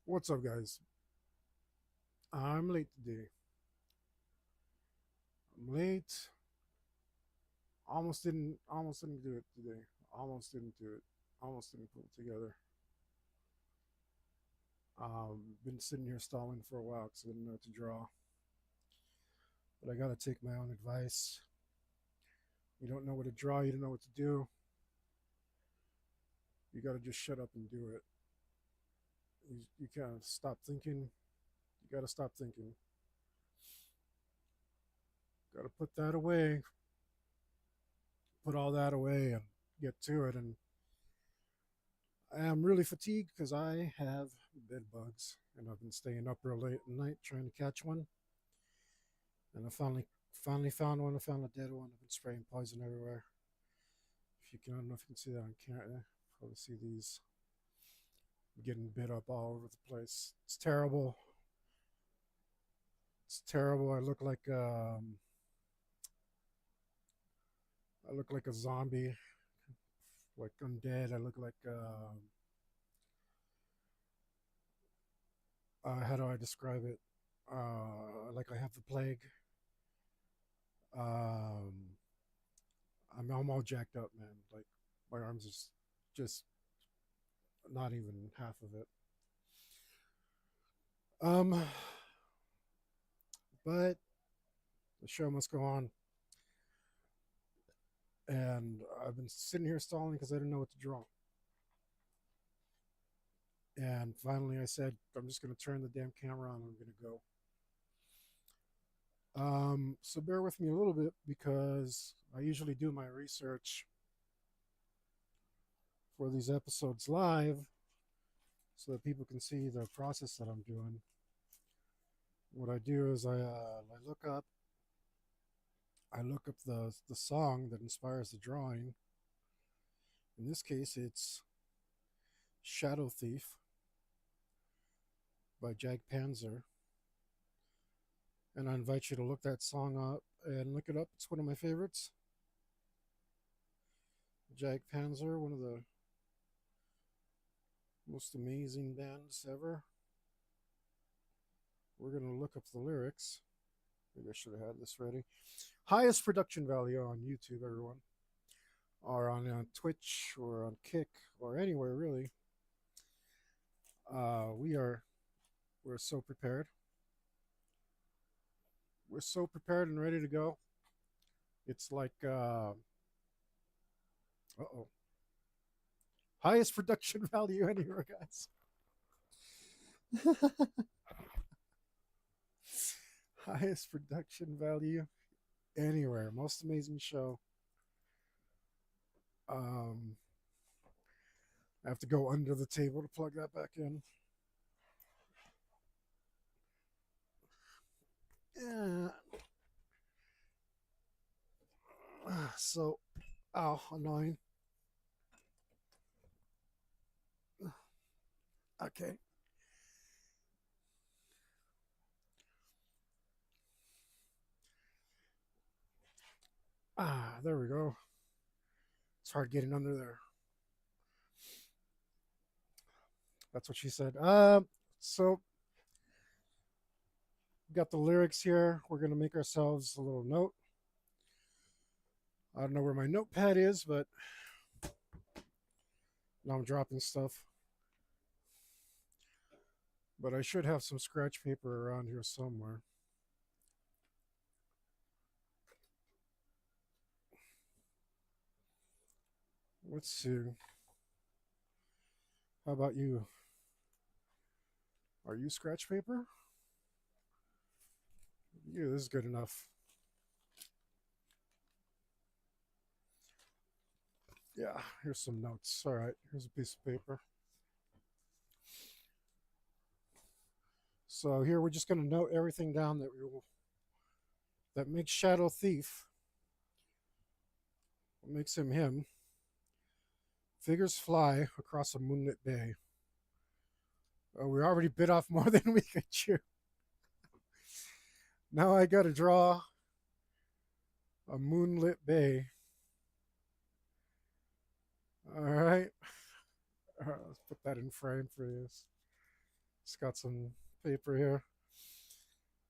What's up, guys? I'm late today. I'm late. Almost didn't do it today. Almost didn't do it. Almost didn't pull it together. Been sitting here stalling for a while because I didn't know what to draw. But I gotta take my own advice. You don't know what to draw. You don't know what to do. You gotta just shut up and do it. You can't stop thinking. You gotta stop thinking. Gotta put that away. Put all that away and get to it. And I am really fatigued because I have bed bugs and I've been staying up real late at night trying to catch one. And I finally found one. I found a dead one. I've been spraying poison everywhere. If you can, I don't know if you can see that on camera. Probably see these getting bit up all over the place. It's terrible. It's terrible. I look like a zombie, like undead. I look like how do I describe it? Like I have the plague. Um, I'm all jacked up, man. Like my arms is just not even half of it. Um, but the show must go on, and I've been sitting here stalling because I didn't know what to draw. And finally, I said, I'm just going to turn the damn camera on. And I'm going to go. So bear with me a little bit because I usually do my research for these episodes live so that people can see the process that I'm doing. What I do is I look up the song that inspires the drawing. In this case, it's Shadow Thief by Jag Panzer, and I invite you to look that song up and look it up. It's one of my favorites. Jag Panzer, one of the most amazing bands ever. We're gonna look up the lyrics. Maybe I should have had this ready. Highest production value on YouTube, everyone, or on Twitch, or on Kick, or anywhere really. We're so prepared. We're so prepared and ready to go. It's like oh, highest production value anywhere, guys. Highest production value anywhere. Most amazing show. Um, I have to go under the table to plug that back in. Yeah. So, oh, annoying. Okay. There we go. It's hard getting under there. That's what she said. So got the lyrics here. We're gonna make ourselves a little note. I don't know where my notepad is, but now I'm dropping stuff. But I should have some scratch paper around here somewhere. Let's see. How about you? Are you scratch paper? Yeah, this is good enough. Yeah, here's some notes. All right, here's a piece of paper. So here we're just going to note everything down that makes Shadow Thief, what makes him him. Figures fly across a moonlit bay. We already bit off more than we could chew. Now I got to draw a moonlit bay. All right. Let's put that in frame for this. Just got some paper here.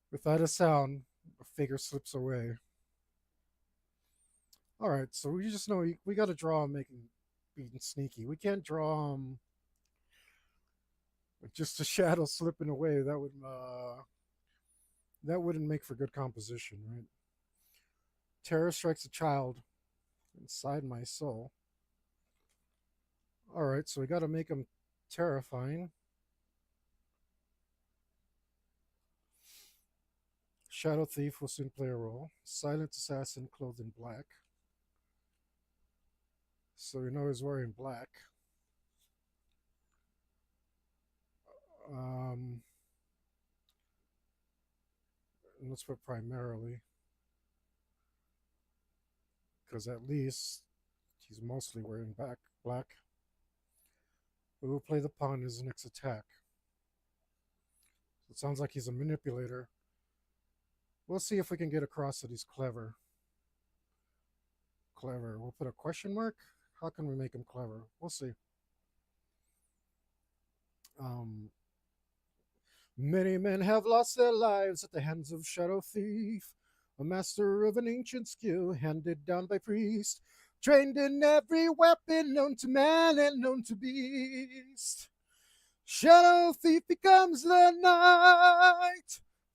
Without a sound, a figure slips away. All right, so we just know we got to draw him making being sneaky. We can't draw him with just a shadow slipping away. That wouldn't make for good composition, right? Terror strikes a child inside my soul. All right, so we got to make him terrifying. Shadow thief will soon play a role. Silent assassin clothed in black. So we know he's wearing black. Um, let's put primarily, because at least he's mostly wearing black. We will play the pawn as the next attack. So it sounds like he's a manipulator. We'll see if we can get across that he's clever. Clever. We'll put a question mark. How can we make him clever? We'll see. Um, Many men have lost their lives at the hands of Shadow Thief, a master of an ancient skill handed down by priests, trained in every weapon known to man and known to beast. Shadow Thief becomes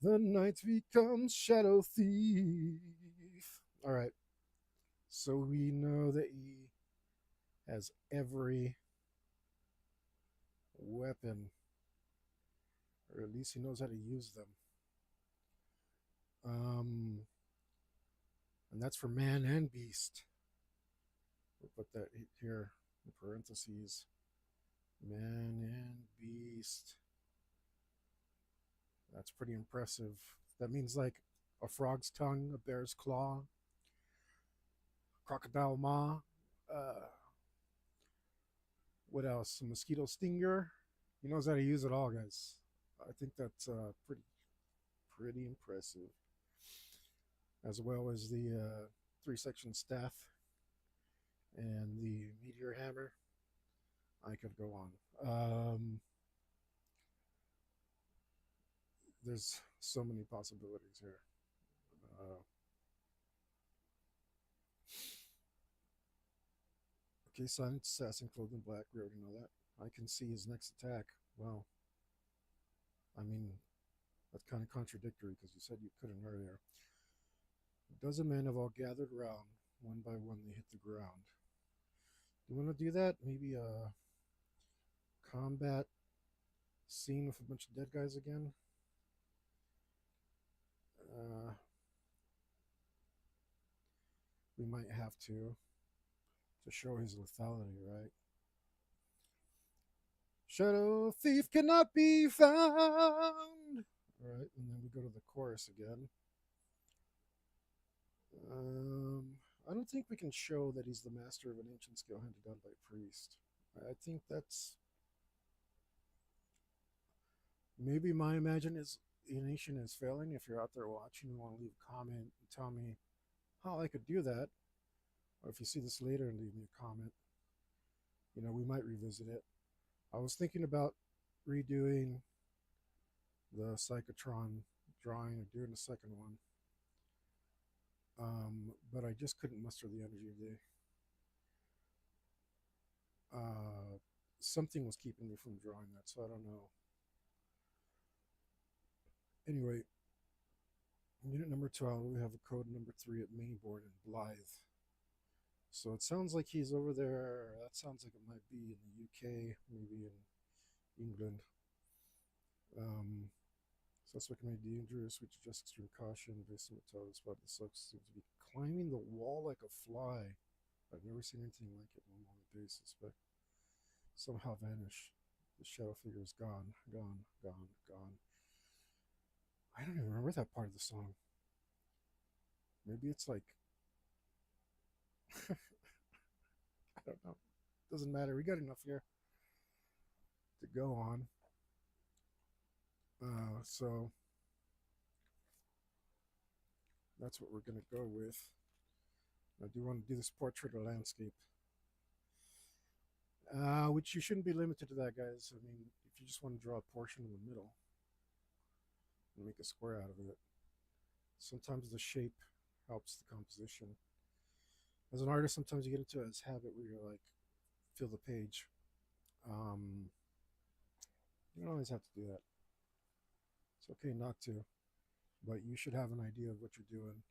the night becomes Shadow Thief. All right, so we know that he has every weapon, or at least he knows how to use them. And that's for man and beast. We'll put that here in parentheses. Man and beast. That's pretty impressive. That means like a frog's tongue, a bear's claw, crocodile maw. What else? A mosquito stinger. He knows how to use it all, guys. I think that's pretty impressive. As well as the 3-section staff and the meteor hammer. I could go on. There's so many possibilities here. Okay, silent assassin clothed in black. We already know that. I can see his next attack. Well, I mean, that's kind of contradictory because you said you couldn't earlier. A dozen men have all gathered around. One by one, they hit the ground. Do you want to do that? Maybe a combat scene with a bunch of dead guys again? We might have to show his lethality, right? Shadow Thief cannot be found. All right, and then we go to the chorus again. I don't think we can show that he's the master of an ancient skill handed down by a priest. I think that's maybe my imagination is failing. If you're out there watching and want to leave a comment and tell me how I could do that, or if you see this later and leave me a comment, we might revisit it. I was thinking about redoing the Psychotron drawing or doing the second one. But I just couldn't muster the energy today. Something was keeping me from drawing that, so I don't know. Anyway, unit number 12, we have a code number 3 at mainboard in Blythe. So it sounds like he's over there. That sounds like it might be in the UK, maybe in England. Suspect may be dangerous, which just extreme caution. Based on what tells us about the suspect seems to be climbing the wall like a fly. I've never seen anything like it on a normal basis, but somehow vanished. The shadow figure is gone, gone, gone, gone. I don't even remember that part of the song. Maybe it's like I don't know. Doesn't matter. We got enough here to go on. So that's what we're going to go with. I do want to do this portrait of landscape, which you shouldn't be limited to that, guys. I mean, if you just want to draw a portion in the middle and make a square out of it, sometimes the shape helps the composition. As an artist, sometimes you get into this habit where you're like, fill the page. Um, you don't always have to do that. It's okay not to, but you should have an idea of what you're doing.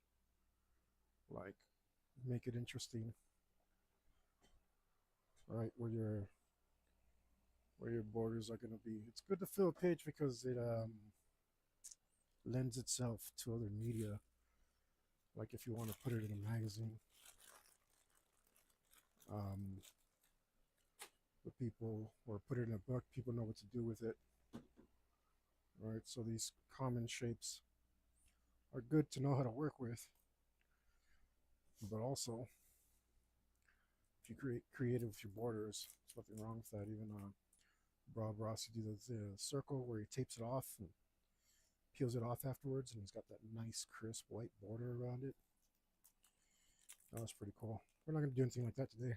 Like, make it interesting, right? Where your borders are going to be. It's good to fill a page because it lends itself to other media. Like if you want to put it in a magazine, um, the people, or put it in a book, people know what to do with it, right? So these common shapes are good to know how to work with, but also if you create creative with your borders, there's nothing wrong with that. Even Bob Ross, he do the circle where he tapes it off and peels it off afterwards, and he's got that nice crisp white border around it. That was pretty cool. We're not going to do anything like that today,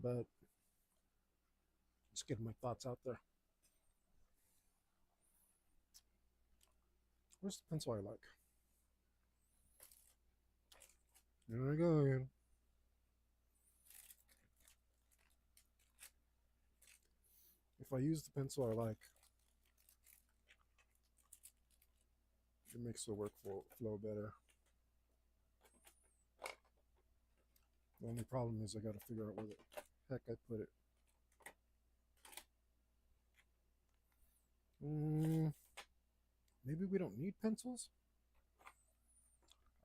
but just getting my thoughts out there. Where's the pencil I like? There I go again. If I use the pencil I like, it makes the work flow better. The only problem is I got to figure out where the heck I put it. Maybe we don't need pencils?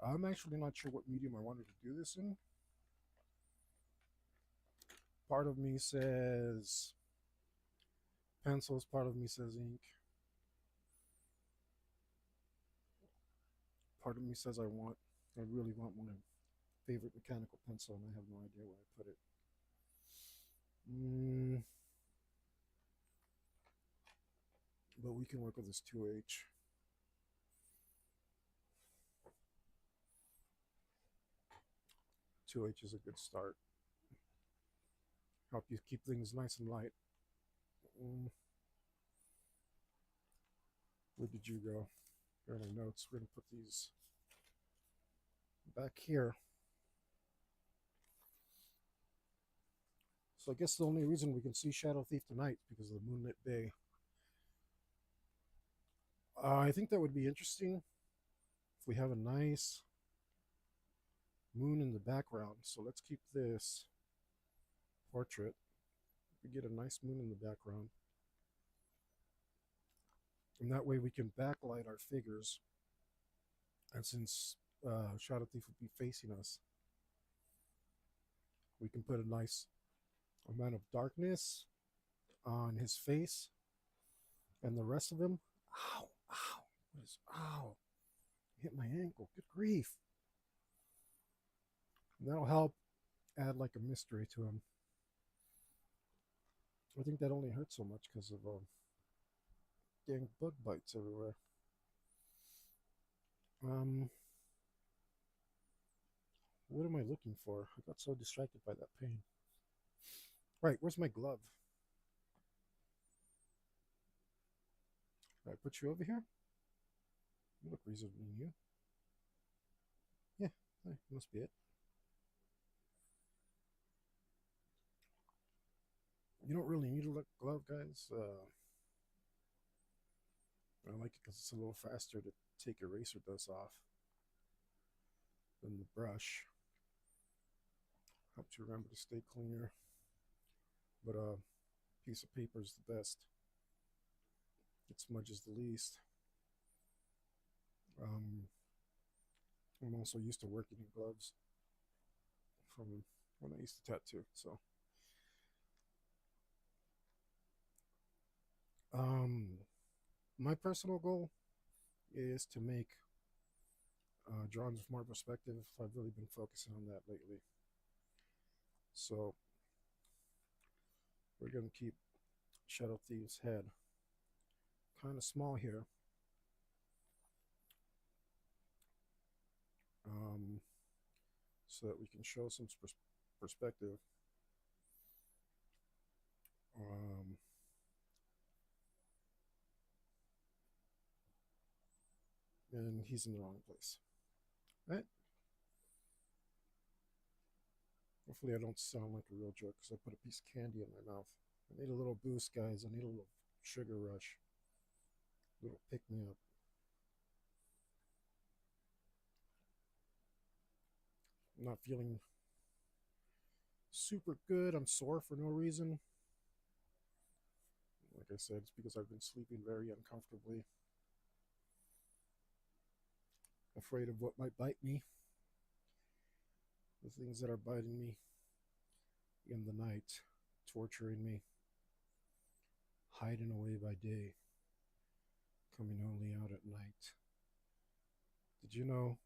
I'm actually not sure what medium I wanted to do this in. Part of me says pencils, part of me says ink. Part of me says I really want my favorite mechanical pencil, and I have no idea where I put it. But we can work with this 2H. Two H is a good start. Help you keep things nice and light. Where did you go? Here are my notes. We're going to put these back here. So I guess the only reason we can see Shadow Thief tonight is because of the moonlit bay. I think that would be interesting if we have a nice moon in the background. So let's keep this portrait. We get a nice moon in the background. And that way we can backlight our figures. And since Shadow Thief would be facing us, we can put a nice amount of darkness on his face and the rest of him. Ow, ow, what is, ow, hit my ankle, good grief. And that'll help add like a mystery to him. I think that only hurts so much because of dang bug bites everywhere. What am I looking for? I got so distracted by that pain. Right, where's my glove? Did I put you over here? You look reasonably new. Yeah, must be it. You don't really need a glove, guys. I like it because it's a little faster to take eraser dust off than the brush. Helps you remember to stay cleaner. But a piece of paper is the best. It smudges the least. I'm also used to working in gloves from when I used to tattoo. So, my personal goal is to make drawings with more perspective. I've really been focusing on that lately. So, we're going to keep Shadow Thief's head kind of small here. So that we can show some perspective. Um, and he's in the wrong place. Right? Hopefully, I don't sound like a real jerk because I put a piece of candy in my mouth. I need a little boost, guys. I need a little sugar rush, a little pick me up. I'm not feeling super good. I'm sore for no reason. Like I said, it's because I've been sleeping very uncomfortably, afraid of what might bite me, the things that are biting me in the night, torturing me, hiding away by day, coming only out at night. Did you know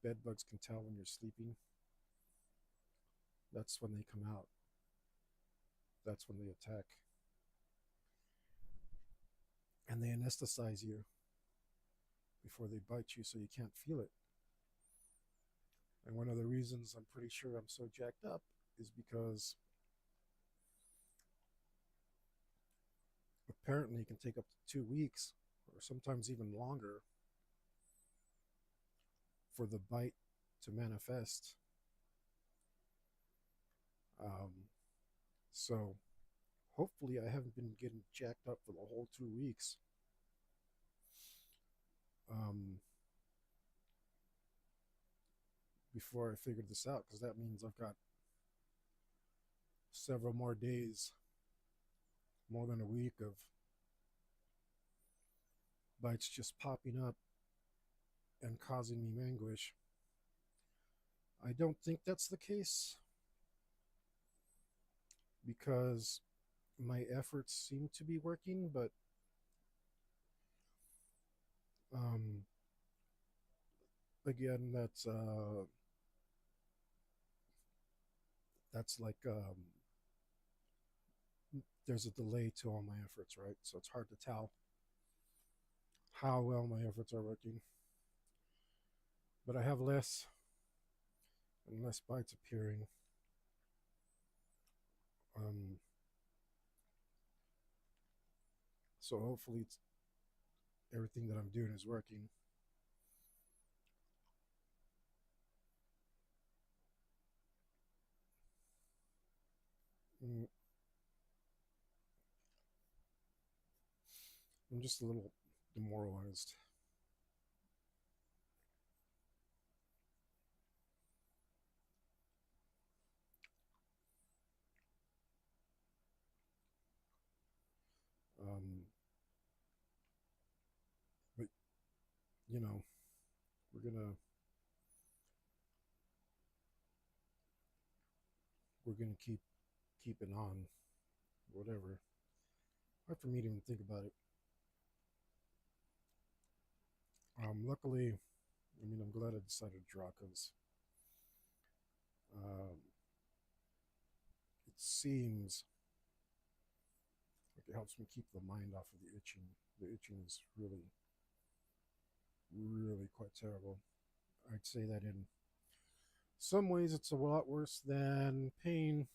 bed bugs can tell when you're sleeping? That's when they come out. That's when they attack. And they anesthetize you before they bite you so you can't feel it. And one of the reasons I'm pretty sure I'm so jacked up is because apparently it can take up to 2 weeks or sometimes even longer for the bite to manifest. Um, so hopefully I haven't been getting jacked up for the whole 2 weeks. Um, Before I figured this out, because that means I've got several more days, more than a week of bites just popping up and causing me anguish. I don't think that's the case because my efforts seem to be working, but um, again, that's like there's a delay to all my efforts, right? So it's hard to tell how well my efforts are working. But I have less and less bites appearing. Um, so hopefully everything that I'm doing is working. Mm, I'm just a little demoralized. Um, but you know, we're gonna we're gonna keep it on, whatever. Hard for me to even think about it. Luckily, I mean, I'm glad I decided to draw because um, it seems like it helps me keep the mind off of the itching. The itching is really, really quite terrible. I'd say that in some ways it's a lot worse than pain.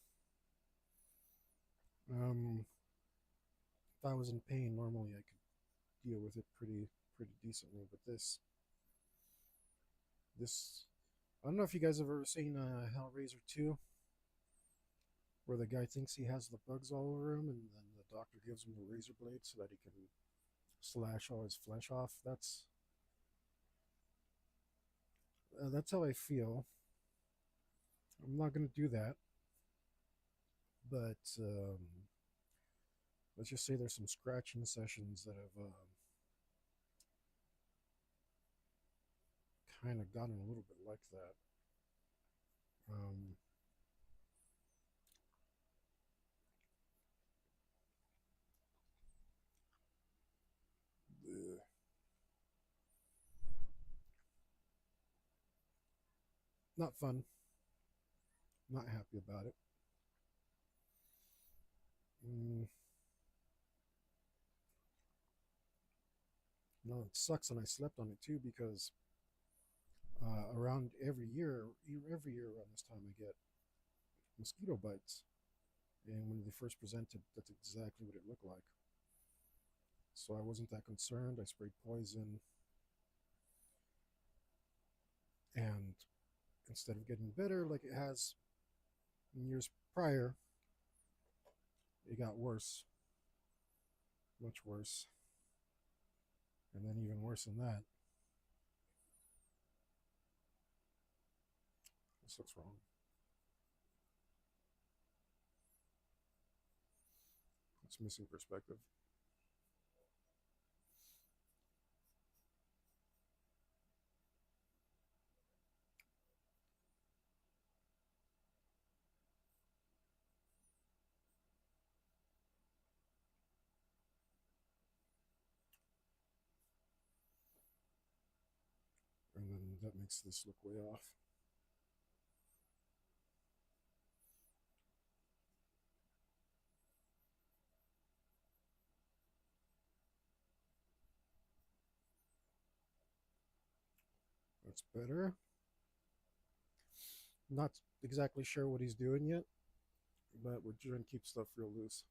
Um, if I was in pain, normally I could deal with it pretty decently, but this I don't know if you guys have ever seen Hellraiser 2, where the guy thinks he has the bugs all over him, and then the doctor gives him the razor blade so that he can slash all his flesh off. That's how I feel. I'm not gonna do that, but let's just say there's some scratching sessions that have kind of gotten a little bit like that. Um, not fun. Not happy about it. Mm, no, it sucks, and I slept on it too because around every year around this time, I get mosquito bites. And when they first presented, that's exactly what it looked like. So I wasn't that concerned. I sprayed poison, and instead of getting better like it has in years prior, it got worse, much worse, and then even worse than that. This looks wrong. It's missing perspective. And then that makes this look way off. That's better. Not exactly sure what he's doing yet, but we're trying to keep stuff real loose.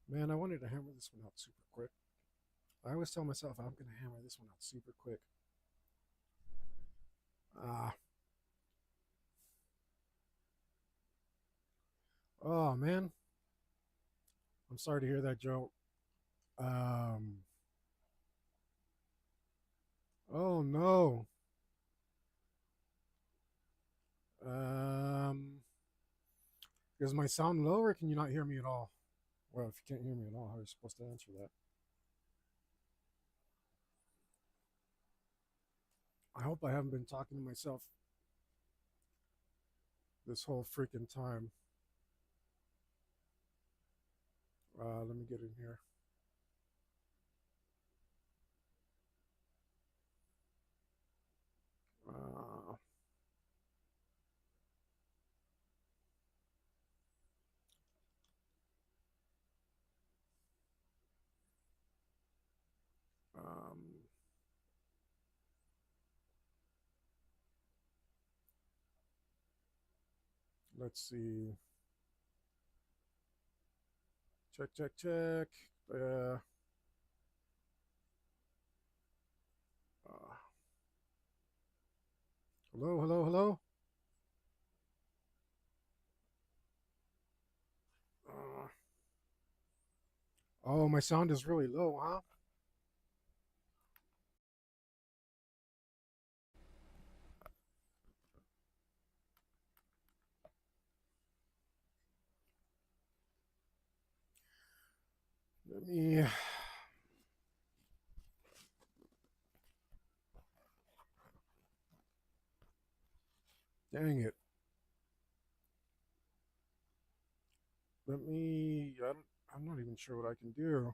Man, I wanted to hammer this one out super quick. I always tell myself I'm going to hammer this one out super quick. Ah. Oh, man. I'm sorry to hear that, Joe. Um. Oh, no. Um. Is my sound low or can you not hear me at all? Well, if you can't hear me at all, how are you supposed to answer that? I hope I haven't been talking to myself this whole freaking time. Let me get in here. Uh, um, let's see. Check, check, check. Uh, uh, hello, hello, hello. Uh, oh, my sound is really low, huh? Let me. Dang it. Let me. I'm not even sure what I can do.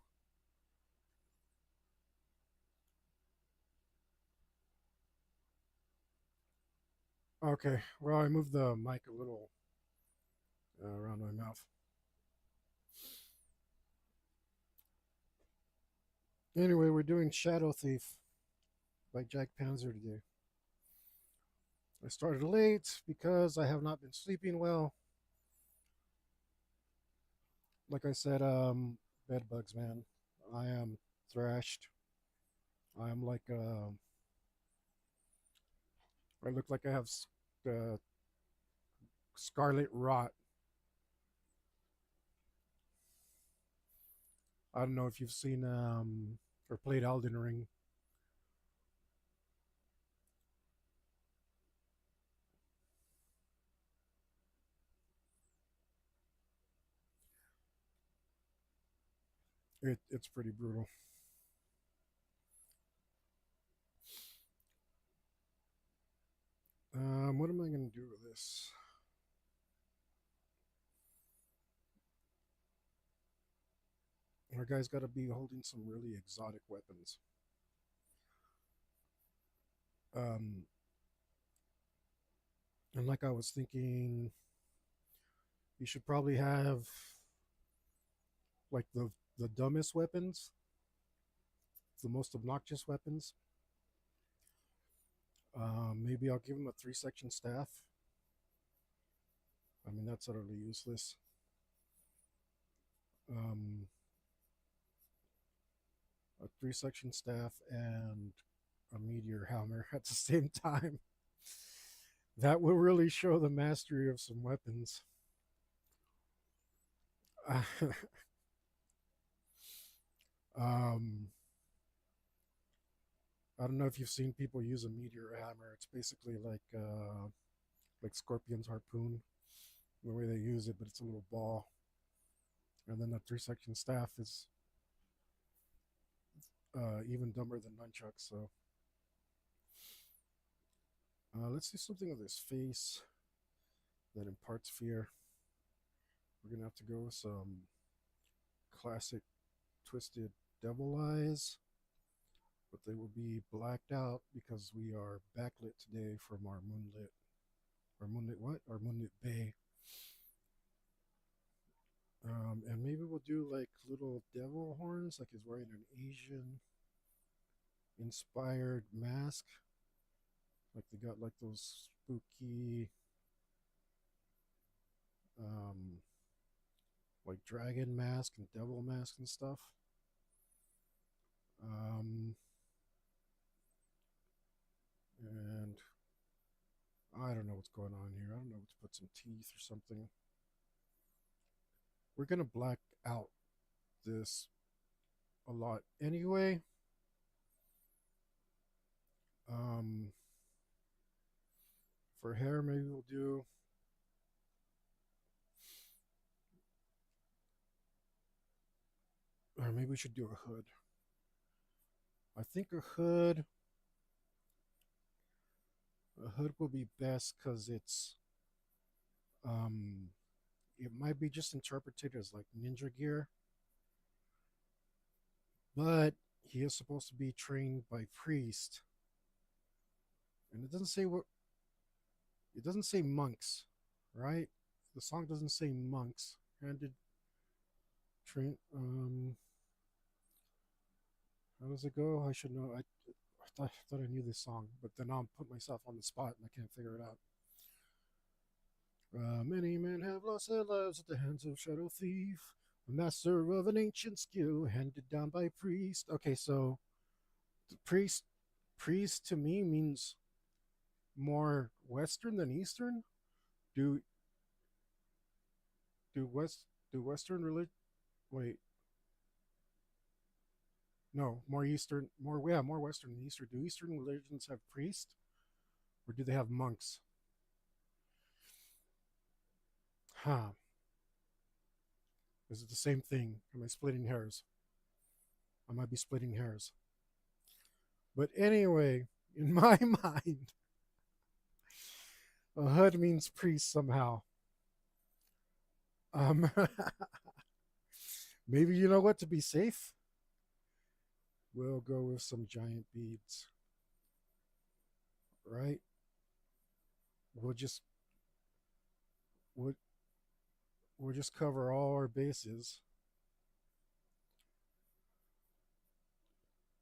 Okay, well, I moved the mic a little around my mouth. Anyway, we're doing Shadow Thief by Jack Panzer today. I started late because I have not been sleeping well. Like I said, bed bugs, man. I am thrashed. I am like, I look like I have scarlet rot. I don't know if you've seen or played Elden Ring. It's pretty brutal. What am I gonna do with this? Our guy's got to be holding some really exotic weapons. Um, and like I was thinking, you should probably have like the dumbest weapons, the most obnoxious weapons. Maybe I'll give him a 3-section staff. I mean, that's utterly useless. um, a 3-section staff, and a meteor hammer at the same time. That will really show the mastery of some weapons. um, I don't know if you've seen people use a meteor hammer. It's basically like Scorpion's harpoon, the way they use it, but it's a little ball. And then the 3-section staff is even dumber than nunchucks. So let's do something with his face that imparts fear. We're gonna have to go with some classic twisted devil eyes, but they will be blacked out because we are backlit today from our moonlit. Our moonlit what? Our moonlit bay. And maybe we'll do like little devil horns, like he's wearing an Asian inspired mask. Like they got like those spooky um like dragon mask and devil mask and stuff. Um and I don't know what's going on here. I don't know, to put some teeth or something. We're gonna black out this a lot anyway. Um for hair maybe we'll do or maybe we should do a hood. I think a hood will be best because um it might be just interpreted as like ninja gear, but he is supposed to be trained by priest, and it doesn't say monks, right? The song doesn't say monks. Handed train. How does it go? I should know. I thought I knew this song, but then I'll put myself on the spot and I can't figure it out. Many men have lost their lives at the hands of Shadow Thief, a master of an ancient skill handed down by priest. Okay, so the priest to me means more Western than Eastern. Do do West do Western religion? Wait, no, more Eastern, more Western than Eastern. Do Eastern religions have priests, or do they have monks? Huh? Is it the same thing? Am I splitting hairs? I might be splitting hairs. But anyway, in my mind, a hood means priest somehow. Um, maybe you know what? To be safe, we'll go with some giant beads, right? We'll just we'll, we'll just cover all our bases,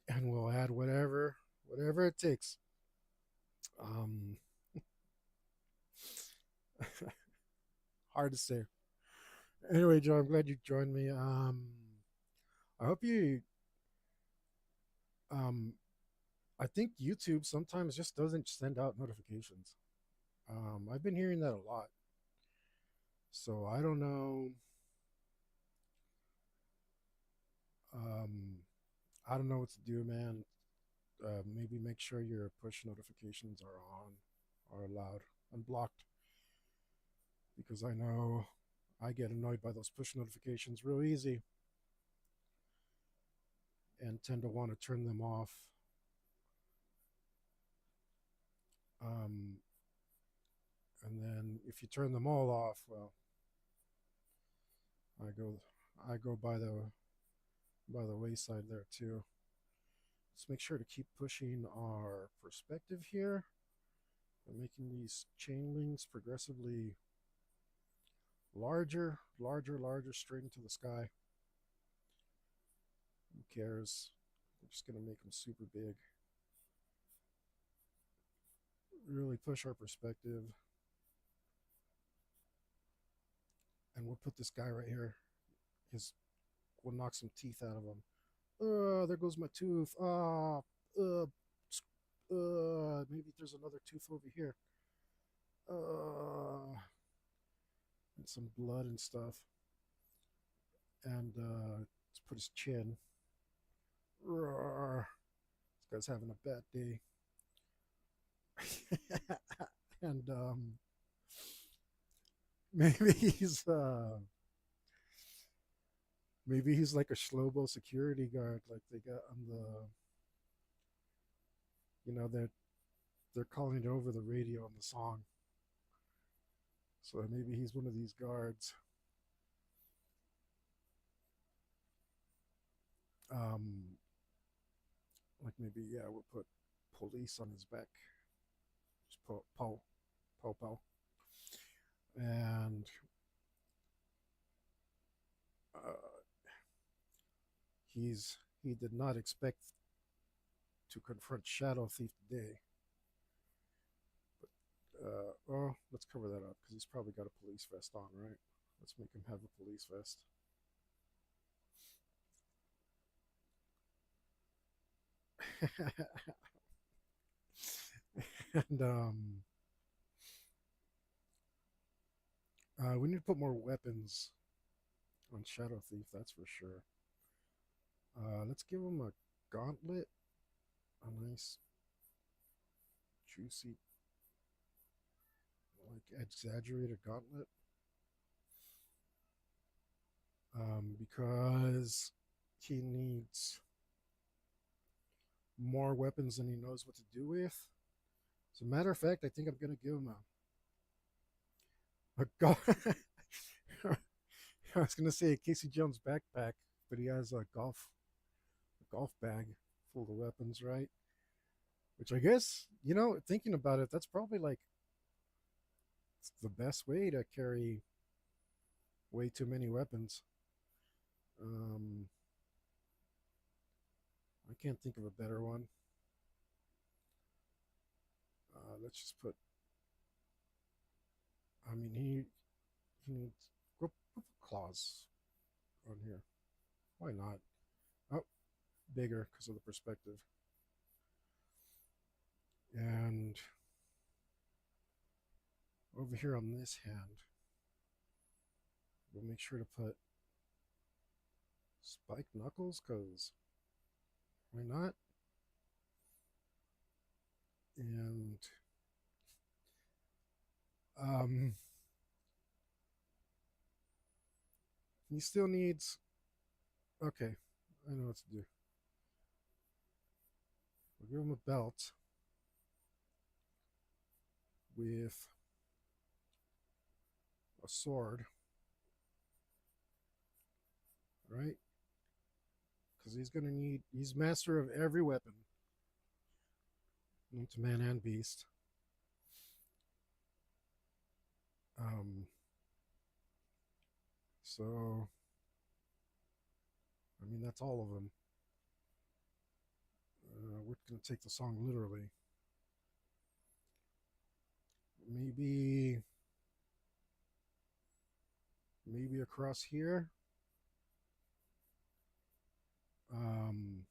and we'll add whatever it takes. Um, hard to say. Anyway, Joe, I'm glad you joined me. I hope you. Um, I think YouTube sometimes just doesn't send out notifications. I've been hearing that a lot. So I don't know. Um, I don't know what to do, man. Maybe make sure your push notifications are on, are allowed, unblocked, because I know I get annoyed by those push notifications real easy and tend to want to turn them off. Um, and then if you turn them all off, well, I go I go by the wayside there too. Let's make sure to keep pushing our perspective here and making these chain links progressively larger, straight into the sky. Who cares? I'm just gonna make them super big. Really push our perspective, and we'll put this guy right here. His we'll knock some teeth out of him. There goes my tooth. Maybe there's another tooth over here. And some blood and stuff. And let's put his chin. Roar. This guy's having a bad day. And maybe he's like a Schlobo security guard, like they got on the, they're calling it over the radio on the song. So maybe he's one of these guards. Like maybe, yeah, we'll put police on his back. Just po. And uh, he did not expect to confront Shadow Thief today. But let's cover that up because he's probably got a police vest on, right? Let's make him have a police vest. And we need to put more weapons on Shadow Thief, that's for sure. Let's give him a gauntlet, a nice, juicy, like exaggerated gauntlet. Because he needs more weapons than he knows what to do with. As a matter of fact, I think I'm gonna give him a I was gonna say a Casey Jones backpack, but he has a golf bag full of weapons, right? Which I guess, thinking about it, that's probably like the best way to carry way too many weapons. Um, I can't think of a better one. Let's just put. I mean, he needs put claws on here. Why not? Oh, bigger because of the perspective. And over here on this hand, we'll make sure to put spiked knuckles because why not? And he still needs. Okay, I know what to do. We'll give him a belt with a sword, right? Because he's master of every weapon, known to man and beast. So, I mean, that's all of them. We're going to take the song literally. Maybe across here. You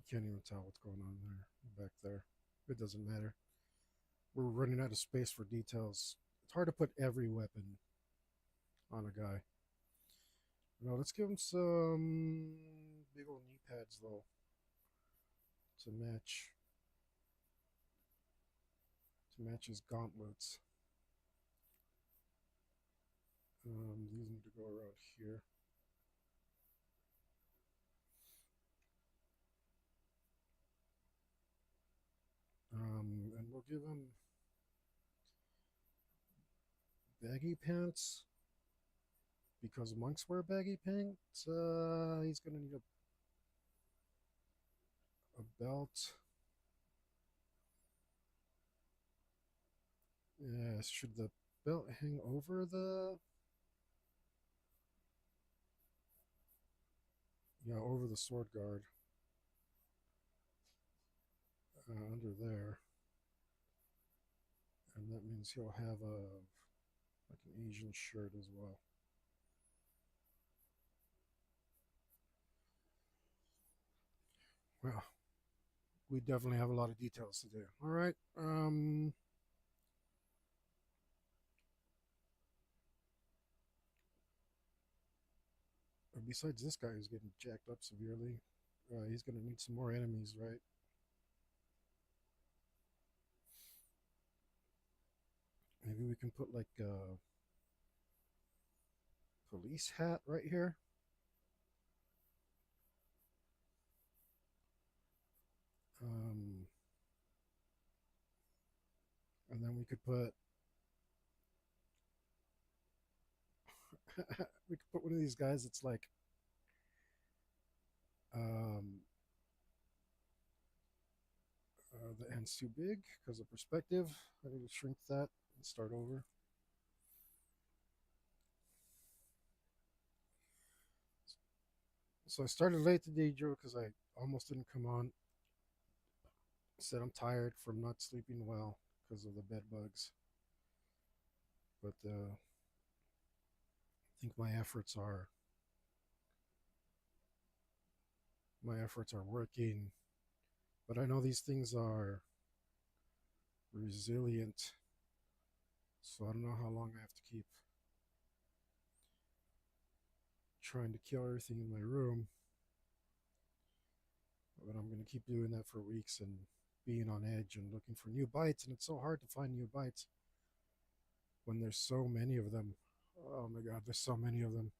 can't even tell what's going on there, back there. It doesn't matter. We're running out of space for details. It's hard to put every weapon on a guy. No, let's give him some big old knee pads though to match his gauntlets. These need to go around here. And we'll give him baggy pants because monks wear baggy pants. He's gonna need a belt. Yeah, should the belt hang over over the sword guard? Under there. And that means he'll have like an Asian shirt as well. Well, we definitely have a lot of details to do. All right. Besides this guy who's getting jacked up severely, he's going to need some more enemies, right? Maybe we can put like a police hat right here. Um, and then we could put we could put one of these guys that's like um, the end's too big because of perspective. I need to shrink that and start over. So I started late today, Joe, because I almost didn't come on. Said I'm tired from not sleeping well because of the bed bugs. But I think my efforts are working. But I know these things are resilient, so I don't know how long I have to keep trying to kill everything in my room. But I'm gonna keep doing that for weeks and being on edge and looking for new bites. And it's so hard to find new bites when there's so many of them. Oh my god, there's so many of them.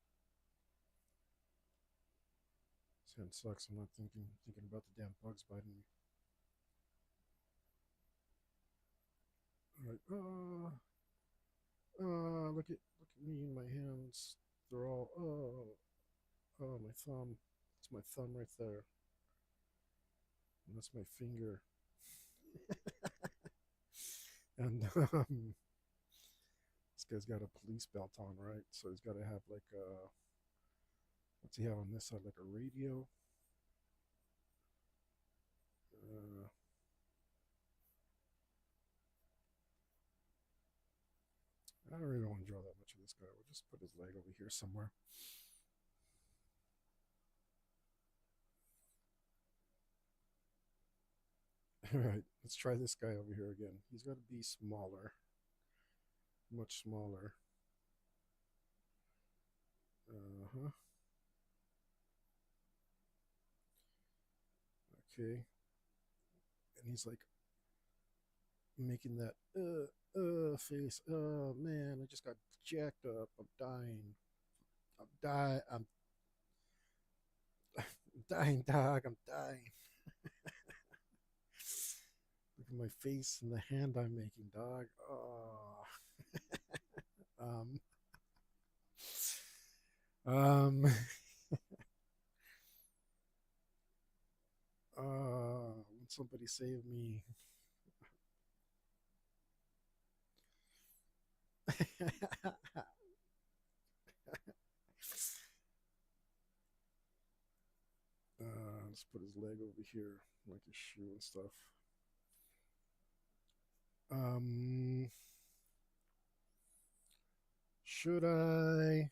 It sucks. I'm not thinking about the damn bugs biting me. All right. Look at me and my hands. They're all my thumb. It's my thumb right there. And that's my finger. And this guy's got a police belt on, right? So he's got to have like what's he have on this side? Like a radio. Uh, I don't really want to draw that much of this guy. We'll just put his leg over here somewhere. All right, let's try this guy over here again. He's got to be smaller, much smaller. Uh huh. Okay. And he's like making that face. Oh man, I just got jacked up. I'm dying. I'm dying, dog. I'm dying. Look at my face and the hand I'm making, dog. Oh. Um. Um. When somebody save me. Let's put his leg over here, like his shoe and stuff. Um, should I?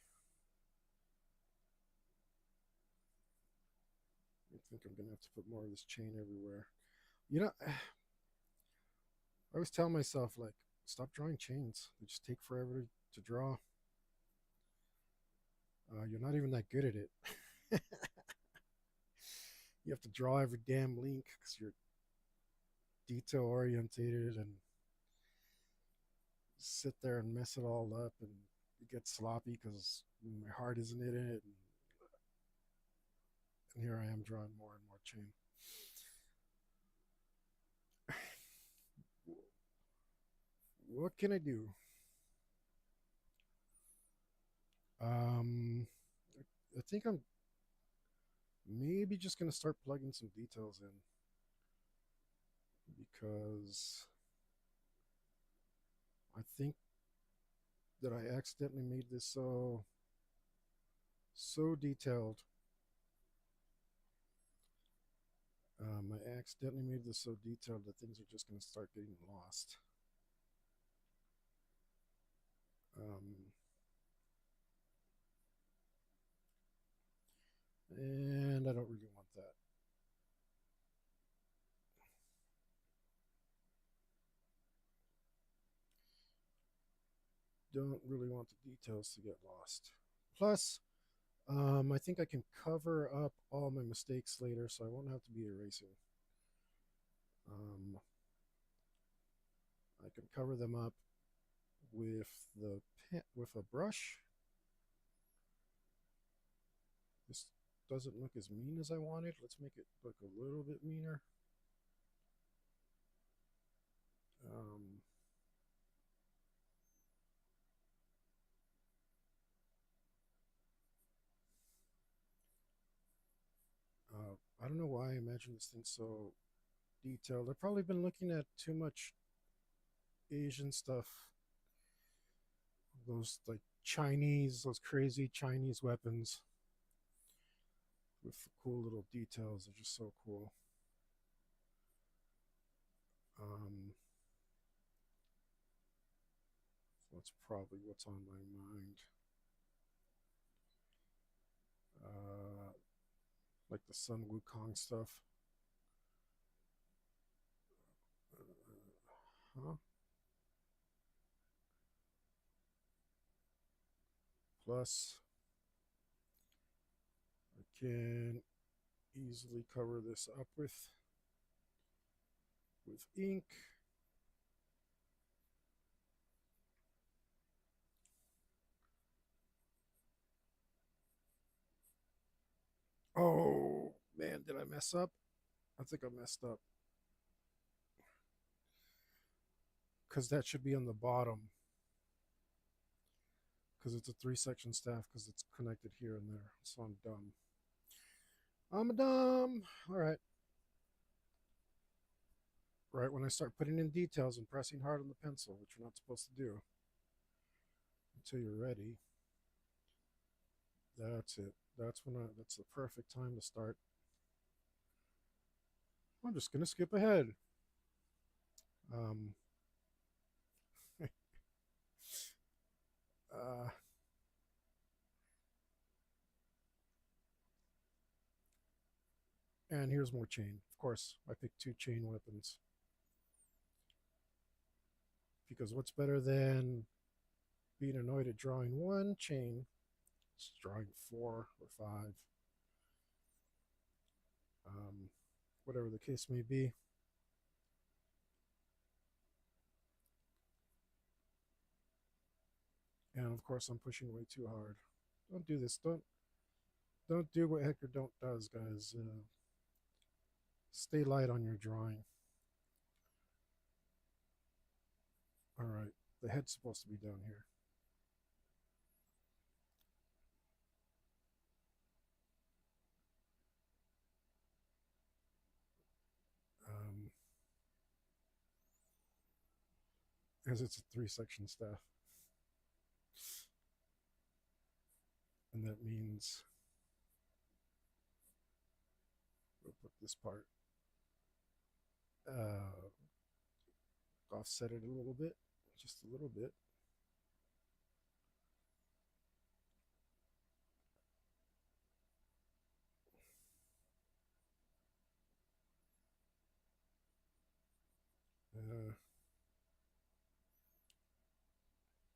I think I'm gonna have to put more of this chain everywhere. You know, I always tell myself like, stop drawing chains. They just take forever to draw. You're not even that good at it. You have to draw every damn link because you're detail orientated and sit there and mess it all up and it gets sloppy because my heart isn't in it. And here I am drawing more and more chain. What can I do? Um, I think I'm maybe just gonna start plugging some details in because I think that I accidentally made this so detailed. I accidentally made this so detailed that things are just gonna start getting lost. Um, and I don't really want that. don't really want the details to get lost. Plus, I think I can cover up all my mistakes later, so I won't have to be erasing. Um, I can cover them up with the pen, with a brush. This doesn't look as mean as I wanted. Let's make it look a little bit meaner. Um, I don't know why I imagine this thing so detailed. I've probably been looking at too much Asian stuff. Those like Chinese, those crazy Chinese weapons with the cool little details. They're just so cool. Um, so that's probably what's on my mind. Uh, like the Sun Wukong stuff. Huh? Plus, I can easily cover this up with ink. Oh man, did I mess up? I think I messed up because that should be on the bottom because it's a three section staff because it's connected here and there. So I'm dumb. I'm dumb. All right. Right when I start putting in details and pressing hard on the pencil, which you're not supposed to do until you're ready. That's it. That's the perfect time to start. I'm just gonna skip ahead. Um, uh, and here's more chain. Of course, I picked two chain weapons because what's better than being annoyed at drawing one chain? It's drawing four or five, whatever the case may be. And of course, I'm pushing way too hard. Don't do this. Don't do what Hector Don't does, guys. Stay light on your drawing. All right, the head's supposed to be down here. Um, as it's a three section staff. And that means we'll put this part, uh, offset it a little bit, just a little bit.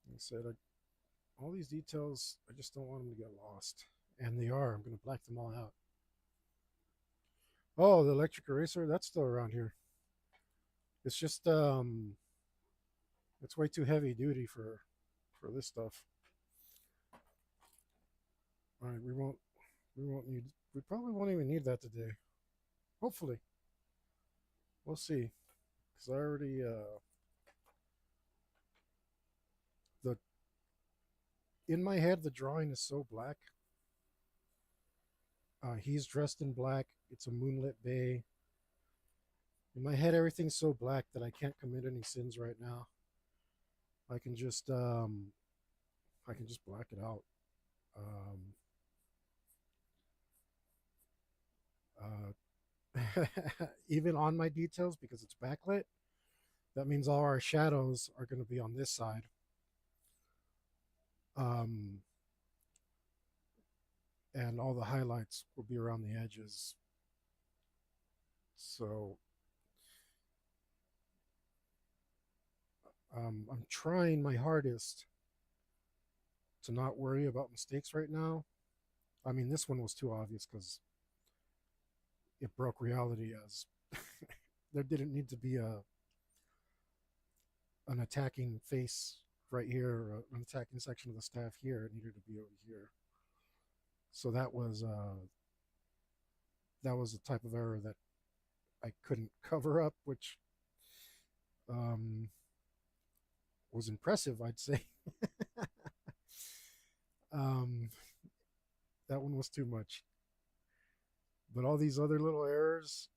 Like I said, all these details, I just don't want them to get lost. And they are. I'm going to black them all out. Oh, the electric eraser, that's still around here. It's just it's way too heavy duty for this stuff. All right, we probably won't even need that today. Hopefully. We'll see. Cuz I already the in my head the drawing is so black. He's dressed in black. It's a moonlit bay. In my head everything's so black that I can't commit any sins right now. I can just um I can just black it out. Um, Even on my details because it's backlit, that means all our shadows are going to be on this side. Um, and all the highlights will be around the edges. So I'm trying my hardest to not worry about mistakes right now. I mean, this one was too obvious because it broke reality as there didn't need to be a an attacking face right here or an attacking section of the staff here. It needed to be over here. So that was a type of error that I couldn't cover up, which um, was impressive, I'd say. um, that one was too much. But all these other little errors,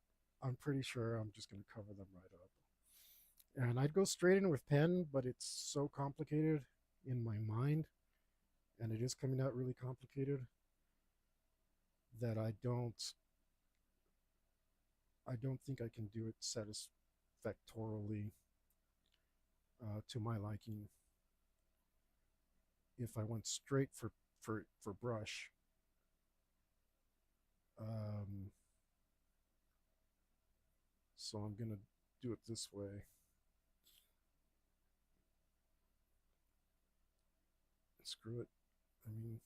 I'm pretty sure I'm just going to cover them right up. And I'd go straight in with pen, but it's so complicated in my mind, and it is coming out really complicated that I don't think I can do it satisfactorily to my liking if I went straight for brush. Um, so I'm gonna do it this way. Screw it. I mean,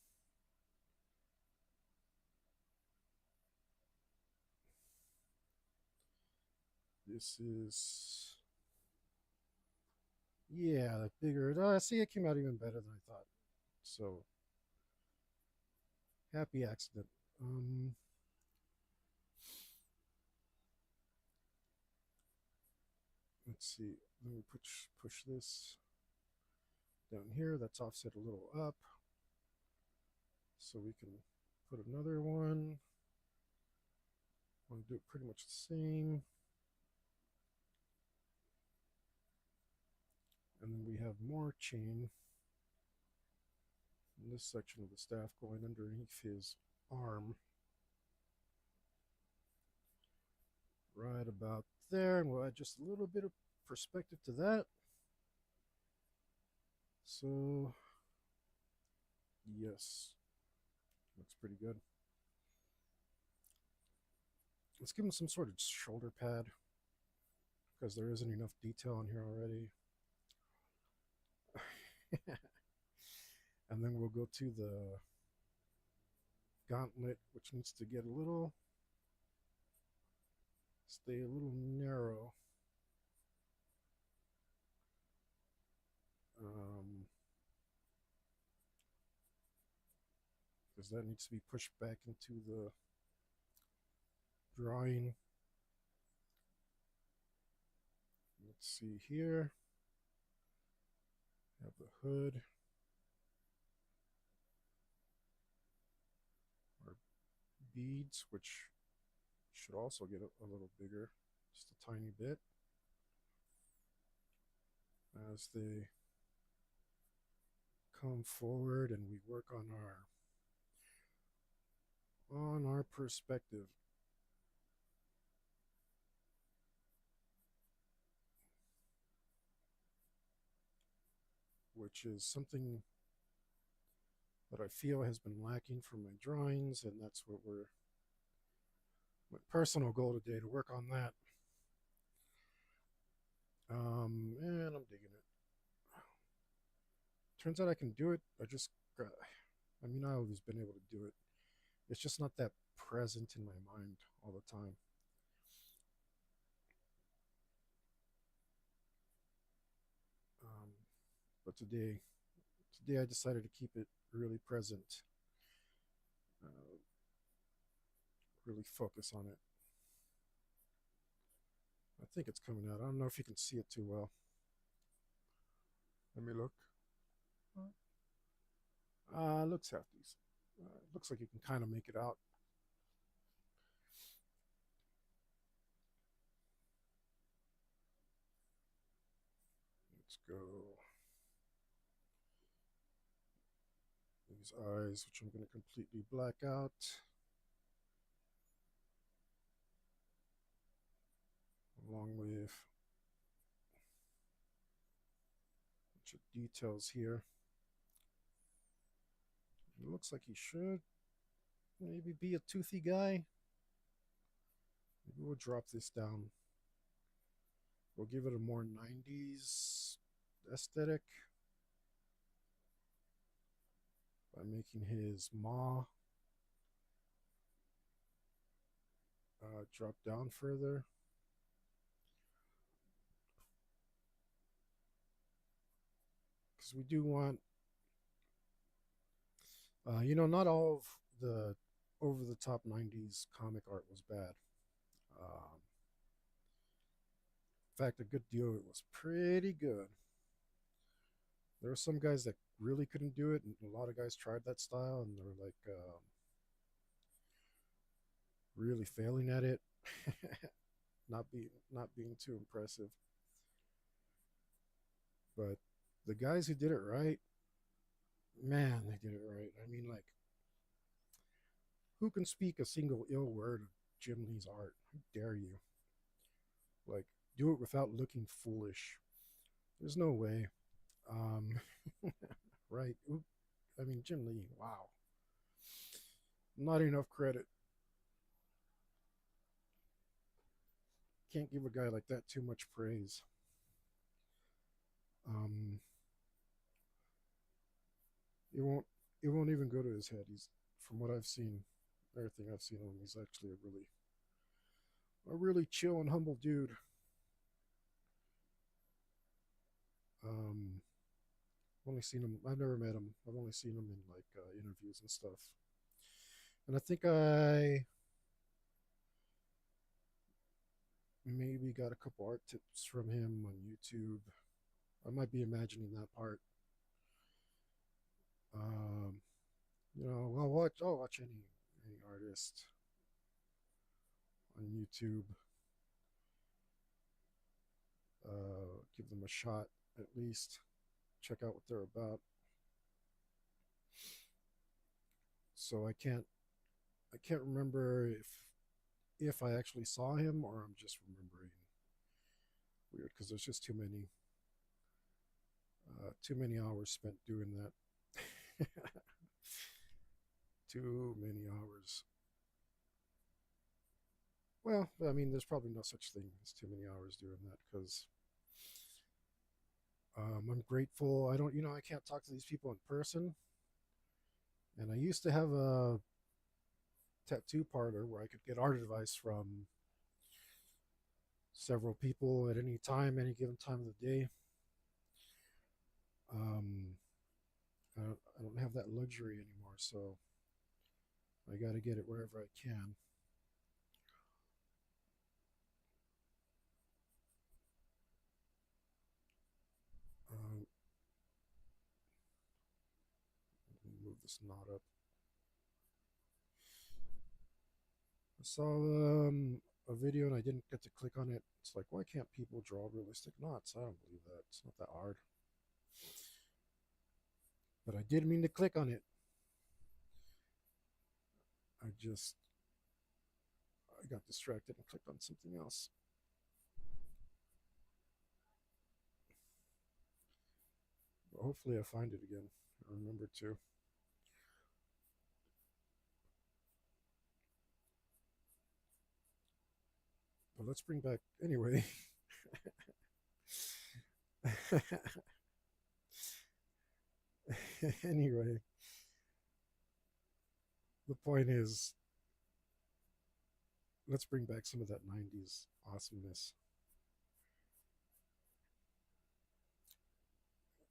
this is, yeah, bigger. See, it came out even better than I thought. So happy accident. Let's see. Let me push this down here. That's offset a little up, so we can put another one. I want to do it pretty much the same. And then we have more chain in this section of the staff going underneath his arm. Right about there, and we'll add just a little bit of perspective to that. So, yes, looks pretty good. Let's give him some sort of shoulder pad because there isn't enough detail on here already. And then we'll go to the gauntlet, which needs to get stay a little narrow. Because that needs to be pushed back into the drawing. Let's see here. Have the hood. Our beads, which should also get a little bigger, just a tiny bit. As they come forward and we work on our perspective. Which is something that I feel has been lacking from my drawings, and that's what my personal goal today, to work on that. And I'm digging it. Turns out I can do it. I mean, I've always been able to do it. It's just not that present in my mind all the time. But today I decided to keep it really present, uh, really focus on it. I think it's coming out. I don't know if you can see it too well. Let me look. Looks half decent. Looks like you can kind of make it out. Let's go. These eyes, which I'm going to completely black out. Along with a bunch of details here. It looks like he should maybe be a toothy guy. Maybe we'll drop this down. We'll give it a more 90s aesthetic. by making his maw drop down further. Because we do want, not all of the over the top 90s comic art was bad. In fact, a good deal of it was pretty good. There were some guys that really couldn't do it, and a lot of guys tried that style, and they were like really failing at it, not being too impressive. But the guys who did it right, man, they did it right. I mean, like, who can speak a single ill word of Jim Lee's art? How dare you? Like, do it without looking foolish. There's no way. Um, right? I mean, Jim Lee. Wow, not enough credit. Can't give a guy like that too much praise. Um, it won't even go to his head. He's, from what I've seen, everything I've seen of him, he's actually a really chill and humble dude. Um, I've only seen him. I've never met him. I've only seen him in like interviews and stuff. And I think I maybe got a couple art tips from him on YouTube. I might be imagining that part. Um, I'll watch any artist on YouTube. Give them a shot at least. Check out what they're about. So I can't remember if I actually saw him or I'm just remembering weird because there's just too many hours spent doing that. Too many hours. Well, I mean, there's probably no such thing as too many hours doing that because I'm grateful. I can't talk to these people in person. And I used to have a tattoo parlor where I could get art advice from several people at any time, any given time of the day. Um, I don't have that luxury anymore, so I got to get it wherever I can. Um, Move this knot up. I saw a video and I didn't get to click on it. It's like, why can't people draw realistic knots? I don't believe that. It's not that hard. But I did mean to click on it. I got distracted and clicked on something else. But hopefully I find it again. I remember to. But let's bring back anyway. Anyway, the point is, let's bring back some of that 90s awesomeness.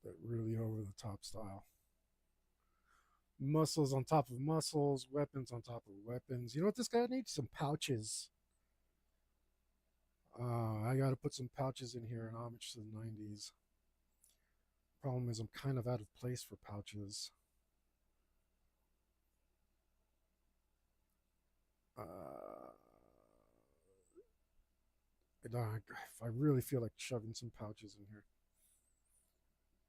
That really over the top style. Muscles on top of muscles, weapons on top of weapons. You know what this guy needs? Some pouches. I got to put some pouches in here in homage to the 90s. Problem is, I'm kind of out of place for pouches. If I really feel like shoving some pouches in here,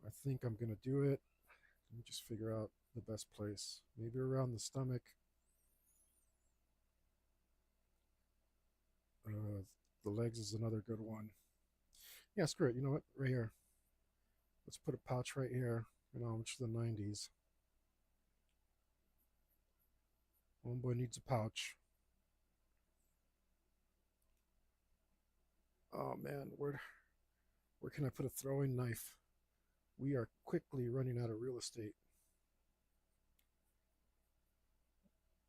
I think I'm going to do it. Let me just figure out the best place. Maybe around the stomach. The legs is another good one. Yeah, screw it. You know what? Right here. Let's put a pouch right here. Which is the 90s. Homeboy needs a pouch. Oh man, where can I put a throwing knife? We are quickly running out of real estate.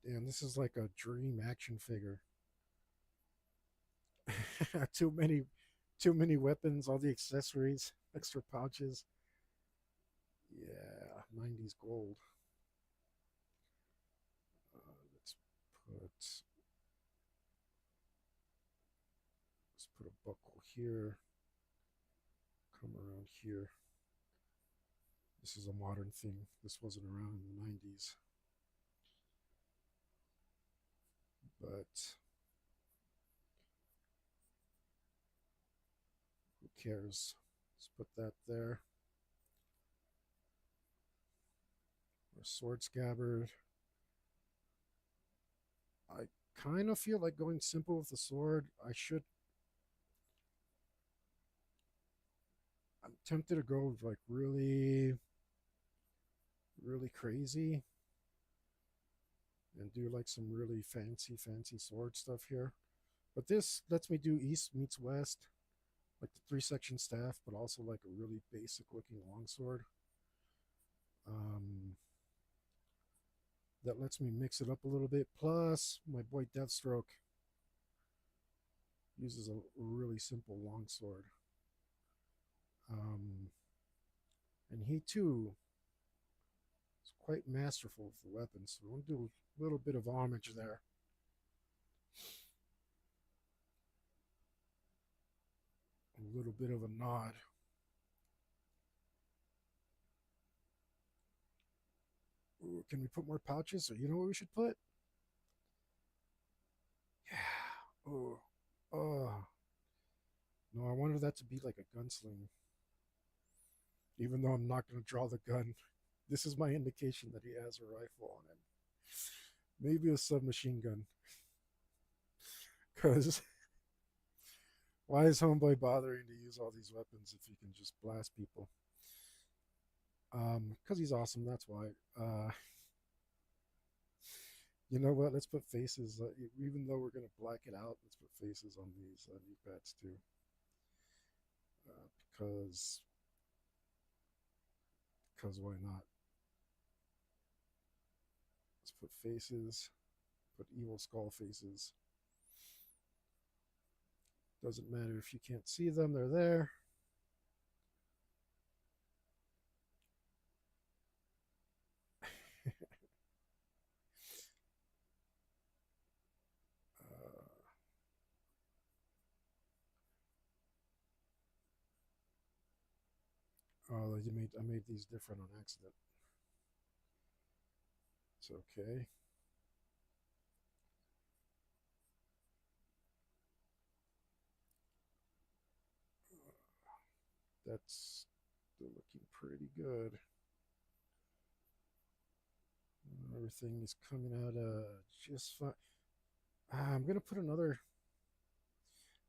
And this is like a dream action figure. too many, too many weapons, all the accessories, extra pouches. Yeah, 90s gold. Let's put a buckle here. Come around here. This is a modern thing. This wasn't around in the 90s. But who cares? Let's put that there. Our sword scabbard. I kind of feel like going simple with the sword. I'm tempted to go like really, really crazy and do like some really fancy sword stuff here. But this lets me do east meets west, like the 3-section staff, but also like a really basic looking longsword. Um, that lets me mix it up a little bit. Plus, my boy Deathstroke uses a really simple longsword. And he too is quite masterful with the weapons. So we'll do a little bit of homage there. A little bit of a nod. Ooh, can we put more pouches? Or you know what we should put? Yeah. Oh. Oh. No, I wanted that to be like a gunsling. Even though I'm not going to draw the gun. This is my indication that he has a rifle on him. Maybe a submachine gun. Because why is Homeboy bothering to use all these weapons if he can just blast people? Because he's awesome, that's why. You know what? Let's put faces. Even though we're going to black it out, let's put faces on these new bats too. Because why not? Let's put faces. Put evil skull faces. Doesn't matter if you can't see them, they're there. Oh, I made these different on accident. It's okay. That's still looking pretty good. Everything is coming out just fine. I'm gonna put another.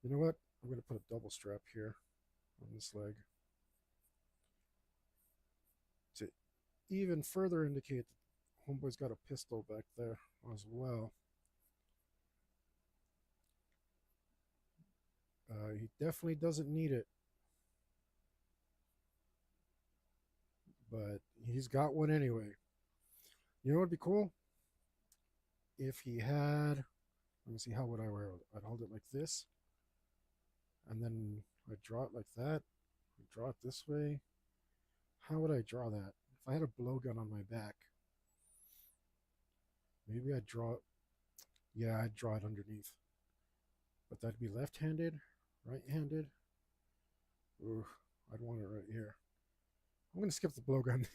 You know what? I'm gonna put a double strap here on this leg to even further indicate that Homeboy's got a pistol back there as well. He definitely doesn't need it, but he's got one anyway. You know what would be cool? If he had, let me see, how would I wear it? I'd hold it like this, and then I'd draw it like that. I'd draw it this way. How would I draw that? If I had a blowgun on my back, maybe I'd draw it. Yeah, I'd draw it underneath. But that'd be left-handed, right-handed. Ooh, I'd want it right here. I'm gonna skip the blowgun.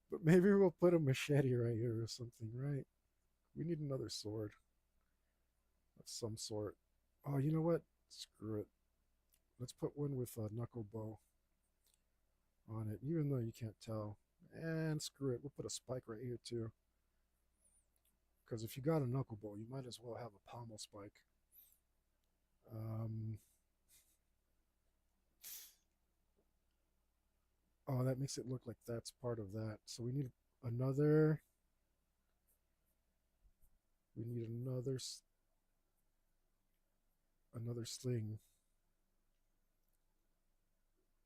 But maybe we'll put a machete right here or something, right? We need another sword of some sort. Oh, you know what? Screw it. Let's put one with a knuckle bow on it, even though you can't tell. And screw it. We'll put a spike right here too. Because if you got a knuckle bow, you might as well have a pommel spike. Oh, that makes it look like that's part of that. So we need another. We need another sling,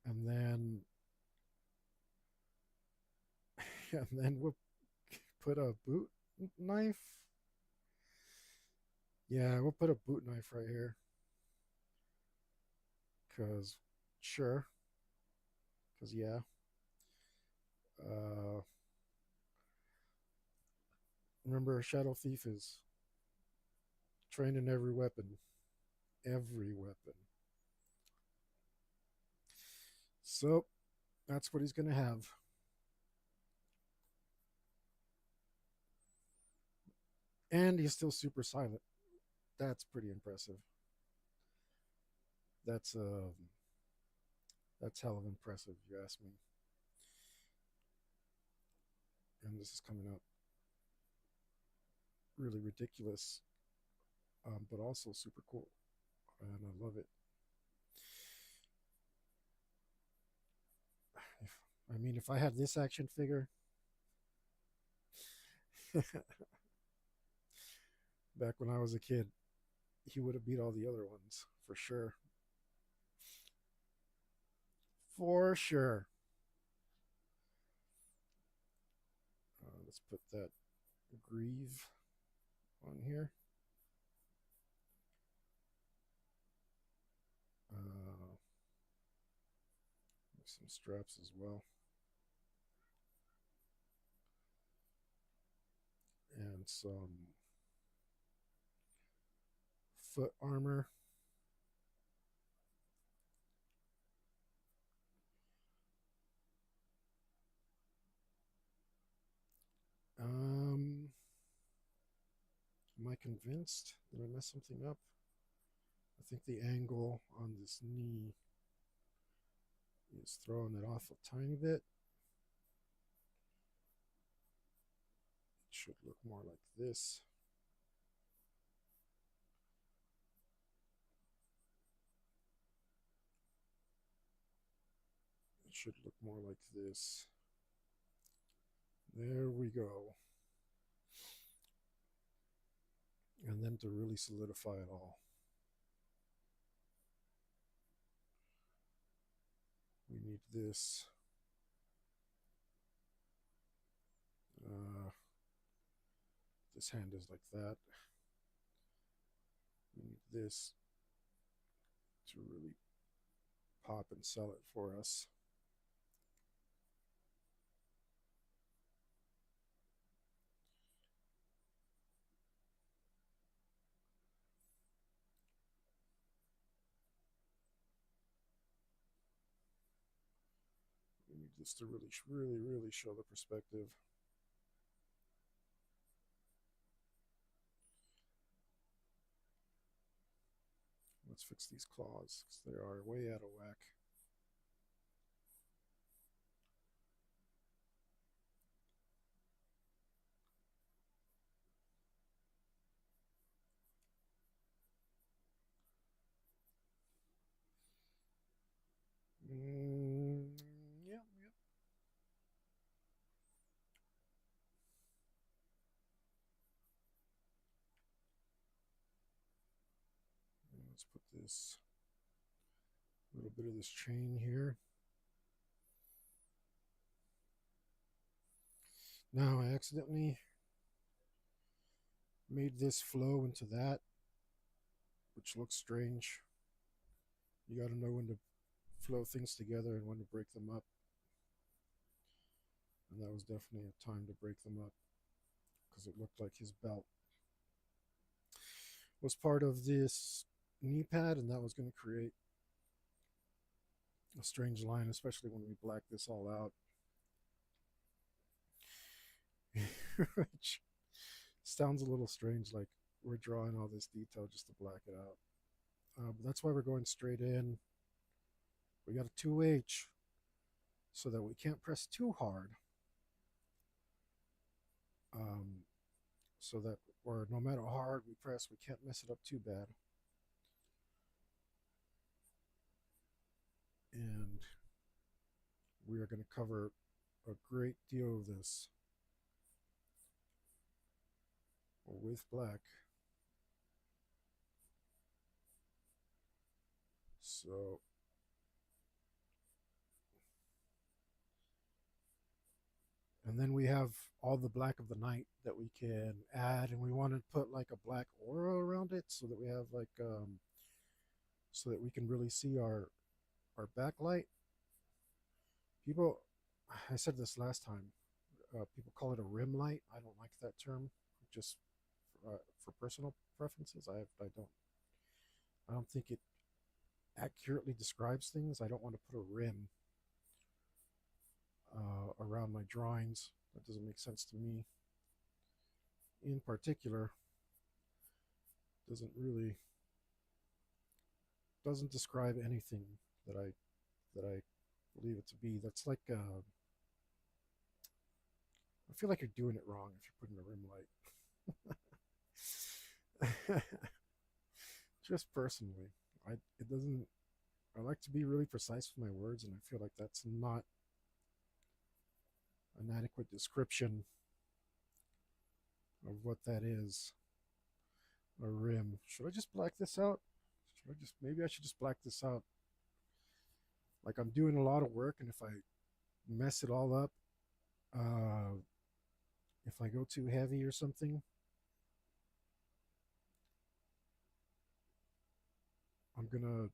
and then and then we'll put a boot knife. Yeah, we'll put a boot knife right here. Because, sure. Because, yeah. Uh, remember, Shadow Thief is trained in every weapon. Every weapon. So, that's what he's going to have. And he's still super silent. That's pretty impressive. That's that's hell of impressive, if you ask me. And this is coming out really ridiculous, but also super cool, and I love it. If, I mean, if I had this action figure back when I was a kid, he would have beat all the other ones for sure. For sure. Let's put that Grieve on here. Uh, some straps as well. And some foot armor. Um, am I convinced? Did I mess something up? I think the angle on this knee is throwing it off a tiny bit. It should look more like this. It should look more like this. There we go. And then to really solidify it all, we need this. This hand is like that. We need this to really pop and sell it for us. We need this to really show the perspective. Let's fix these claws because they are way out of whack. Yep. Let's put this little bit of this chain here. Now I accidentally made this flow into that, which looks strange. You got to know when to flow things together and when to break them up. And that was definitely a time to break them up because it looked like his belt was part of this knee pad, and that was going to create a strange line, especially when we black this all out. Which sounds a little strange, like we're drawing all this detail just to black it out. But that's why we're going straight in. We got a 2H so that we can't press too hard. So that, or no matter how hard we press, we can't mess it up too bad. And we are going to cover a great deal of this with black. So and then we have all the black of the night that we can add, and we want to put like a black aura around it so that we have like so that we can really see our backlight. People, I said this last time. People call it a rim light. I don't like that term. Just for personal preferences, I don't think it accurately describes things. I don't want to put a rim around my drawings. That doesn't make sense to me. In particular, doesn't really doesn't describe anything that I believe it to be. That's like I feel like you're doing it wrong if you're putting a rim light. Just personally, it doesn't. I like to be really precise with my words, and I feel like that's not an adequate description of what that is. A rim. Should I just black this out? Should I just maybe I should just black this out? Like I'm doing a lot of work, and if I mess it all up, uh, if I go too heavy or something, I'm gonna.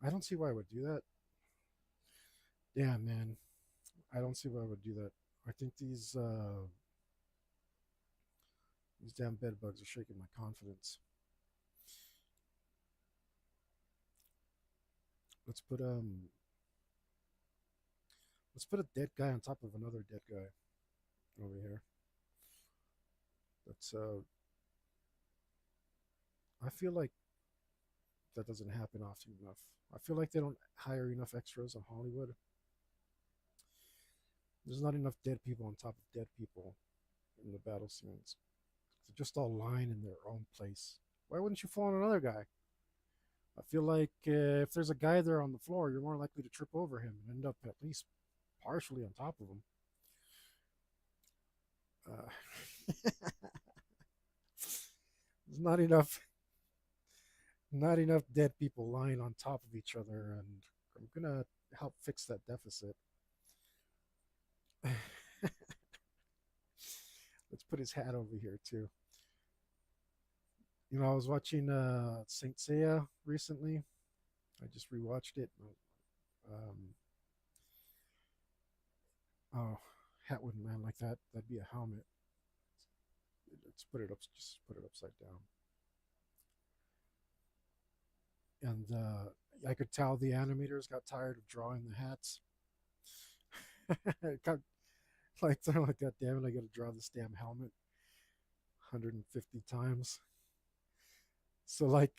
I don't see why I would do that. Yeah, man. I don't see why I would do that. I think these damn bed bugs are shaking my confidence. Let's put um let's put a dead guy on top of another dead guy over here. That's I feel like that doesn't happen often enough. I feel like they don't hire enough extras in Hollywood. There's not enough dead people on top of dead people in the battle scenes. They're just all lying in their own place. Why wouldn't you fall on another guy? I feel like if there's a guy there on the floor, you're more likely to trip over him and end up at least partially on top of him. There's not enough dead people lying on top of each other, and I'm gonna help fix that deficit. Let's put his hat over here too. I was watching Saint Seiya recently. I just rewatched it. Um, oh, hat wouldn't land like that. That'd be a helmet. Let's put it up. Just put it upside down. And I could tell the animators got tired of drawing the hats. It got like they're like, God damn it, I got to draw this damn helmet 150 times. So like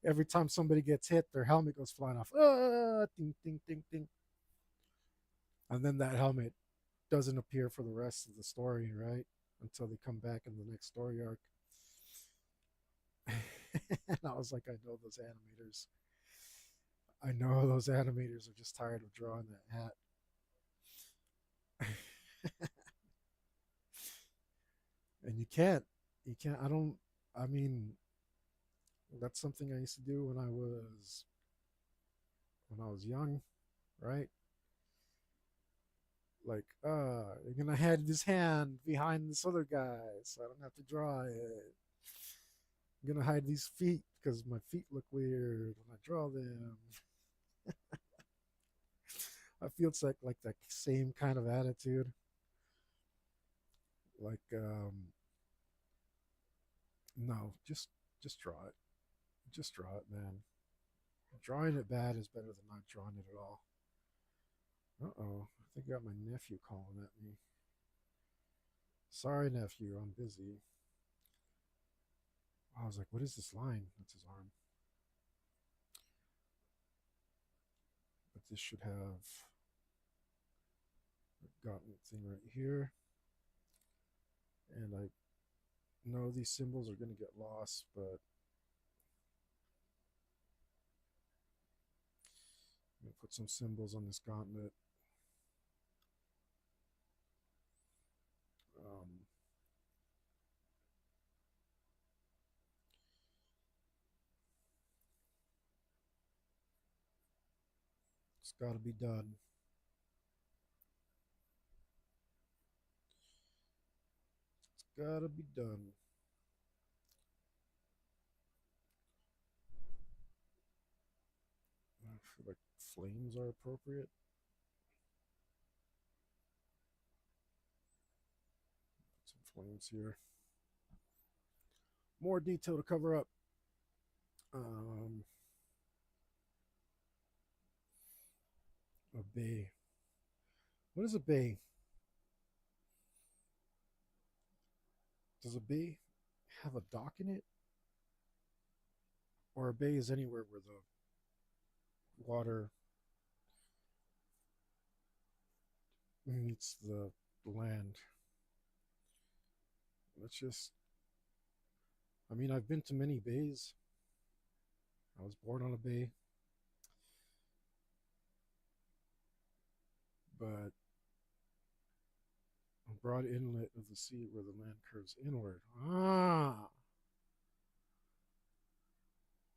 every time somebody gets hit, their helmet goes flying off. Ding, ding, ding, ding. And then that helmet doesn't appear for the rest of the story, right? Until they come back in the next story arc. And I was like, I know those animators are just tired of drawing that hat. And you can't, I mean, that's something I used to do when I was young, right? Like, you're gonna hide this hand behind this other guy, so I don't have to draw it. I'm gonna hide these feet because my feet look weird when I draw them. I feel it's like that same kind of attitude. Like, no, just draw it. Just draw it, man. Drawing it bad is better than not drawing it at all. Uh-oh, I think I got my nephew calling at me. Sorry, nephew, I'm busy. I was like, what is this line? That's his arm. But this should have a gotten thing right here. And I know these symbols are going to get lost, but I'm going to put some symbols on this gauntlet. Um, it's got to be done. gotta be done. I feel like flames are appropriate. Put some flames here. More detail to cover up. Um, a bay. What is a bay? Does a bay have a dock in it? Or a bay is anywhere where the water meets the land. Let's just, I mean, I've been to many bays. I was born on a bay, but a broad inlet of the sea where the land curves inward. Ah,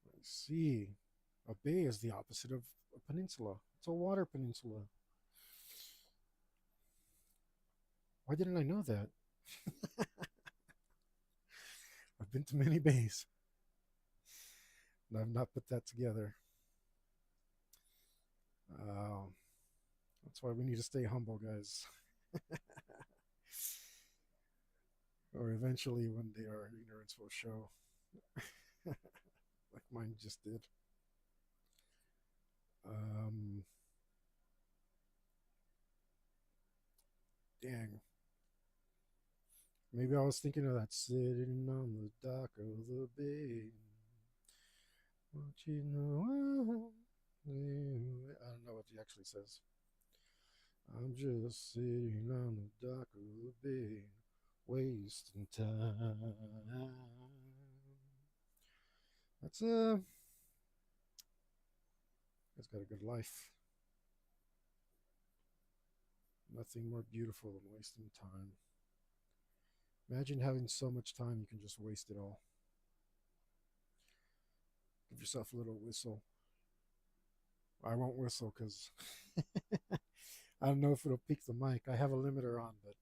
I see. A bay is the opposite of a peninsula. It's a water peninsula. Why didn't I know that? I've been to many bays, and I've not put that together. Um, that's why we need to stay humble, guys. Or eventually, one day, our ignorance will show, like mine just did. Um, Dang. Maybe I was thinking of that sitting on the dock of the bay. Watching the I don't know what he actually says. I'm just sitting on the dock of the bay, wasting time. That's He's got a good life. Nothing more beautiful than wasting time. Imagine having so much time you can just waste it all. Give yourself a little whistle. I won't whistle because I don't know if it'll peak the mic. I have a limiter on, but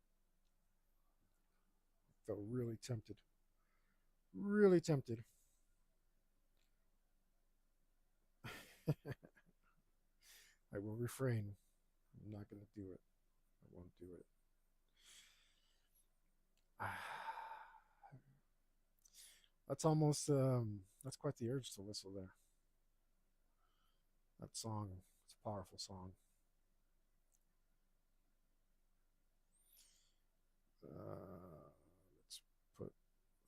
I felt really tempted. Really tempted. I will refrain. I'm not going to do it. I won't do it. That's almost, that's quite the urge to whistle there. That song, it's a powerful song. Let's put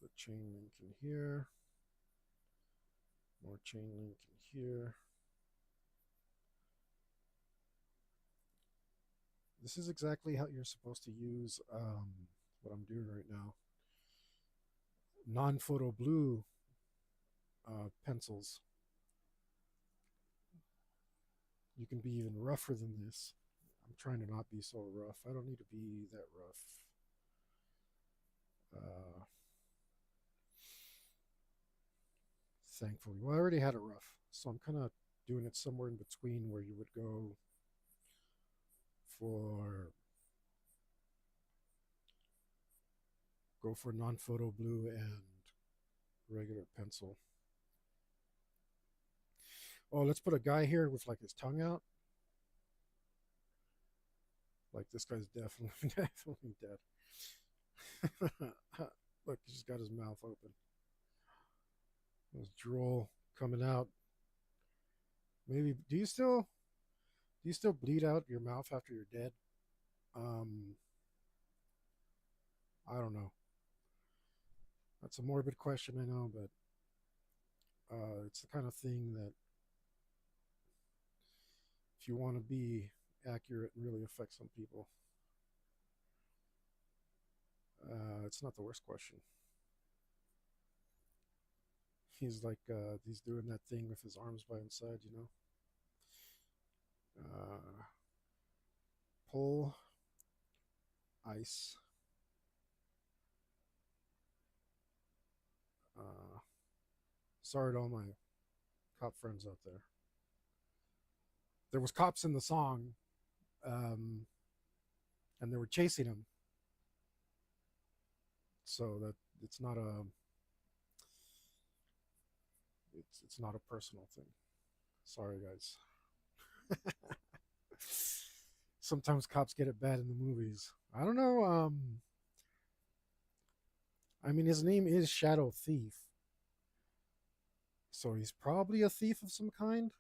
the chain link in here. More chain link in here. This is exactly how you're supposed to use what I'm doing right now. Non-photo blue pencils. You can be even rougher than this. I'm trying to not be so rough. I don't need to be that rough. Thankfully, well, I already had it rough, so I'm kind of doing it somewhere in between where you would for go for non-photo blue and regular pencil. Oh, let's put a guy here with like his tongue out. Like this guy's definitely definitely dead. Look, he's just got his mouth open. There's drool coming out. Maybe do you still bleed out your mouth after you're dead? Um, I don't know. That's a morbid question, I know, but it's the kind of thing that if you want to be accurate and really affect some people, it's not the worst question. He's like he's doing that thing with his arms by his side, you know. Uh, Pull ice. Uh, Sorry to all my cop friends out there. There was cops in the song, um, and they were chasing him. so that it's not a it's not a personal thing. Sorry, guys. Sometimes cops get it bad in the movies. I don't know. I mean, his name is Shadow Thief, so he's probably a thief of some kind.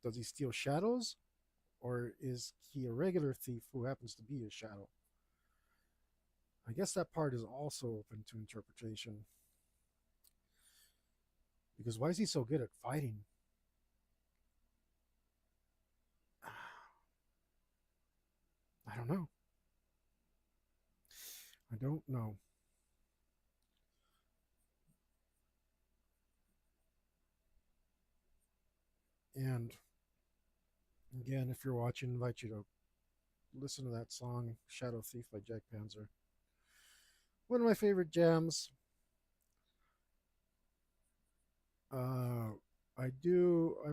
Does he steal shadows, or is he a regular thief who happens to be a shadow? I guess that part is also open to interpretation. Because why is he so good at fighting? I don't know. I don't know. And again, if you're watching, I invite you to listen to that song, Shadow Thief by Jack Panzer. One of my favorite jams. Uh, I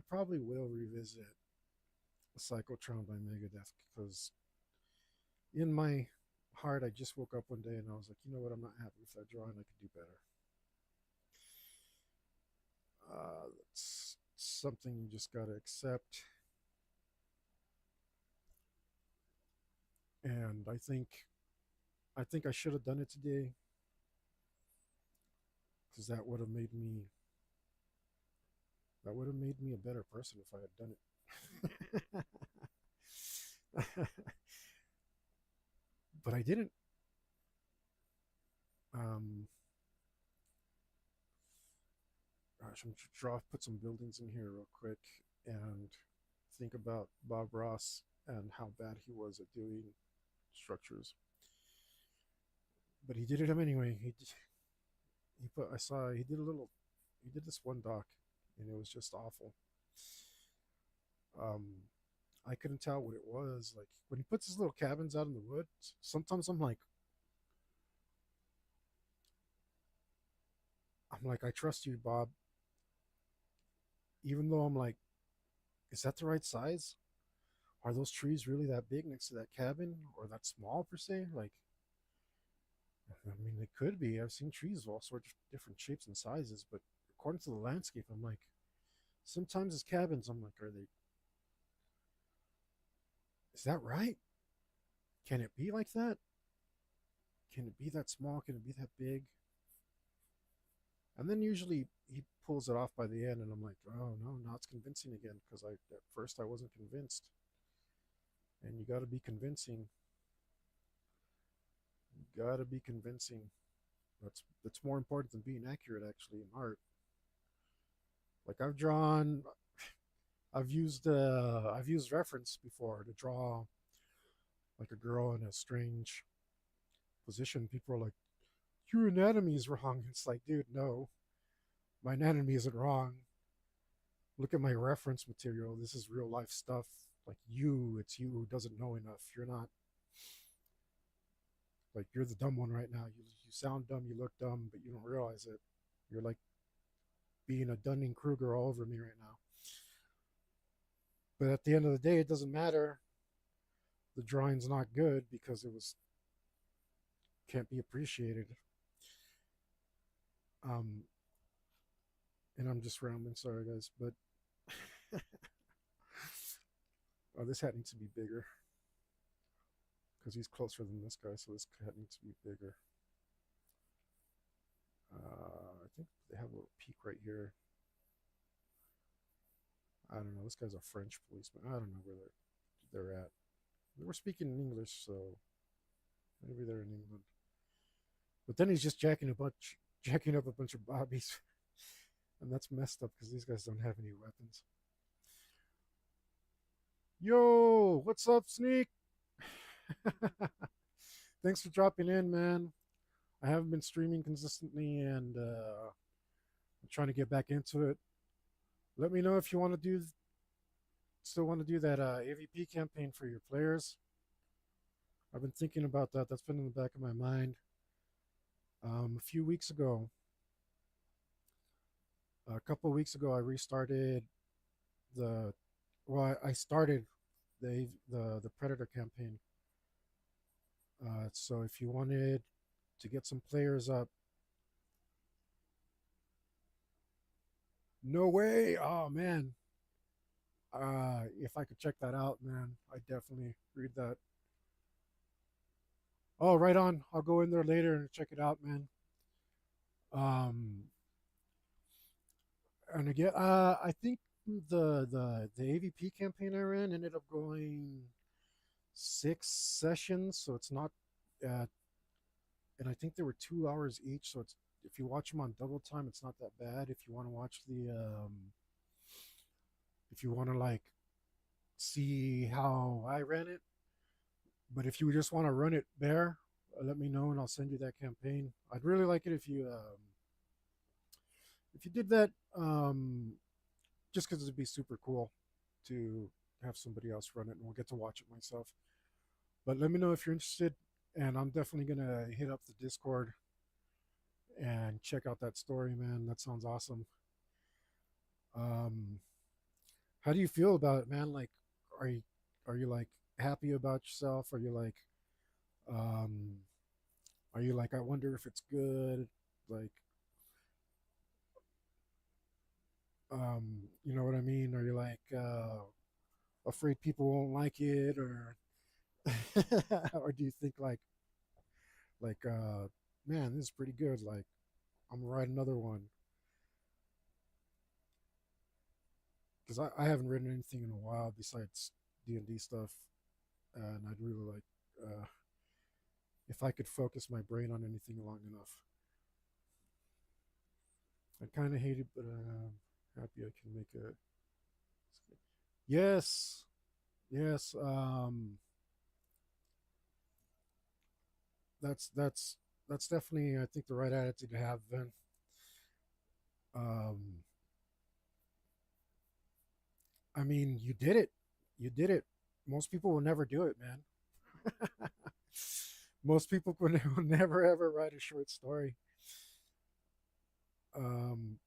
probably will revisit Psychotron by Megadeth because in my heart, I just woke up one day and I was like, you know what? I'm not happy with that drawing. I could do better. That's something you just got to accept. And I think I should have done it today because that would have made me a better person if I had done it. But I didn't. Um, Gosh, I'm draw put some buildings in here real quick and think about Bob Ross and how bad he was at doing structures. But he did it anyway. He put I saw he did this one dock and it was just awful. Um, I couldn't tell what it was. Like when he puts his little cabins out in the woods, sometimes I'm like, I trust you, Bob, even though I'm like, is that the right size? Are those trees really that big next to that cabin or that small per se? Like, I mean, they could be. I've seen trees of all sorts of different shapes and sizes, but according to the landscape, I'm like, sometimes as cabins, I'm like, is that right? Can it be like that? Can it be that small? Can it be that big? And then usually he pulls it off by the end, and I'm like, oh no, now it's convincing again because at first I wasn't convinced, and you got to be convincing. You got to be convincing. That's more important than being accurate actually in art. Like I've used reference before to draw like a girl in a strange position. People are like, your anatomy is wrong. It's like, dude, no, my anatomy isn't wrong. Look at my reference material. This is real life stuff. Like it's you who doesn't know enough. You're not like you're the dumb one right now. You sound dumb, you look dumb, but you don't realize it. You're like being a Dunning Kruger all over me right now. But at the end of the day, it doesn't matter. The drawing's not good because it was can't be appreciated. Um, and I'm just rambling. Sorry, guys, but oh, this hat needs to be bigger because he's closer than this guy, so this hat needs to be bigger. I think they have a little peak right here. I don't know. This guy's a French policeman. I don't know where they're at. They were speaking in English, so maybe they're in England. But then he's just jacking up a bunch of bobbies, and that's messed up because these guys don't have any weapons. Yo, what's up, Sneak? Thanks for dropping in, man. I haven't been streaming consistently, and I'm trying to get back into it. Let me know if you want to still want to do that AVP campaign for your players. I've been thinking about that. That's been in the back of my mind. A few weeks ago, a couple of weeks ago, I restarted the. Well, I started the Predator campaign. So if you wanted to get some players up. No way. Oh man. If I could check that out, man, I definitely read that. Oh, right on. I'll go in there later and check it out, man. Um, and again, I think the AVP campaign I ran ended up going 6 sessions, so it's not. Uh, and I think there were 2 hours each, so it's if you watch them on double time, it's not that bad. If you want to watch if you want to like see how I ran it, but if you just want to run it bare, let me know and I'll send you that campaign. I'd really like it if you did that, just because it'd be super cool to have somebody else run it and we'll get to watch it myself. But let me know if you're interested, and I'm definitely gonna hit up the Discord and check out that story, man. That sounds awesome. Um, how do you feel about it, man? Like, are you are you like happy about yourself? Um, are you like I wonder if it's good? Like, you know what I mean? Are you like afraid people won't like it, or or do you think like man, this is pretty good. Like, I'm gonna write another one because I haven't written anything in a while besides D&D stuff, and I'd really like if I could focus my brain on anything long enough. I kind of hate it, but happy I can make it. Yes, yes. That's that's definitely I think the right attitude to have, Then, Um, I mean, you did it. You did it. Most people will never do it, man. Most people will never ever write a short story. Um,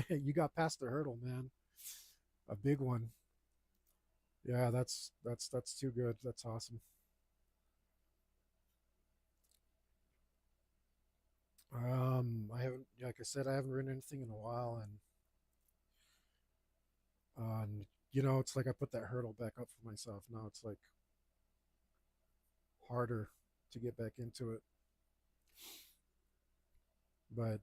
you got past the hurdle, man. A big one. Yeah, that's too good. That's awesome. I haven't, like I said, I haven't written anything in a while, and it's like I put that hurdle back up for myself. Now it's like harder to get back into it. But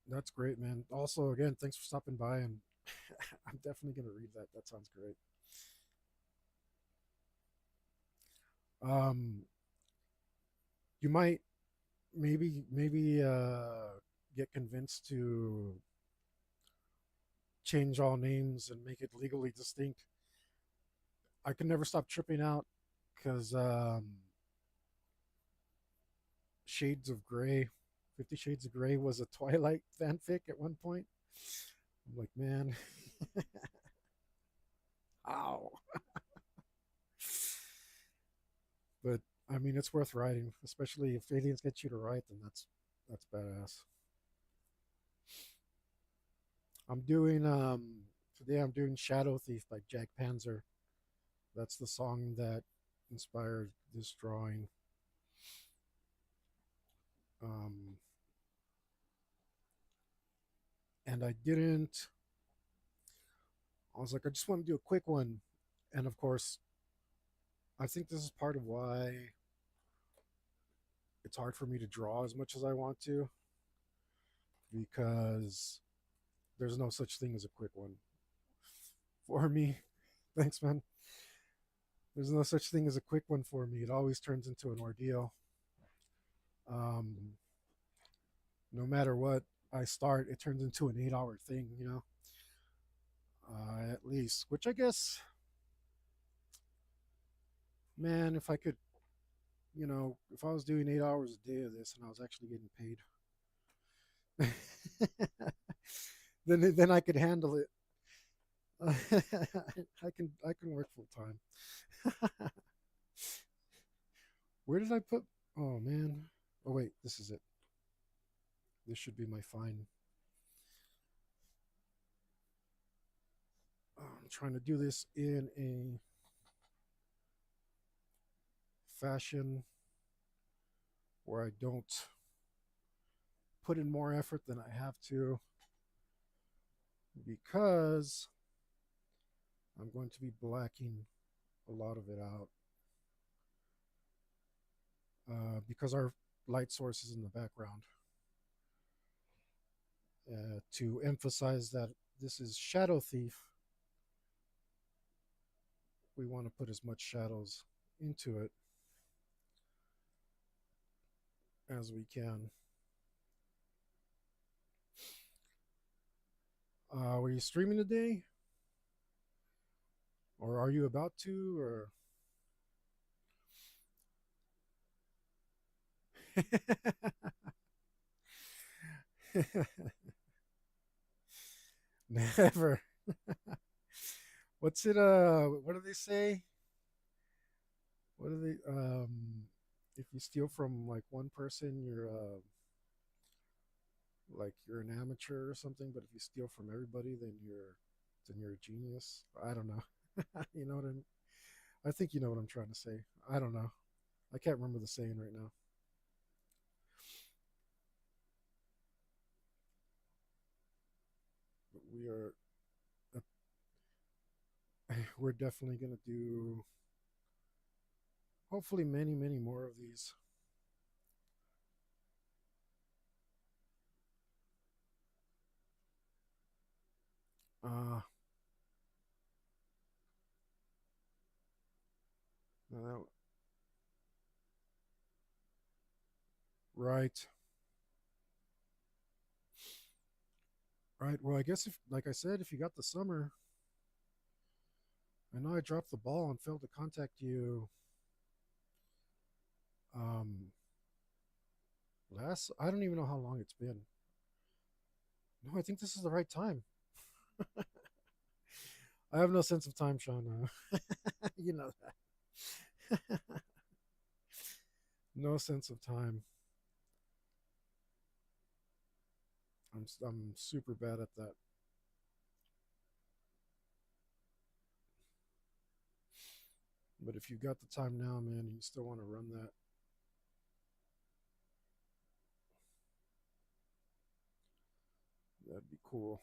that's great, man. Also, again, thanks for stopping by, and I'm definitely gonna read that. That sounds great. Um, you might maybe get convinced to change all names and make it legally distinct. I can never stop tripping out because Shades of Grey, 50 Shades of Grey was a Twilight fanfic at one point. I'm like, man, ow. But I mean, it's worth writing, especially if aliens get you to write. Then that's badass. I'm doing today. I'm doing Shadow Thief by Jack Panzer. That's the song that inspired this drawing. Um, and I didn't. I was like, I just want to do a quick one, and of course, I think this is part of why it's hard for me to draw as much as I want to because there's no such thing as a quick one for me. Thanks, man. There's no such thing as a quick one for me. It always turns into an ordeal. Um, no matter what I start, it turns into an 8 hour thing, at least. Which I guess, man, if I could, if I was doing 8 hours a day of this and I was actually getting paid, then I could handle it. I can work full time. Where did I put? Oh man. Oh wait, this is it. This should be my fine. I'm trying to do this in a fashion where I don't put in more effort than I have to, because I'm going to be blacking a lot of it out, because our light source is in the background, to emphasize that this is Shadow Thief. We want to put as much shadows into it as we can. Were you streaming today? Or are you about to? Or never. What's it? What do they say? What do they? If you steal from like one person, you're like you're an amateur or something. But if you steal from everybody, then you're a genius. I don't know. You know what I mean? I think you know what I'm trying to say. I don't know. I can't remember the saying right now. But we're definitely gonna do hopefully many many more of these. Uh, uh right, right. Well, I guess if, like I said, if you got the summer, I know I dropped the ball and failed to contact you. Um, last I don't even know how long it's been. No, I think this is the right time. I have no sense of time, Sean. You know that. No sense of time. I'm super bad at that. But if you got the time now, man, and you still want to run that, that'd be cool.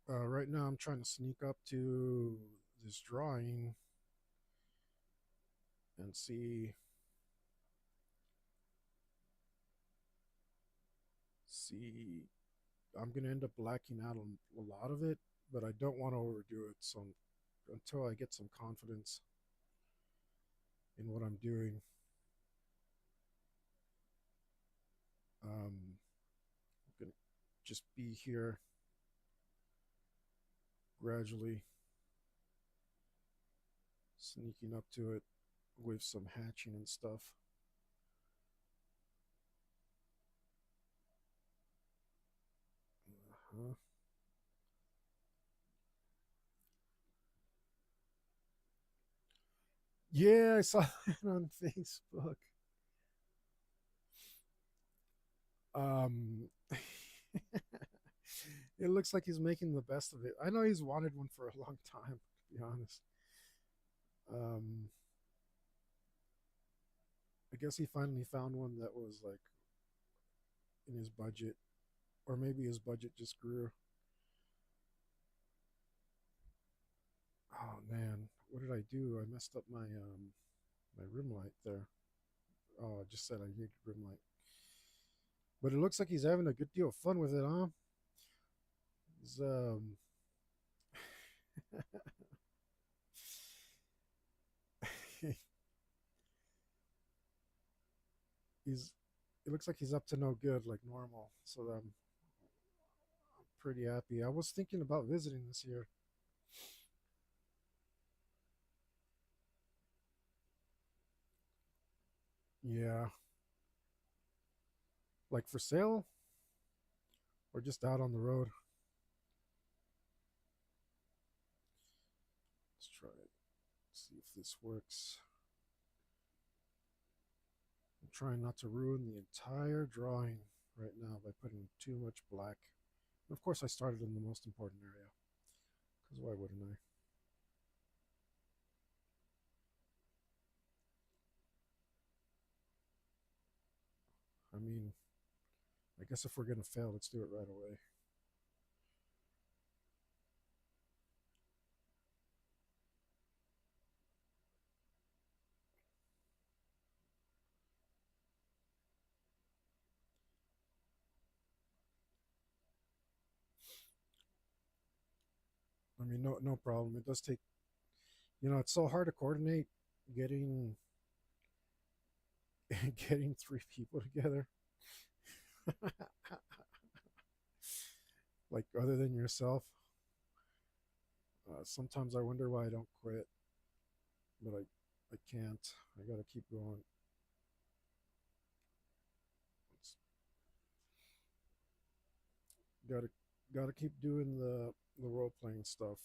Right now, I'm trying to sneak up to this drawing and see. I'm gonna end up blacking out on a lot of it, but I don't want to overdo it. So until I get some confidence in what I'm doing, I'm gonna just be here gradually sneaking up to it with some hatching and stuff. Uh-huh. Yeah, I saw that on Facebook. Um, it looks like he's making the best of it. I know he's wanted one for a long time, to be honest. Um, I guess he finally found one that was like in his budget, or maybe his budget just grew. Oh man, what did I do? I messed up my rim light there. Oh, I just said I needed rim light. But it looks like he's having a good deal of fun with it, huh? He's he's it looks like he's up to no good like normal. So I'm pretty happy. I was thinking about visiting this year. Yeah, like for sale or just out on the road. Let's try it. See if this works. I'm trying not to ruin the entire drawing right now by putting too much black. And of course, I started in the most important area, because why wouldn't I? I mean, I guess if we're gonna fail, let's do it right away. I mean, no problem. It does take, it's so hard to coordinate getting getting three people together, like other than yourself. Sometimes I wonder why I don't quit, but I can't. I gotta keep going. It's, gotta gotta keep doing the role playing stuff.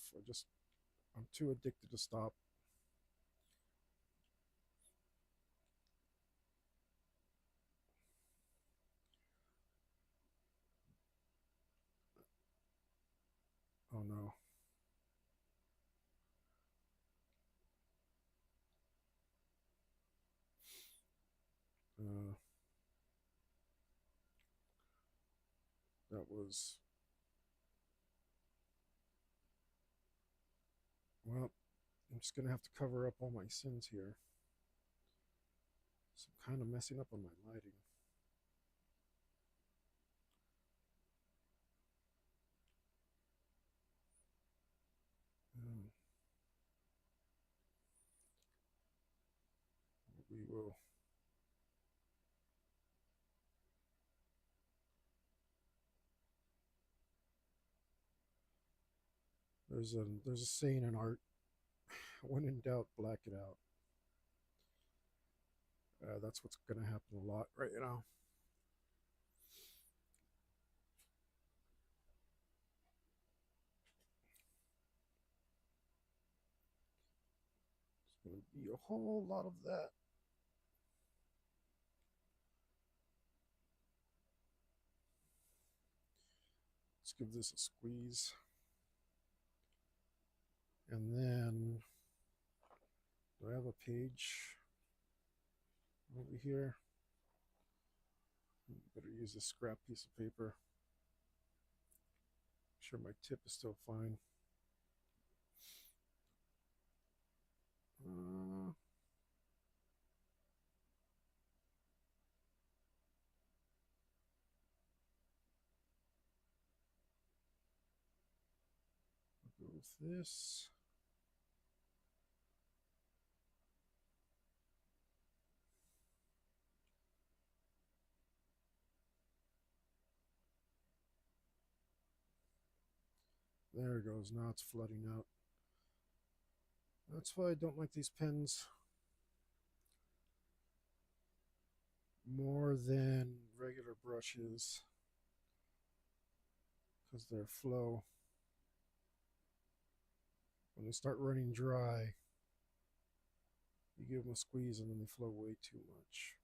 I'm too addicted to stop. Oh no. Uh, that was well. I'm just gonna have to cover up all my sins here. So I'm kind of messing up on my lighting. Um, we will. There's a saying in art: when in doubt, black it out. That's what's gonna happen a lot right now. It's gonna be a whole lot of that. Let's give this a squeeze, and then do I have a page over here? Better use a scrap piece of paper. I'm sure my tip is still fine. Uh, I'll go with this. There it goes. Now it's flooding out. That's why I don't like these pens more than regular brushes, because their flow, when they start running dry, you give them a squeeze and then they flow way too much.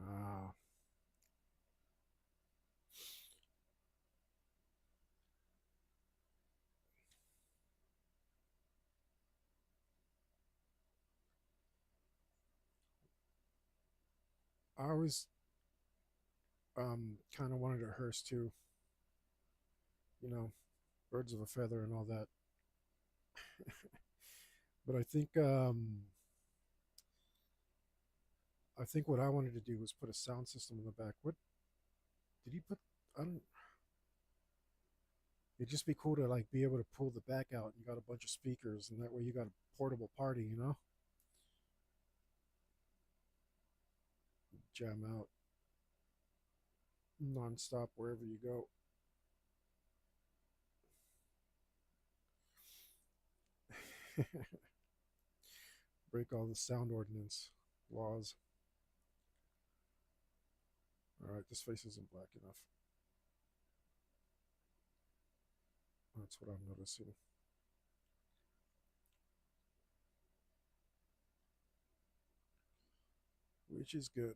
Ah, I always kind of wanted a hearse too, you know, birds of a feather and all that. But I think what I wanted to do was put a sound system in the back. What did he put? I don't. It'd just be cool to like be able to pull the back out. And you got a bunch of speakers, and that way you got a portable party. Jam out nonstop wherever you go. Break all the sound ordinance laws. All right, this face isn't black enough. That's what I'm noticing. Which is good.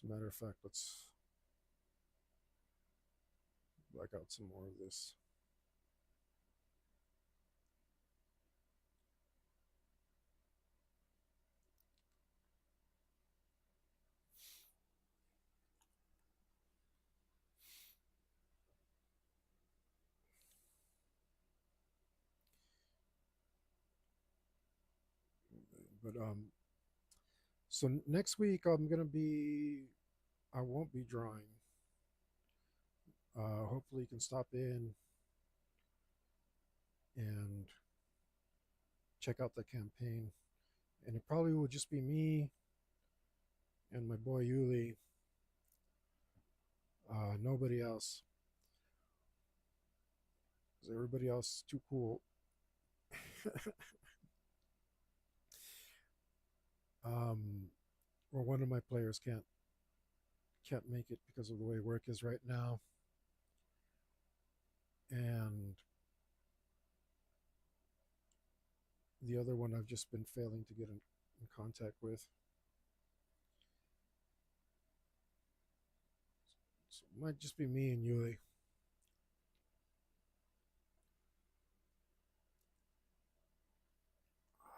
As a matter of fact, let's black out some more of this. But so next week I won't be drawing. Hopefully you can stop in and check out the campaign. And it probably will just be me and my boy Yuli. Nobody else. Because everybody else is too cool. Or one of my players can't make it because of the way work is right now. And the other one I've just been failing to get in contact with. So it might just be me and Yuli.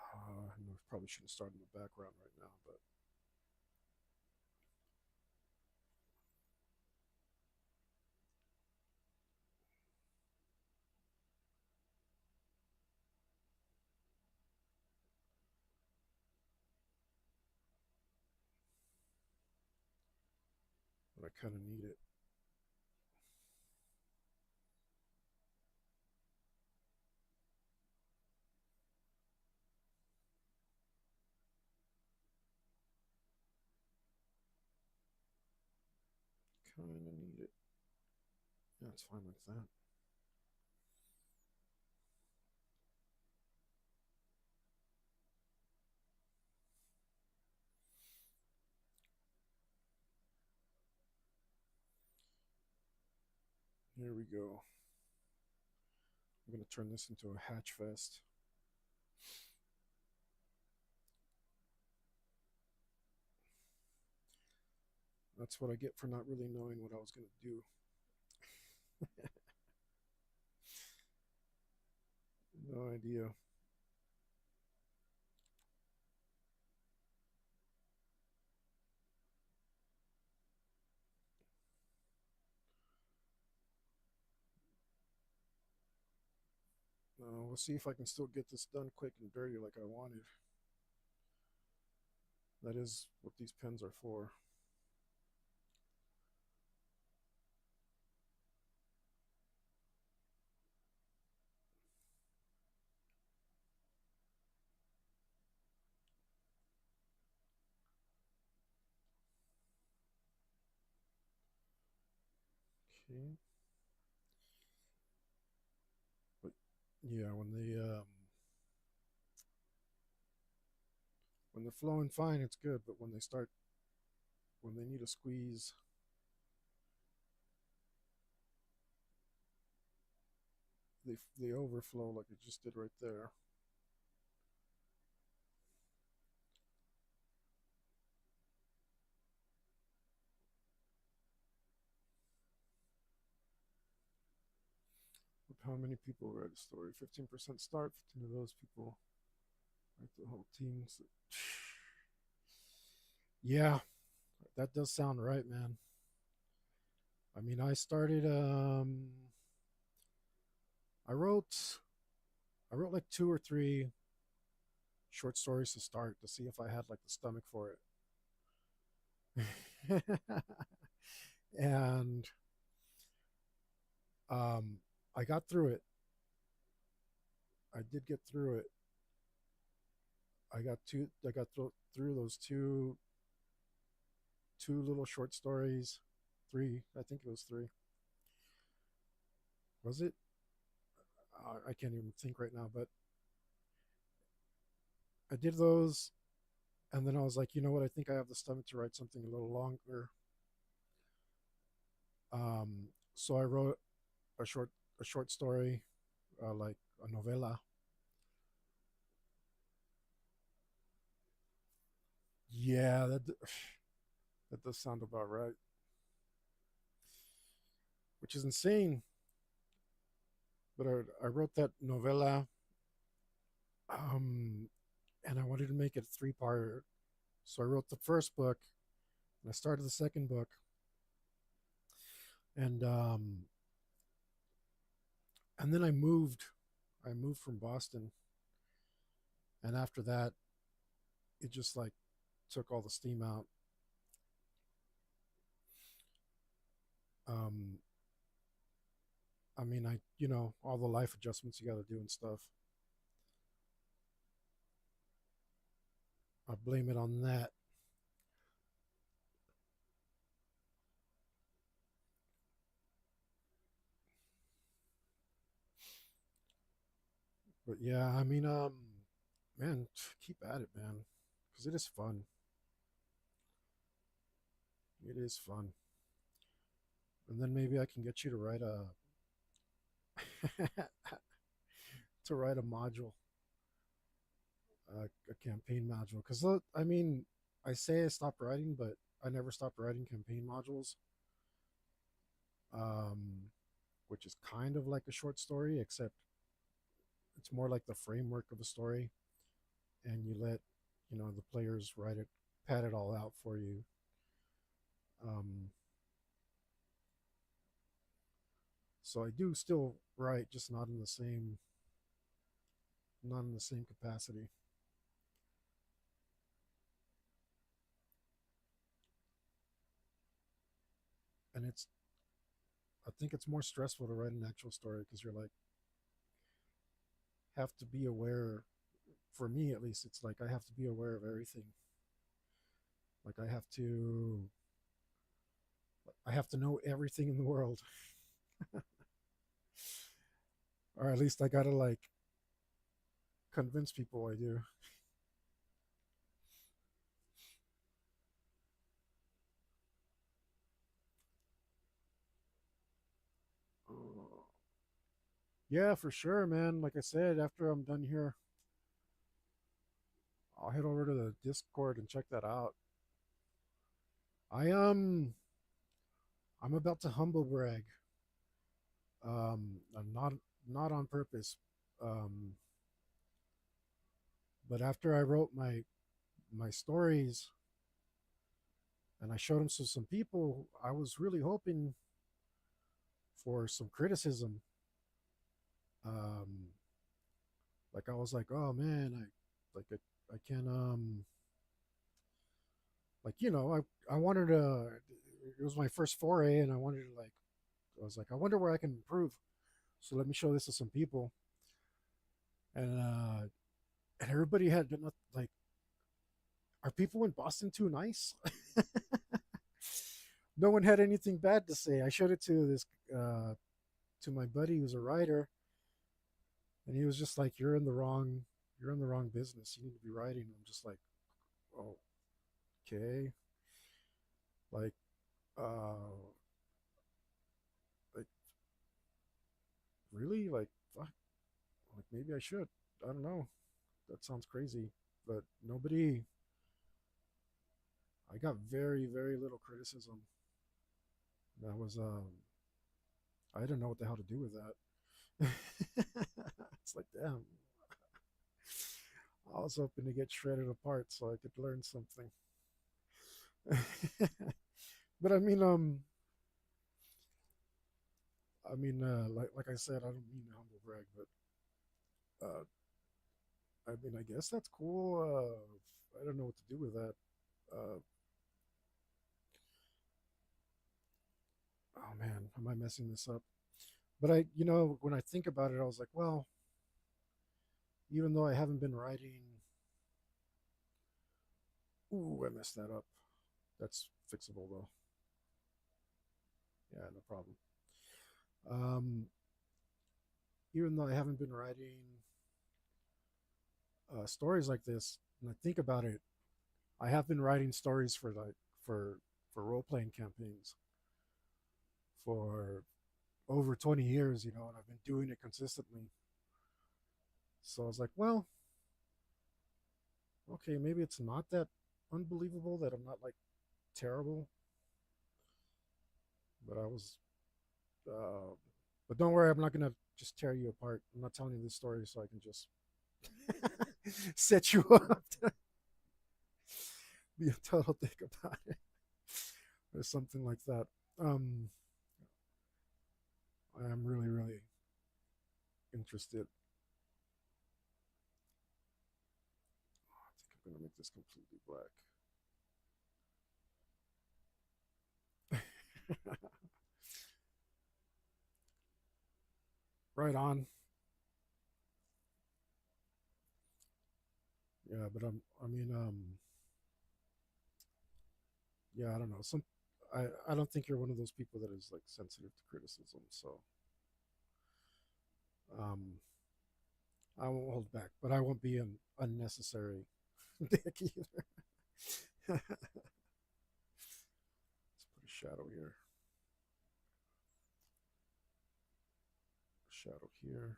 I probably shouldn't start in the background right now, but I kind of need it. Kind of need it. Yeah, it's fine like that. Here we go. I'm going to turn this into a hatch fest. That's what I get for not really knowing what I was going to do. No idea. We'll see if I can still get this done quick and dirty like I wanted. That is what these pens are for. Okay. But yeah, when they're flowing fine, it's good. But when they need a squeeze, they overflow like it just did right there. How many people read a story? 15% start. 15 of those people write the whole team. So, yeah, that does sound right, man. I mean, I started. I wrote. I wrote like two or three short stories to start to see if I had like the stomach for it. And um, I got through it. I did get through it. I got two. I got through those two little short stories. Three. I think it was three. Was it? I can't even think right now. But I did those, and then I was like, you know what? I think I have the stomach to write something a little longer. So I wrote a short a short story, like a novella. Yeah, that That does sound about right. Which is insane. But I wrote that novella, um, and I wanted to make it a three-part. So I wrote the first book, and I started the second book, and and then I moved. I moved from Boston, and after that, it just like took all the steam out. Um, I mean, all the life adjustments you got to do and stuff. I blame it on that. But yeah, I mean, man, keep at it, man, because it is fun. It is fun. And then maybe I can get you to write a to write a module, a campaign module. Because I mean, I say I stopped writing, but I never stopped writing campaign modules. Um, which is kind of like a short story, except it's more like the framework of a story, and you let the players write it, pad it all out for you. Um, so I do still write, just not in the same capacity. And I think it's more stressful to write an actual story because you're like have to be aware. For me, at least, it's like I have to be aware of everything. Like I have to know everything in the world, or at least I gotta like convince people I do. Yeah, for sure, man. Like I said, after I'm done here, I'll head over to the Discord and check that out. I I'm about to humble brag. I'm not on purpose. Um, but after I wrote my stories and I showed them to some people, I was really hoping for some criticism. Um, like I was like, oh man, I can't like I wanted to. It was my first foray, and I was like, I wonder where I can improve. So let me show this to some people, and and everybody had been like, are people in Boston too nice? No one had anything bad to say. I showed it to this to my buddy who's a writer, and he was just like, you're in the wrong business. You need to be writing." I'm just like, "Oh, okay." Like, like really? Like, fuck. Like maybe I should. I don't know. That sounds crazy, but nobody. I got very little criticism. That was I didn't know what the hell to do with that. It's like, damn. I was hoping to get shredded apart so I could learn something. But like I said, I don't mean to humble brag, but I mean, I guess that's cool. I don't know what to do with that. Uh, oh man, am I messing this up? But when I think about it, I was like, well, even though I haven't been writing, ooh, I messed that up. That's fixable though. Yeah, no problem. Um, even though I haven't been writing stories like this, and I think about it, I have been writing stories for for role playing campaigns for over 20 years, and I've been doing it consistently. So I was like, well, okay, maybe it's not that unbelievable that I'm not like terrible, but I was. Uh, but don't worry, I'm not gonna just tear you apart. I'm not telling you this story so I can just set you up to be a total dick about it or something like that. Um, I am really, really interested. I think I'm gonna make this completely black. Right on. Yeah, but I mean, yeah, I don't know. I don't think you're one of those people that is like sensitive to criticism. So, um, I won't hold back, but I won't be an unnecessary dick either. Let's put a shadow here, a shadow here.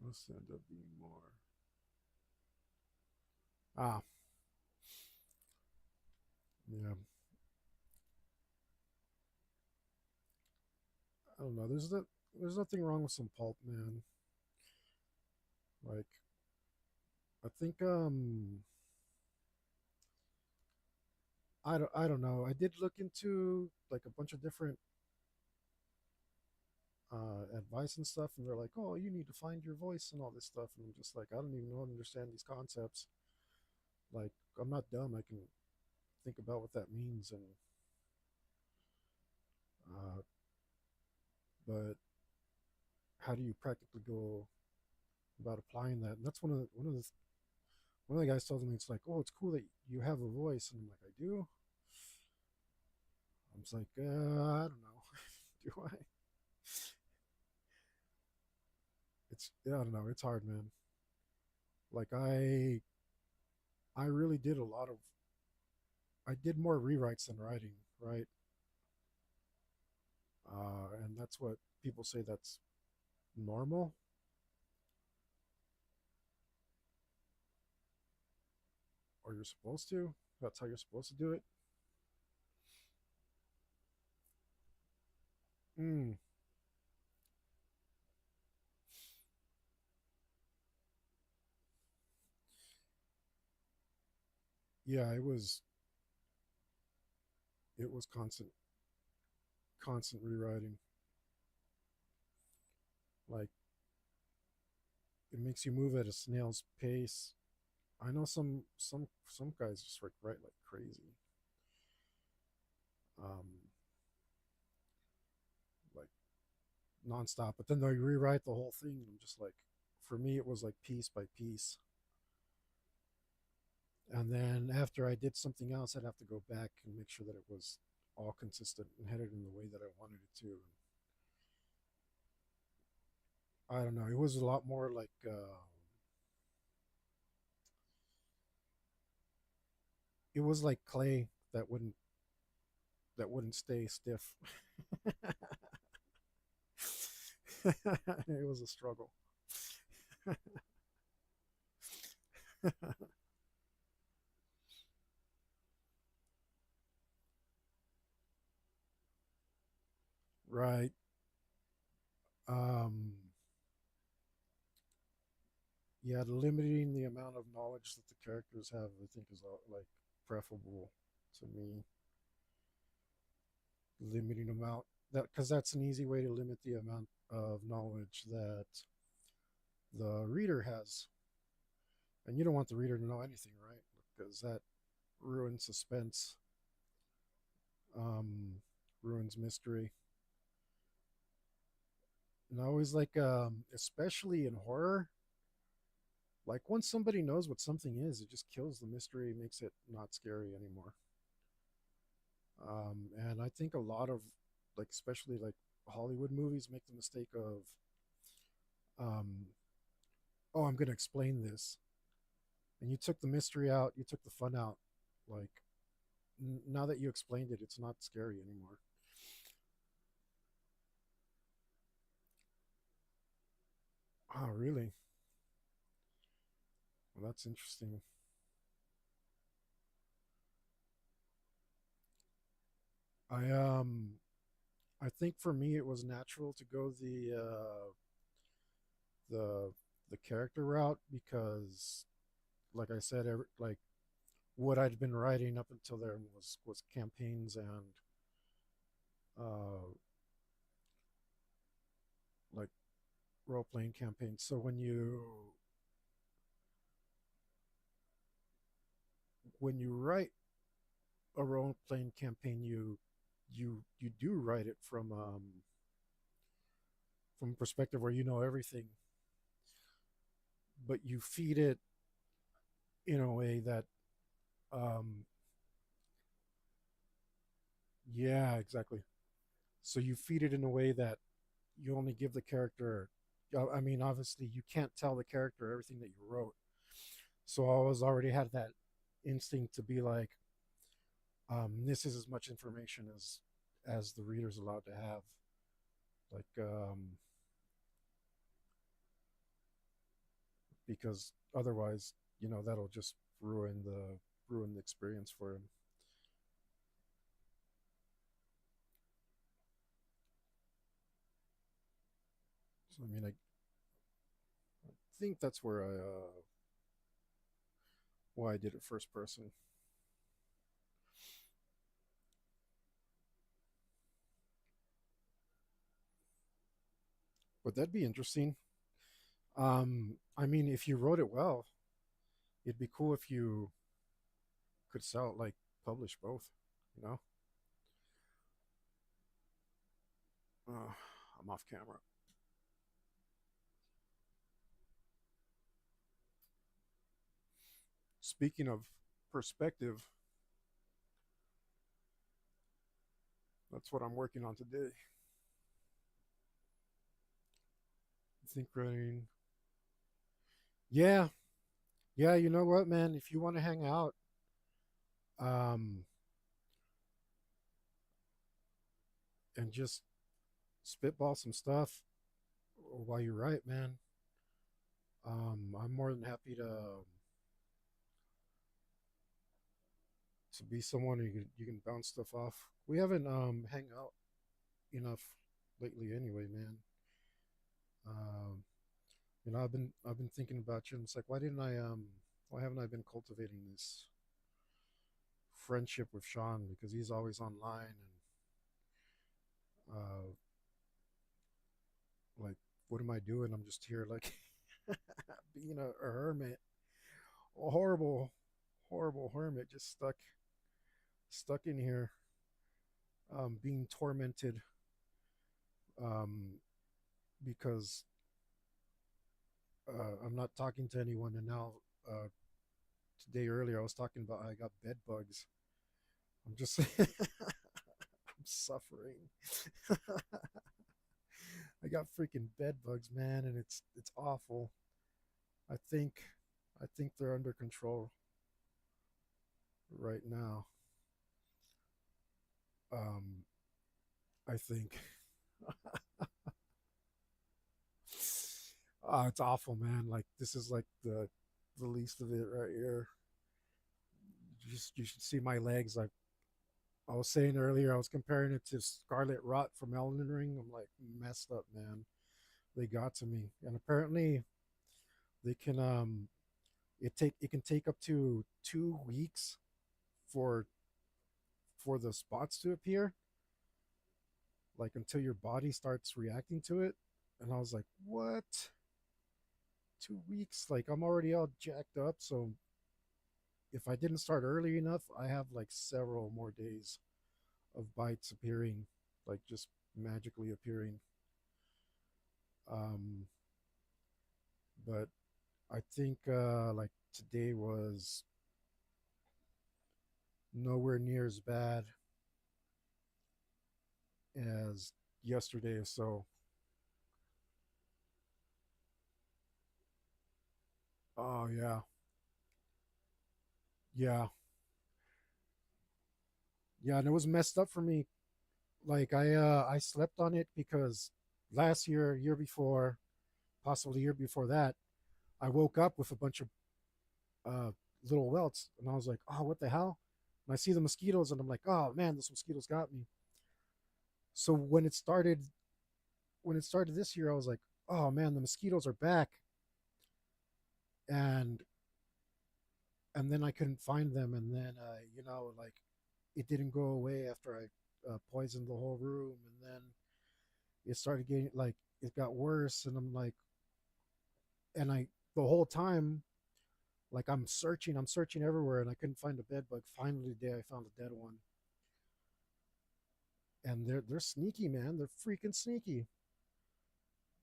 Let's end up being more. Ah, yeah. I don't know. There's nothing wrong with some pulp, man. Like, I think I don't know. I did look into like a bunch of different advice and stuff, and they're like, "Oh, you need to find your voice and all this stuff." And I'm just like, I don't even know understand these concepts. Like, I'm not dumb. I can think about what that means, and uh, but how do you practically go about applying that? And that's one of the guys told me it's like, "Oh, it's cool that you have a voice," and I'm like, "I do." I was like, I don't know, do I? It's yeah, I don't know. It's hard, man. Like I really did a lot of I did more rewrites than writing, right? And that's what people say that's normal, or you're supposed to. That's how you're supposed to do it. Mm, yeah, it was constant rewriting. Like it makes you move at a snail's pace. I know some guys just like write like crazy, um, like nonstop. But then they rewrite the whole thing, and I'm just like, for me, it was like piece by piece. And then after I did something else, I'd have to go back and make sure that it was all consistent and headed in the way that I wanted it to. And I don't know. It was a lot more like it was like clay that wouldn't stay stiff. It was a struggle. Right. Um, yeah, limiting the amount of knowledge that the characters have, I think, is like preferable to me. Limiting amount that because that's an easy way to limit the amount of knowledge that the reader has, and you don't want the reader to know anything, right? Because that ruins suspense, um, ruins mystery. And I always like, especially in horror, like once somebody knows what something is, it just kills the mystery, makes it not scary anymore. And I think a lot of like, especially like Hollywood movies, make the mistake of, um, oh, I'm going to explain this, and you took the mystery out, you took the fun out. Like now that you explained it, it's not scary anymore. Oh, really? Well, that's interesting. I I think for me it was natural to go the the character route because, like I said, like what I'd been writing up until then was campaigns and uh, like role playing campaigns. So when you write a role playing campaign, you do write it from a perspective where you know everything, but you feed it in a way that um, yeah, exactly. So you feed it in a way that you only give the character. I mean, obviously, you can't tell the character everything that you wrote. So I always already had that instinct to be like, this is as much information as the reader's allowed to have. Like, because otherwise, that'll just ruin the experience for him. So I mean, I think that's why I did it first person. But that'd be interesting. I mean, if you wrote it well, it'd be cool if you could sell it, like publish both. You know, I'm off camera. Speaking of perspective, that's what I'm working on today. I think writing. Yeah, yeah. You know what, man? If you want to hang out, um, and just spitball some stuff while you write, man, I'm more than happy to be someone you can bounce stuff off. We haven't hang out enough lately, anyway, man. Um, I've been thinking about you, and it's like, why haven't I been cultivating this friendship with Sean? Because he's always online, and like, what am I doing? I'm just here, like, being a hermit, a horrible, horrible hermit, just stuck in here, being tormented, um, because I'm not talking to anyone, and now today earlier I was talking about I got bed bugs. I'm just I'm suffering. I got freaking bed bugs, man, and it's awful. I think I think they're under control right now. Um, I think. It's awful, man. Like this is like the least of it right here. You should see my legs. Like I was saying earlier, I was comparing it to Scarlet Rot from Elden Ring. I'm like messed up, man. They got to me, and apparently they can it can take up to 2 weeks for the spots to appear, like until your body starts reacting to it. And I was like, what? 2 weeks? Like I'm already all jacked up. So if I didn't start early enough, I have like several more days of bites appearing, like just magically appearing. Um, but I think like today was nowhere near as bad as yesterday. So, oh yeah, yeah, yeah, and it was messed up for me. Like I slept on it because last year, year before, possibly year before that, I woke up with a bunch of uh, little welts, and I was like, oh, what the hell? And I see the mosquitoes, and I'm like, oh man, those mosquitoes got me. So when it started this year, I was like, oh man, the mosquitoes are back, and then I couldn't find them, and then like it didn't go away after I poisoned the whole room, and then it started getting like it got worse, and I'm like, and I the whole time like I'm searching everywhere, and I couldn't find a bed bug. Finally, today I found a dead one, and they're sneaky, man. They're freaking sneaky.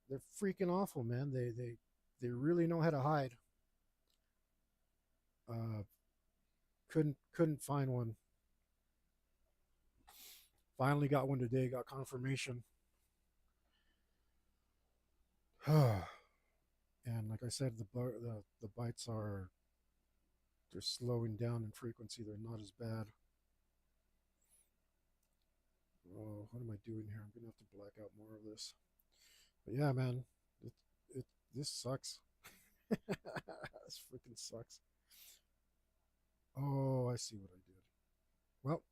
They're freaking awful, man. They really know how to hide. Uh, couldn't find one. Finally got one today. Got confirmation. And like I said, the bites are they're slowing down in frequency. They're not as bad. Oh, what am I doing here? I'm gonna have to black out more of this. But yeah, man, it it this sucks. This freaking sucks. Oh, I see what I did. Well,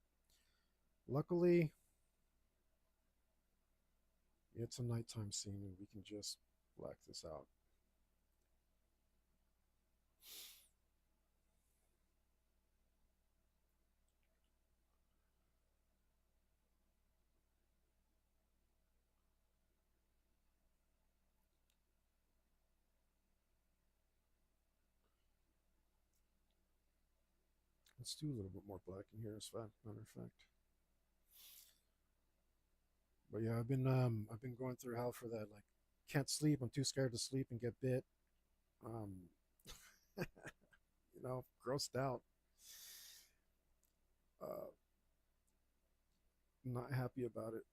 luckily it's a nighttime scene and we can just black this out. Let's do a little bit more black in here as a matter of fact. But yeah, I've been going through hell for that. Like, can't sleep. I'm too scared to sleep and get bit. Um, grossed out. Uh, not happy about it.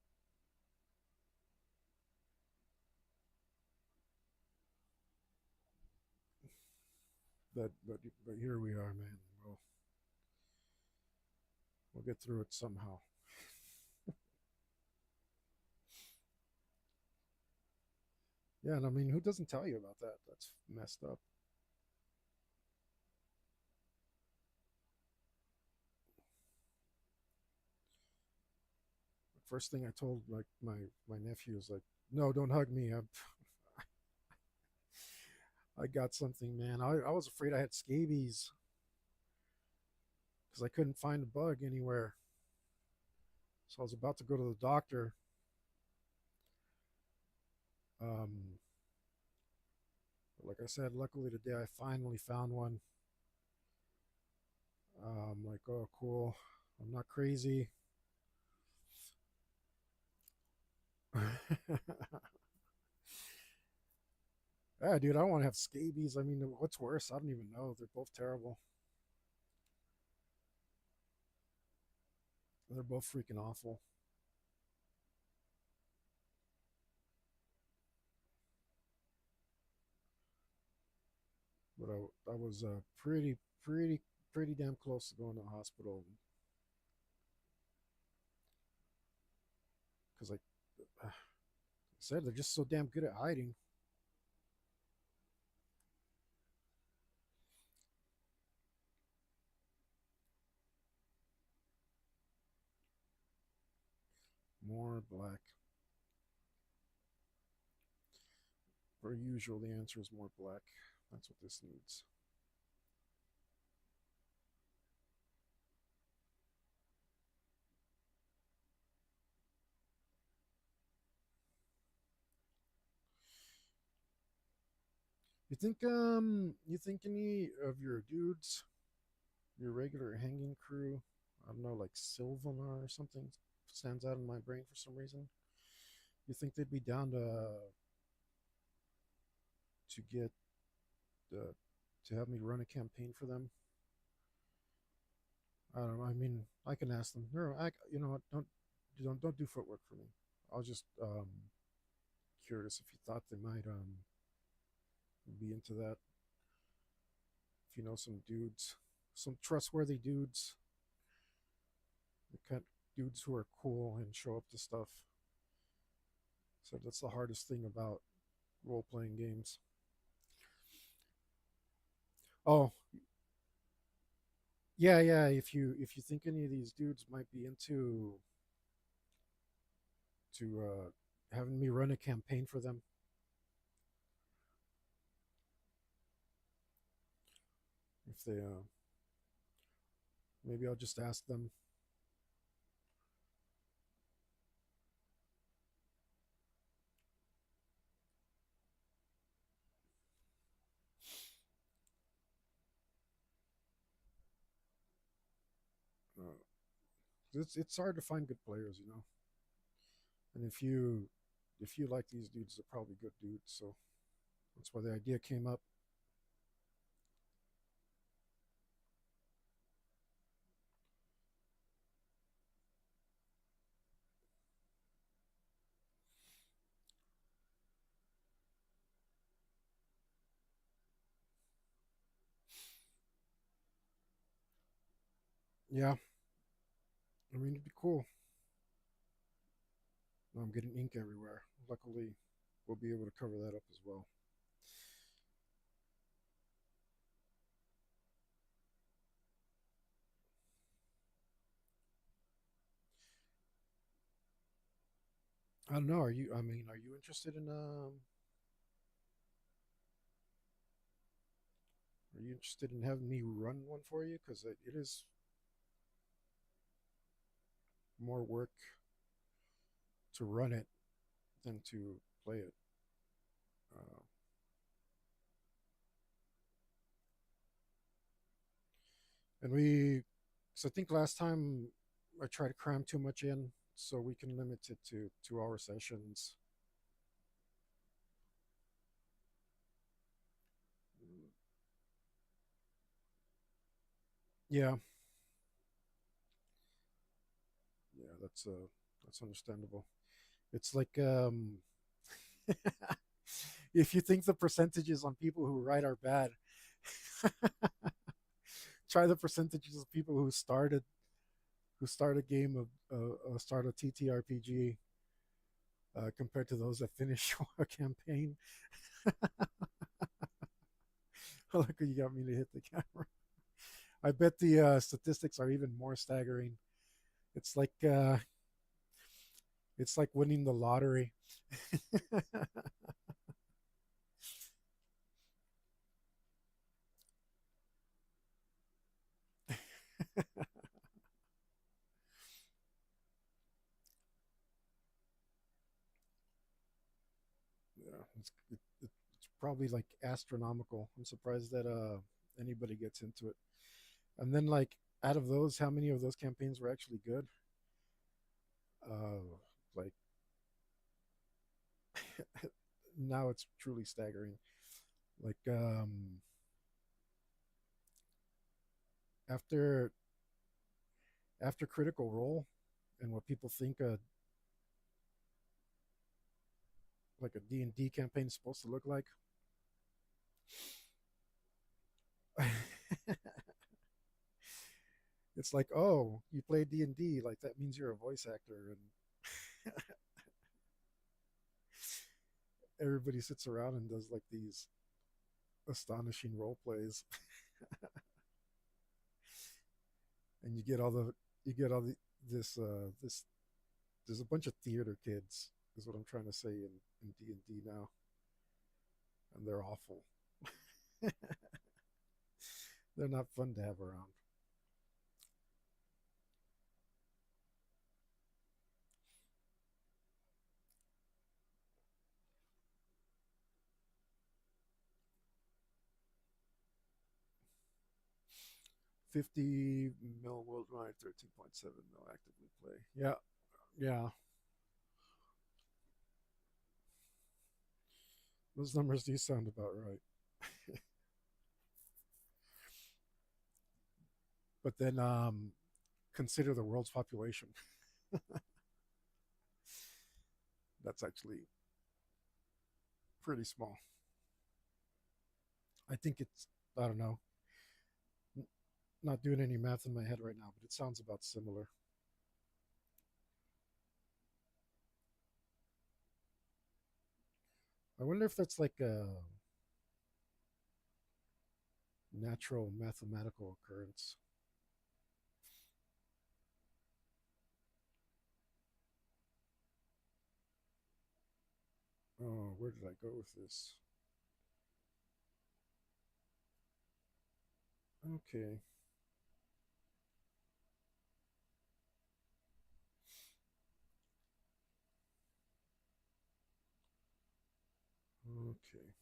But here we are, man. We'll get through it somehow. Yeah, and I mean, who doesn't tell you about that? That's messed up. First thing I told like my nephew is like, no, don't hug me. I got something, man. I was afraid I had scabies because I couldn't find a bug anywhere. So I was about to go to the doctor. Um, but like I said, luckily today I finally found one. I'm like, oh, cool. I'm not crazy. Yeah, dude, I don't want to have scabies. I mean, what's worse? I don't even know. They're both terrible. They're both freaking awful. But I was pretty damn close to going to the hospital because, like I said, they're just so damn good at hiding. More black. Per usual, the answer is more black. That's what this needs. You think any of your dudes, your regular hanging crew, I don't know, like Sylvanar or something, stands out in my brain for some reason. You think they'd be down to get uh, to have me run a campaign for them? I don't know. I mean, I can ask them. No, you know what? Don't do footwork for me. I was just curious if you thought they might be into that. If you know some dudes, some trustworthy dudes, the kind of dudes who are cool and show up to stuff. So that's the hardest thing about role playing games. Oh, Yeah, yeah. If you think any of these dudes might be into to having me run a campaign for them, if they maybe I'll just ask them. Uh, it's hard to find good players, you know. And if you like these dudes, they're probably good dudes. So that's why the idea came up. Yeah, I mean it'd be cool. I'm getting ink everywhere. Luckily, we'll be able to cover that up as well. I don't know. Are you? I mean, are you interested in? Are you interested in having me run one for you? Because it is more work to run it than to play it. Uh, and because I think last time I tried to cram too much in, so we can limit it to 2 hour sessions. Yeah, yeah, that's understandable. It's like if you think the percentages on people who write are bad, try the percentages of people who start a game of start a TTRPG compared to those that finish a campaign. Look, you got me to hit the camera. I bet the statistics are even more staggering. It's like uh, it's like winning the lottery. Yeah, it's probably like astronomical. I'm surprised that anybody gets into it. And then like out of those, how many of those campaigns were actually good? Like now it's truly staggering. Like after after Critical Role and what people think like a D&D campaign is supposed to look like. It's like, oh, you play D&D, like that means you're a voice actor, and everybody sits around and does like these astonishing role plays, and you get all the this there's a bunch of theater kids is what I'm trying to say in D&D now, and they're awful. They're not fun to have around. 50 mil worldwide, 13.7 mil actively play. Yeah, yeah, those numbers do sound about right. But then consider the world's population. That's actually pretty small. I think it's, I don't know, not doing any math in my head right now, but it sounds about similar. I wonder if that's like a natural mathematical occurrence. Oh, where did I go with this? Okay. Okay.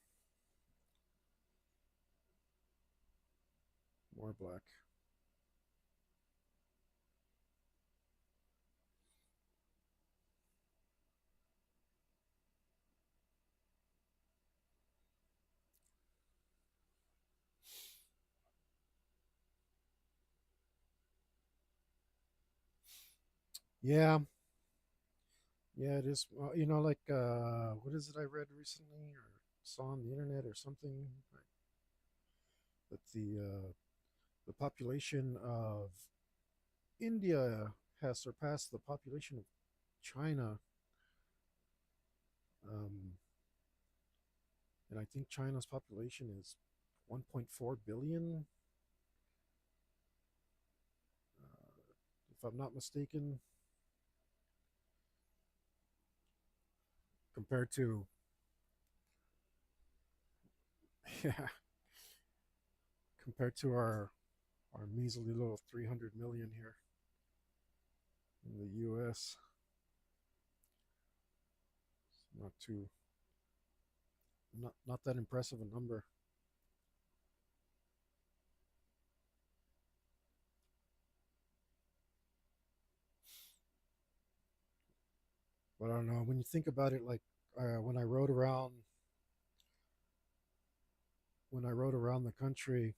More black. Yeah. Yeah, it is. Like what is it I read recently or saw on the internet or something that the population of India has surpassed the population of China. Um, and I think China's population is 1.4 billion, if I'm not mistaken, compared to yeah, compared to our measly little 300 million here in the U.S. It's not that impressive a number. But I don't know when you think about it, like when I rode around the country.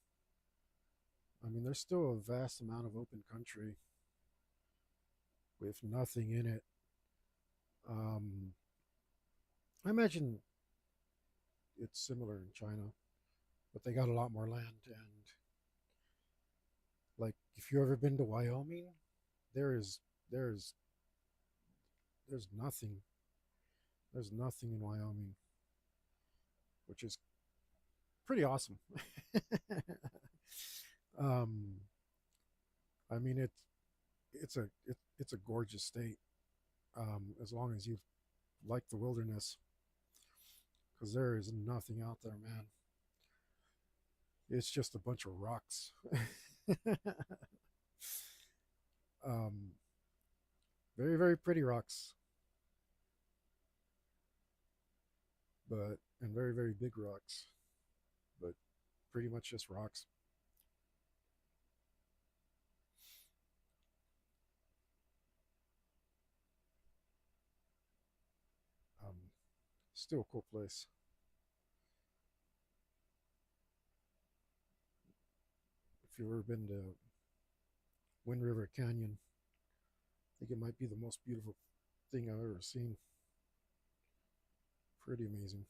I mean, there's still a vast amount of open country with nothing in it. Um, I imagine it's similar in China, but they got a lot more land. And like, if you ever been to Wyoming, there is there's there's nothing. There's nothing in Wyoming, which is pretty awesome. um, I mean, it's a gorgeous state. As long as you like the wilderness, because there is nothing out there, man. It's just a bunch of rocks. um, very very pretty rocks, but and very very big rocks, but pretty much just rocks. Um, Still a cool place. If you've ever been to Wind River Canyon, I think it might be the most beautiful thing I've ever seen. Pretty amazing.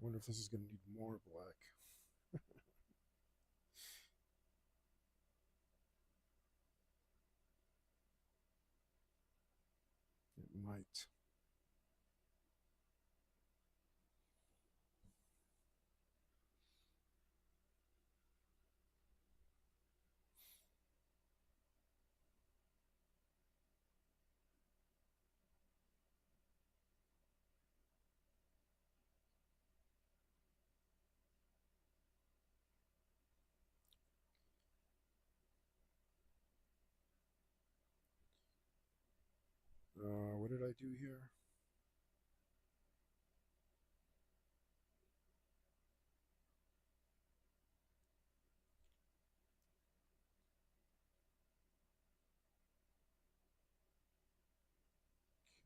I wonder if this is going to need more black. It might. What did I do here?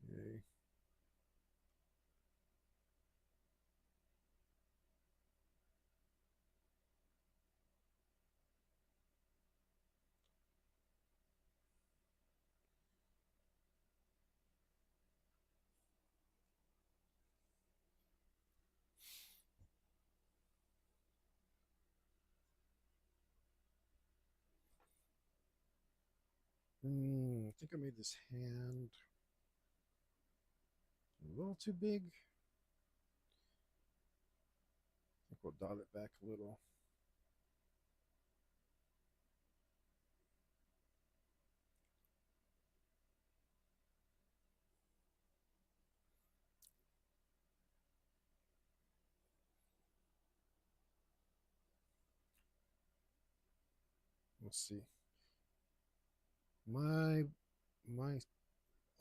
Okay. I think I made this hand a little too big. I think we'll dial it back a little. Let's see. My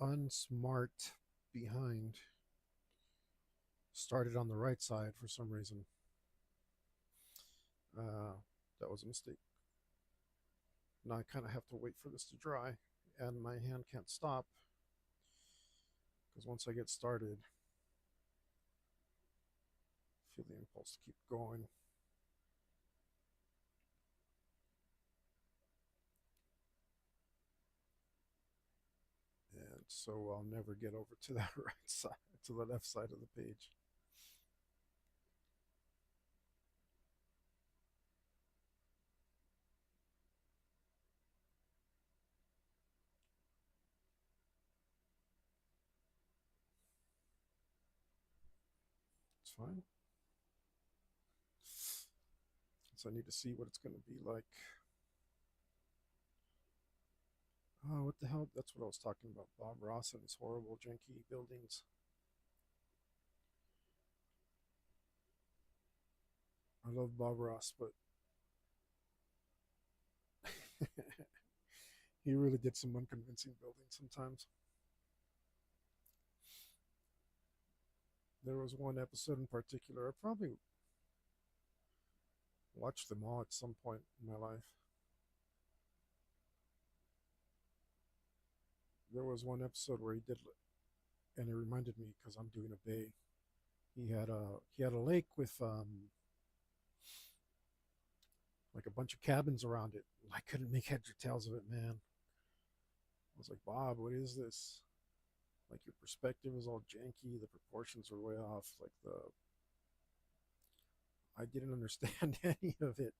unsmart behind started on the right side for some reason. Uh, that was a mistake. Now I kind of have to wait for this to dry, and my hand can't stop because once I get started, I feel the impulse to keep going. And so I'll never get over to that right side, to the left side of the page. It's fine. So I need to see what it's going to be like. Oh, what the hell? That's what I was talking about. Bob Ross and his horrible, janky buildings. I love Bob Ross, but he really did some unconvincing buildings sometimes. There was one episode in particular. I probably watched them all at some point in my life. There was one episode where he did, and it reminded me because I'm doing a bay. He had a lake with like a bunch of cabins around it. I couldn't make heads or tails of it, man. I was like, Bob, what is this? Like your perspective is all janky. The proportions are way off. Like I didn't understand any of it.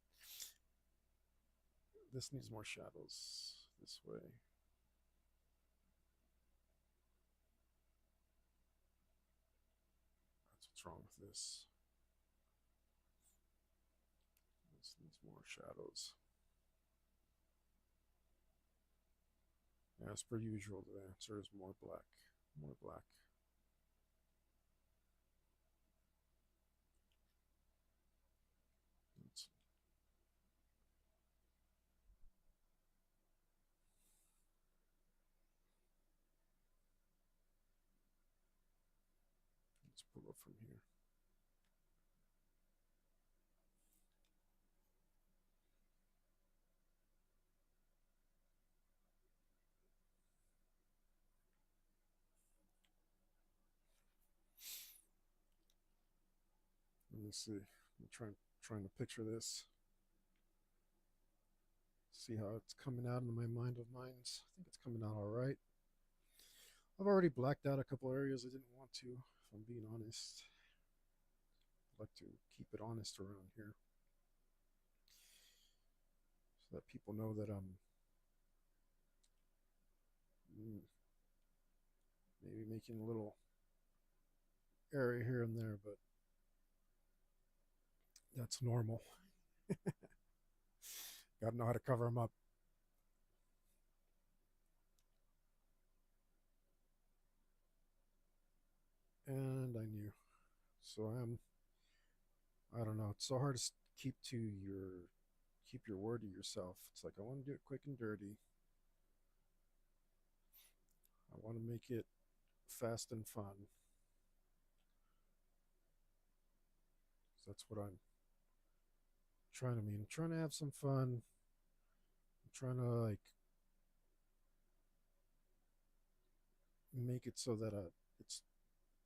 This needs more shadows this way. That's what's wrong with this. This needs more shadows. As per usual, the answer is more black. More black. Let's, let's pull up from here. Let me see. I'm trying to picture this. See how it's coming out in my mind of minds. I think it's coming out all right. I've already blacked out a couple areas I didn't want to, if I'm being honest. I like to keep it honest around here so that people know that I'm maybe making a little area here and there, but that's normal. Got to know how to cover them up. And I knew. So I don't know. It's so hard to keep your word to yourself. It's like I want to do it quick and dirty. I want to make it fast and fun. So that's what I'm trying to mean. I'm trying to have some fun. I'm trying to like make it so that it's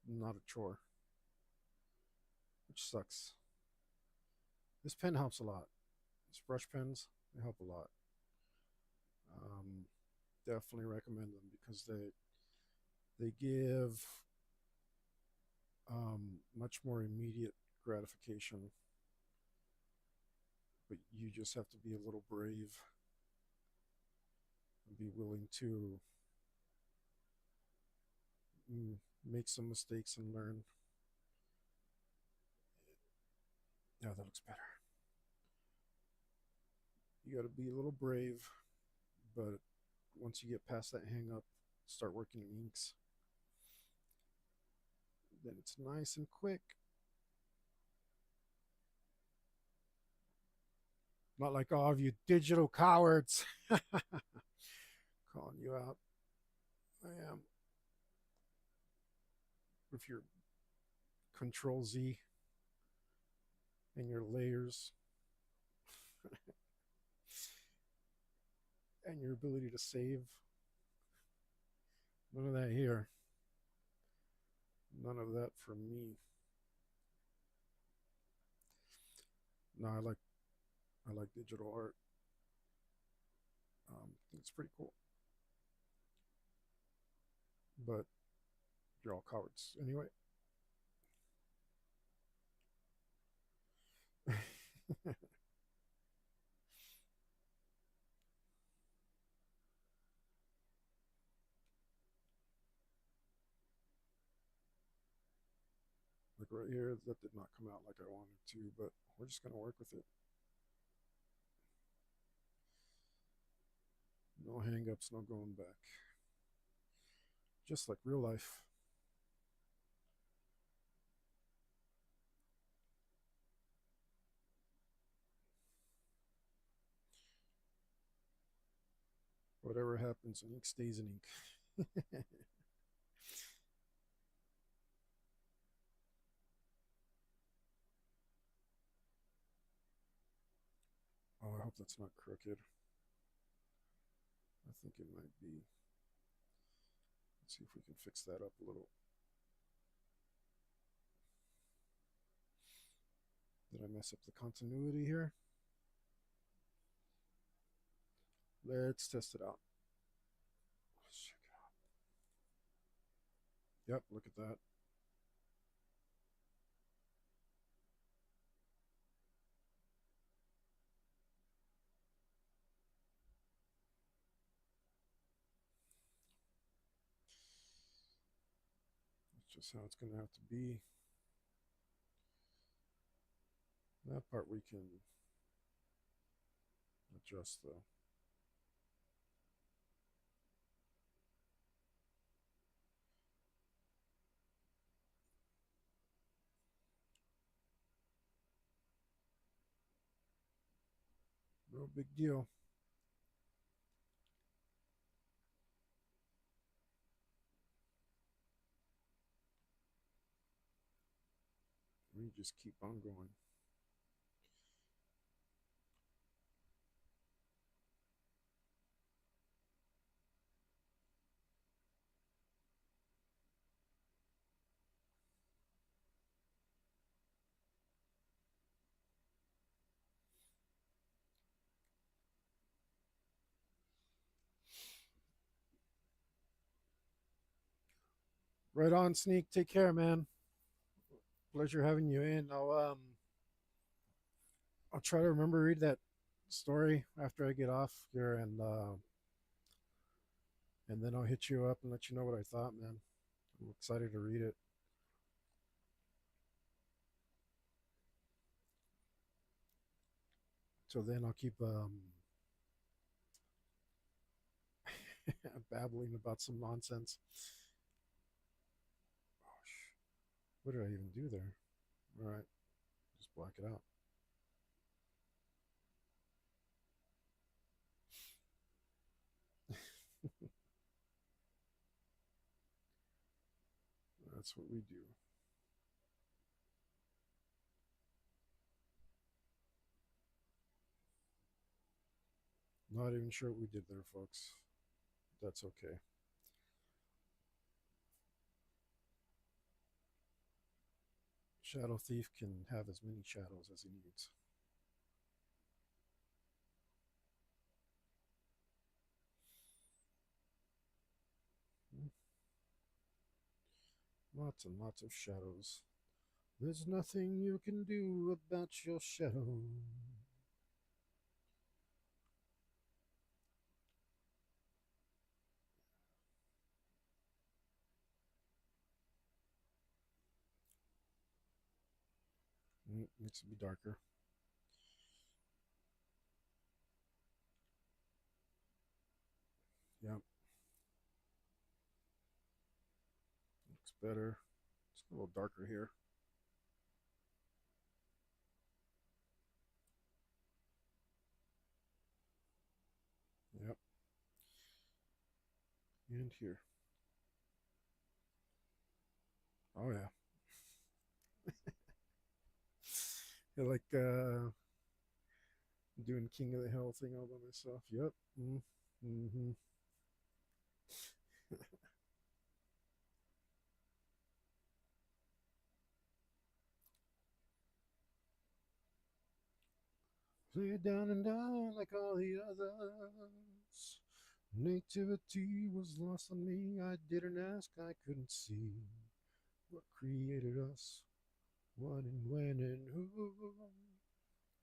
not a chore, which sucks. This pen helps a lot. These brush pens, they help a lot. Um, Definitely recommend them because they give much more immediate gratification, but you just have to be a little brave be willing to make some mistakes and learn. Yeah, that looks better. You got to be a little brave, but once you get past that hang up, start working inks, then it's nice and quick. Not like all of you digital cowards. Calling you out. I am. With your Control Z and your layers and your ability to save. None of that here. None of that from me. No, I like digital art. I think it's pretty cool. But you're all cowards anyway. Like right here, that did not come out like I wanted to, but we're just gonna work with it. No hang-ups, no going back. Just like real life. Whatever happens, ink stays in ink. Oh, I hope that's not crooked. I think it might be. Let's see if we can fix that up a little. Did I mess up the continuity here? Let's test it out. Let's check it out. Yep, look at that. That's just how it's going to have to be. That part we can adjust though. No big deal. We just keep on going. Right on, Sneak. Take care, man. Pleasure having you in. I'll try to remember to read that story after I get off here, and then I'll hit you up and let you know what I thought, man. I'm excited to read it. So then I'll keep babbling about some nonsense. Gosh, what did I even do there? All right, just black it out. That's what we do. Not even sure what we did there, folks. That's okay. Shadow Thief can have as many shadows as he needs. Lots and lots of shadows. There's nothing you can do about your shadow. Needs to be darker. Yep, looks better. It's a little darker here. Yep, and here. Oh yeah. I like doing King of the Hill thing all by myself. Yep. Mm-hmm. Lay down and down like all the others. Nativity was lost on me. I didn't ask, I couldn't see what created us, what and when and who.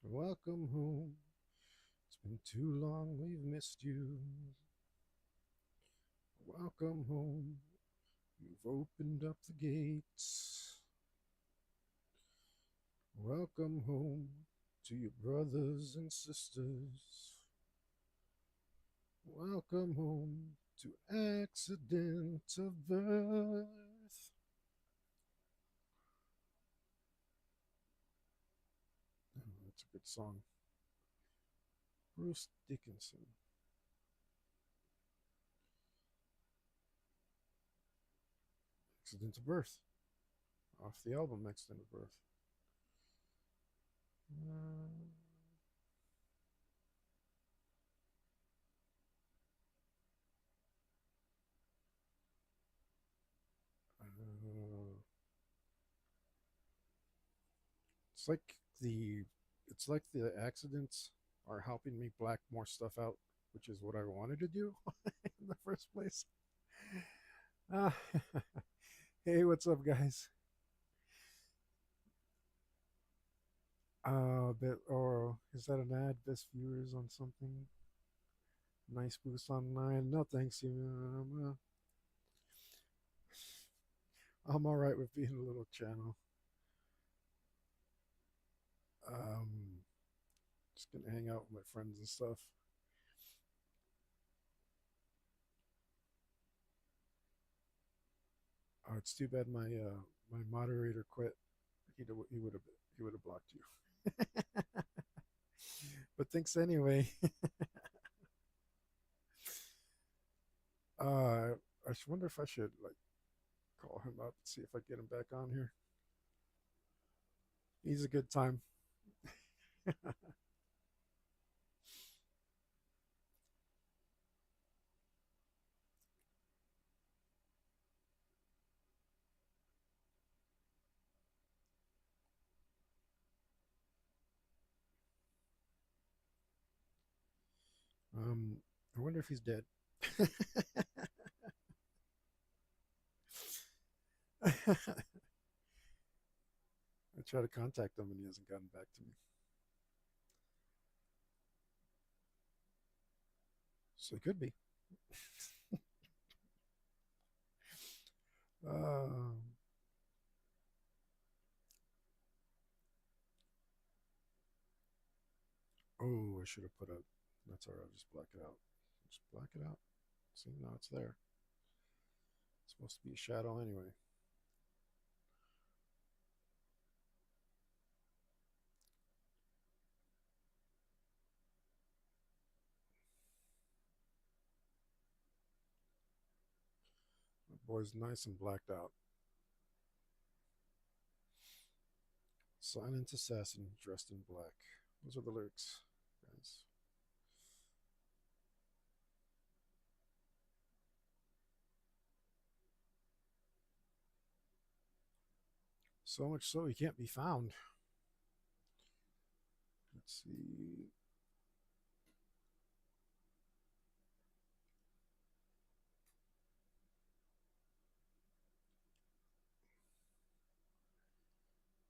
Welcome home. It's been too long, we've missed you. Welcome home. You've opened up the gates. Welcome home to your brothers and sisters. Welcome home to accident of birth. Oh, that's a good song. Bruce Dickinson. Accident of Birth. Off the album Accident of Birth. Uh, uh, it's like the it's like the accidents are helping me black more stuff out, which is what I wanted to do in the first place. Uh, hey, what's up, guys? Bit or is that an ad? Best viewers on something? Nice boost online. No thanks, you. I'm all right with being a little channel. Um, just gonna hang out with my friends and stuff. Oh, it's too bad my moderator quit. He would have blocked you. But thanks anyway. I wonder if I should like call him up and see if I get him back on here. He's a good time. I wonder if he's dead. I try to contact him and he hasn't gotten back to me. So it could be. Uh, oh, I should have put a. That's all right. I'll just black it out. Just black it out. See, now it's there. It's supposed to be a shadow anyway. My boy's nice and blacked out. Silent assassin dressed in black. Those are the lyrics, guys. So much so he can't be found. Let's see.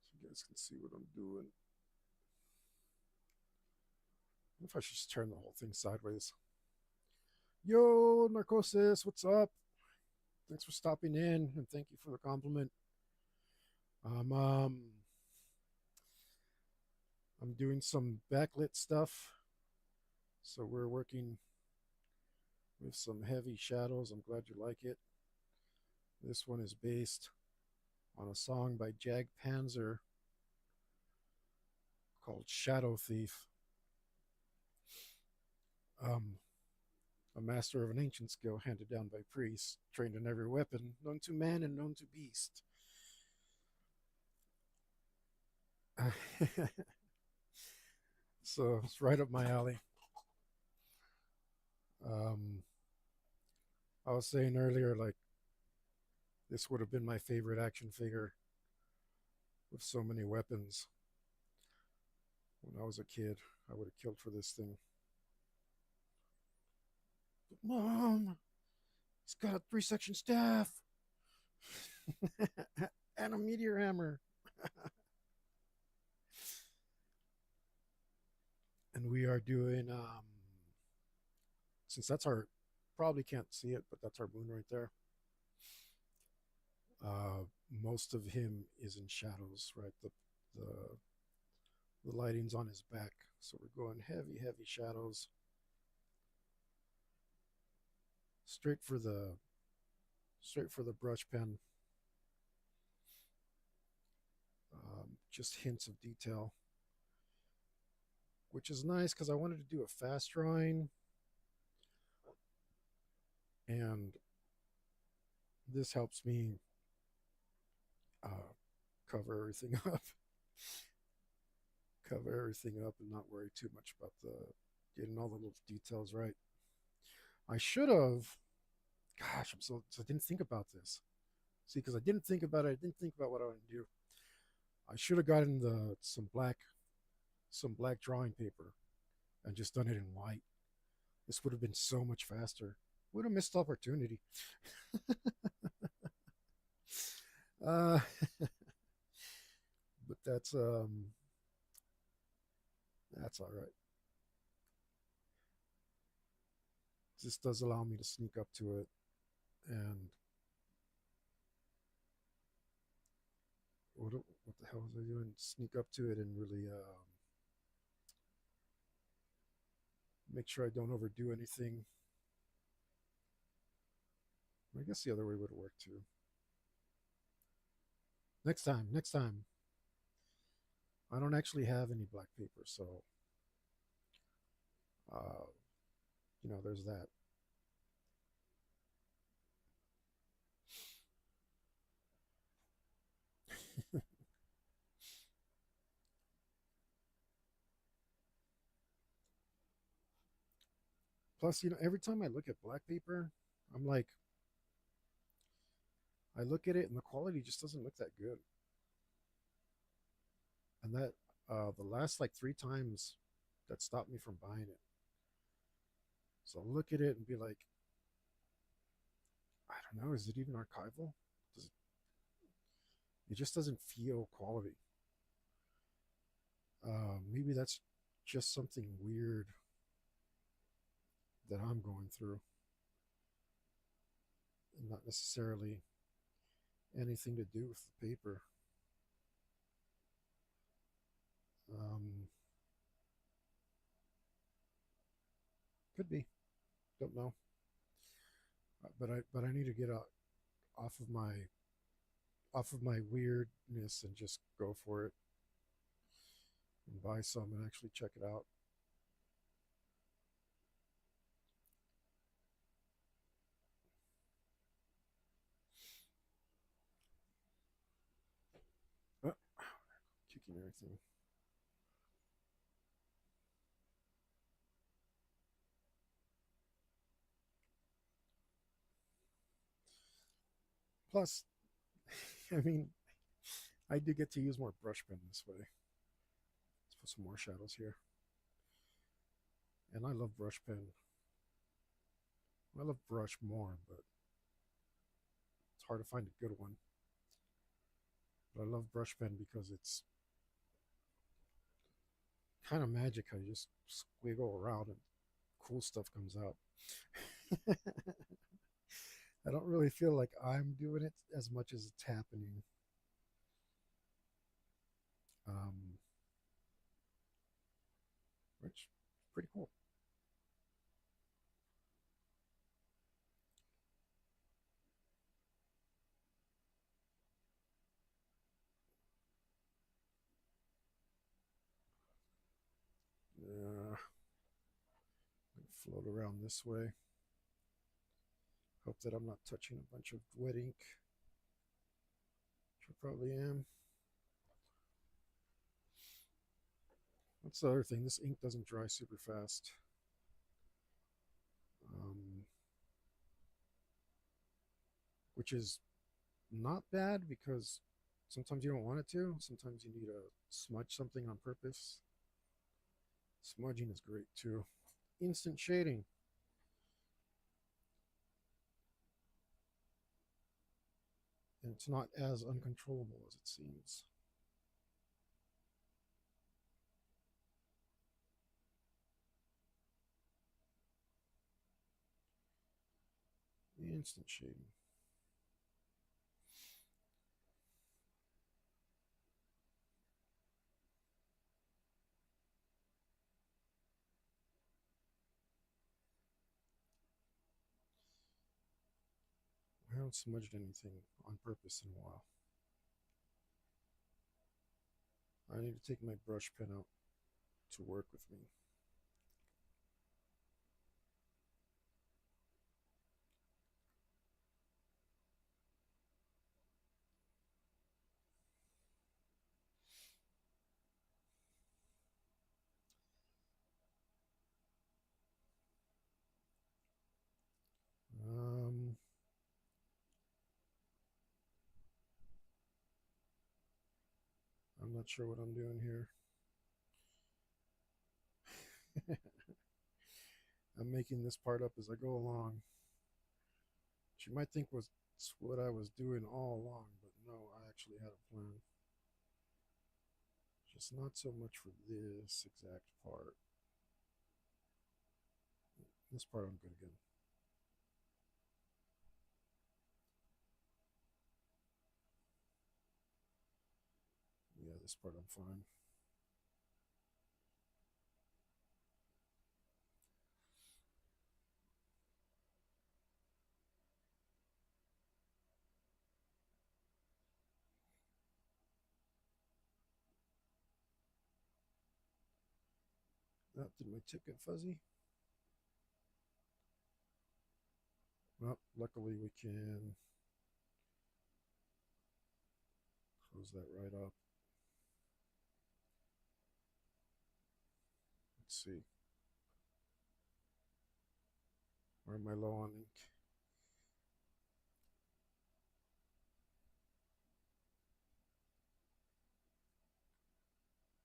So you guys can see what I'm doing. If I should just turn the whole thing sideways. Yo, Narcosis, what's up? Thanks for stopping in and thank you for the compliment. Um, um, I'm doing some backlit stuff, so we're working with some heavy shadows. I'm glad you like it. This one is based on a song by Jag Panzer called Shadow Thief. Um, a master of an ancient skill handed down by priests, trained in every weapon, known to man and known to beast. So it's right up my alley. Um, I was saying earlier, like, this would have been my favorite action figure with so many weapons. When I was a kid, I would have killed for this thing. But Mom, he's got a 3-section staff and a meteor hammer. And we are doing, since that's our, probably can't see it, but that's our moon right there. Most of him is in shadows, right? The lighting's on his back, so we're going heavy, heavy shadows. Straight for the brush pen. Just hints of detail, which is nice because I wanted to do a fast drawing, and this helps me cover everything up, and not worry too much about the getting all the little details right. I should have. Gosh, I didn't think about this. See, because I didn't think about it. I didn't think about what I want to do. I should have gotten some black drawing paper and just done it in white. This would have been so much faster. Would have missed opportunity. uh, but that's all right. This does allow me to sneak up to it and what the hell was I doing? Sneak up to it and really make sure I don't overdo anything. I guess the other way would have worked too. Next time. I don't actually have any black paper, so uh, there's that. Plus, every time I look at black paper, I'm like, I look at it and the quality just doesn't look that good. And that the last like 3 times that stopped me from buying it. So I'll look at it and be like, I don't know, is it even archival? Does it just doesn't feel quality. Maybe that's just something weird that I'm going through, and not necessarily anything to do with the paper. Um, could be, don't know. But I need to get out off of my weirdness and just go for it and buy some and actually check it out. Oh, kicking everything. Plus, I mean, I do get to use more brush pen this way. Let's put some more shadows here. And I love brush pen. I love brush more, but it's hard to find a good one. But I love brush pen because it's kind of magic how you just squiggle around and cool stuff comes out. I don't really feel like I'm doing it as much as it's happening. Um, Pretty cool. Float around this way. Hope that I'm not touching a bunch of wet ink, which I probably am. That's the other thing. This ink doesn't dry super fast. Which is not bad because sometimes you don't want it to. Sometimes you need to smudge something on purpose. Smudging is great too. Instant shading. And it's not as uncontrollable as it seems. Instant shading. I haven't smudged anything on purpose in a while. I need to take my brush pen out to work with me. I'm not sure what I'm doing here. I'm making this part up as I go along. Which you might think was what I was doing all along, but no, I actually had a plan. Just not so much for this exact part. This part I'm good again. Yeah, this part I'm fine. Oh, did my tip get fuzzy? Well, luckily we can close that right up. Let's see. Where am I low on ink?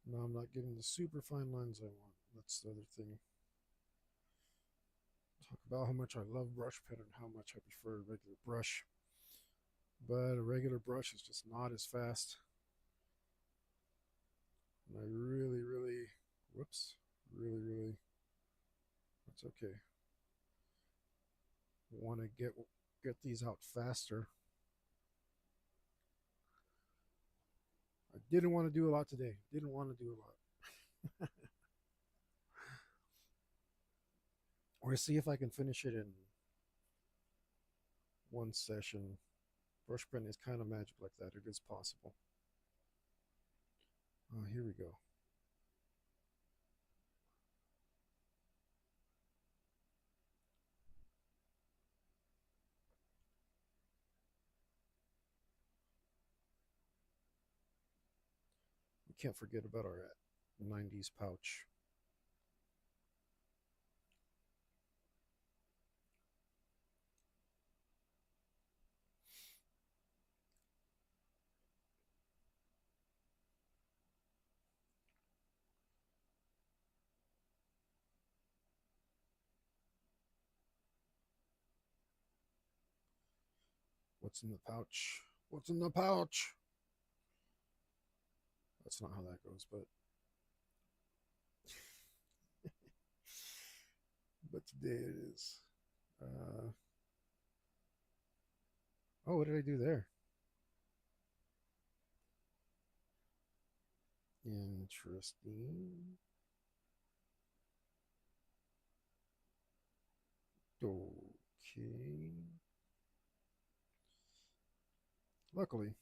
No, I'm not getting the super fine lines I want. That's the other thing. Talk about how much I love brush pen and how much I prefer a regular brush. But a regular brush is just not as fast. And I really, whoops, really, that's okay. Want to get these out faster. I didn't want to do a lot today. Didn't want to do a lot. Or see if I can finish it in one session. Brush pen is kind of magic like that. It is possible. Oh, here we go. We can't forget about our 90s pouch. What's in the pouch? What's in the pouch? That's not how that goes, but today it is. Oh, what did I do there? Interesting. Okay. Luckily.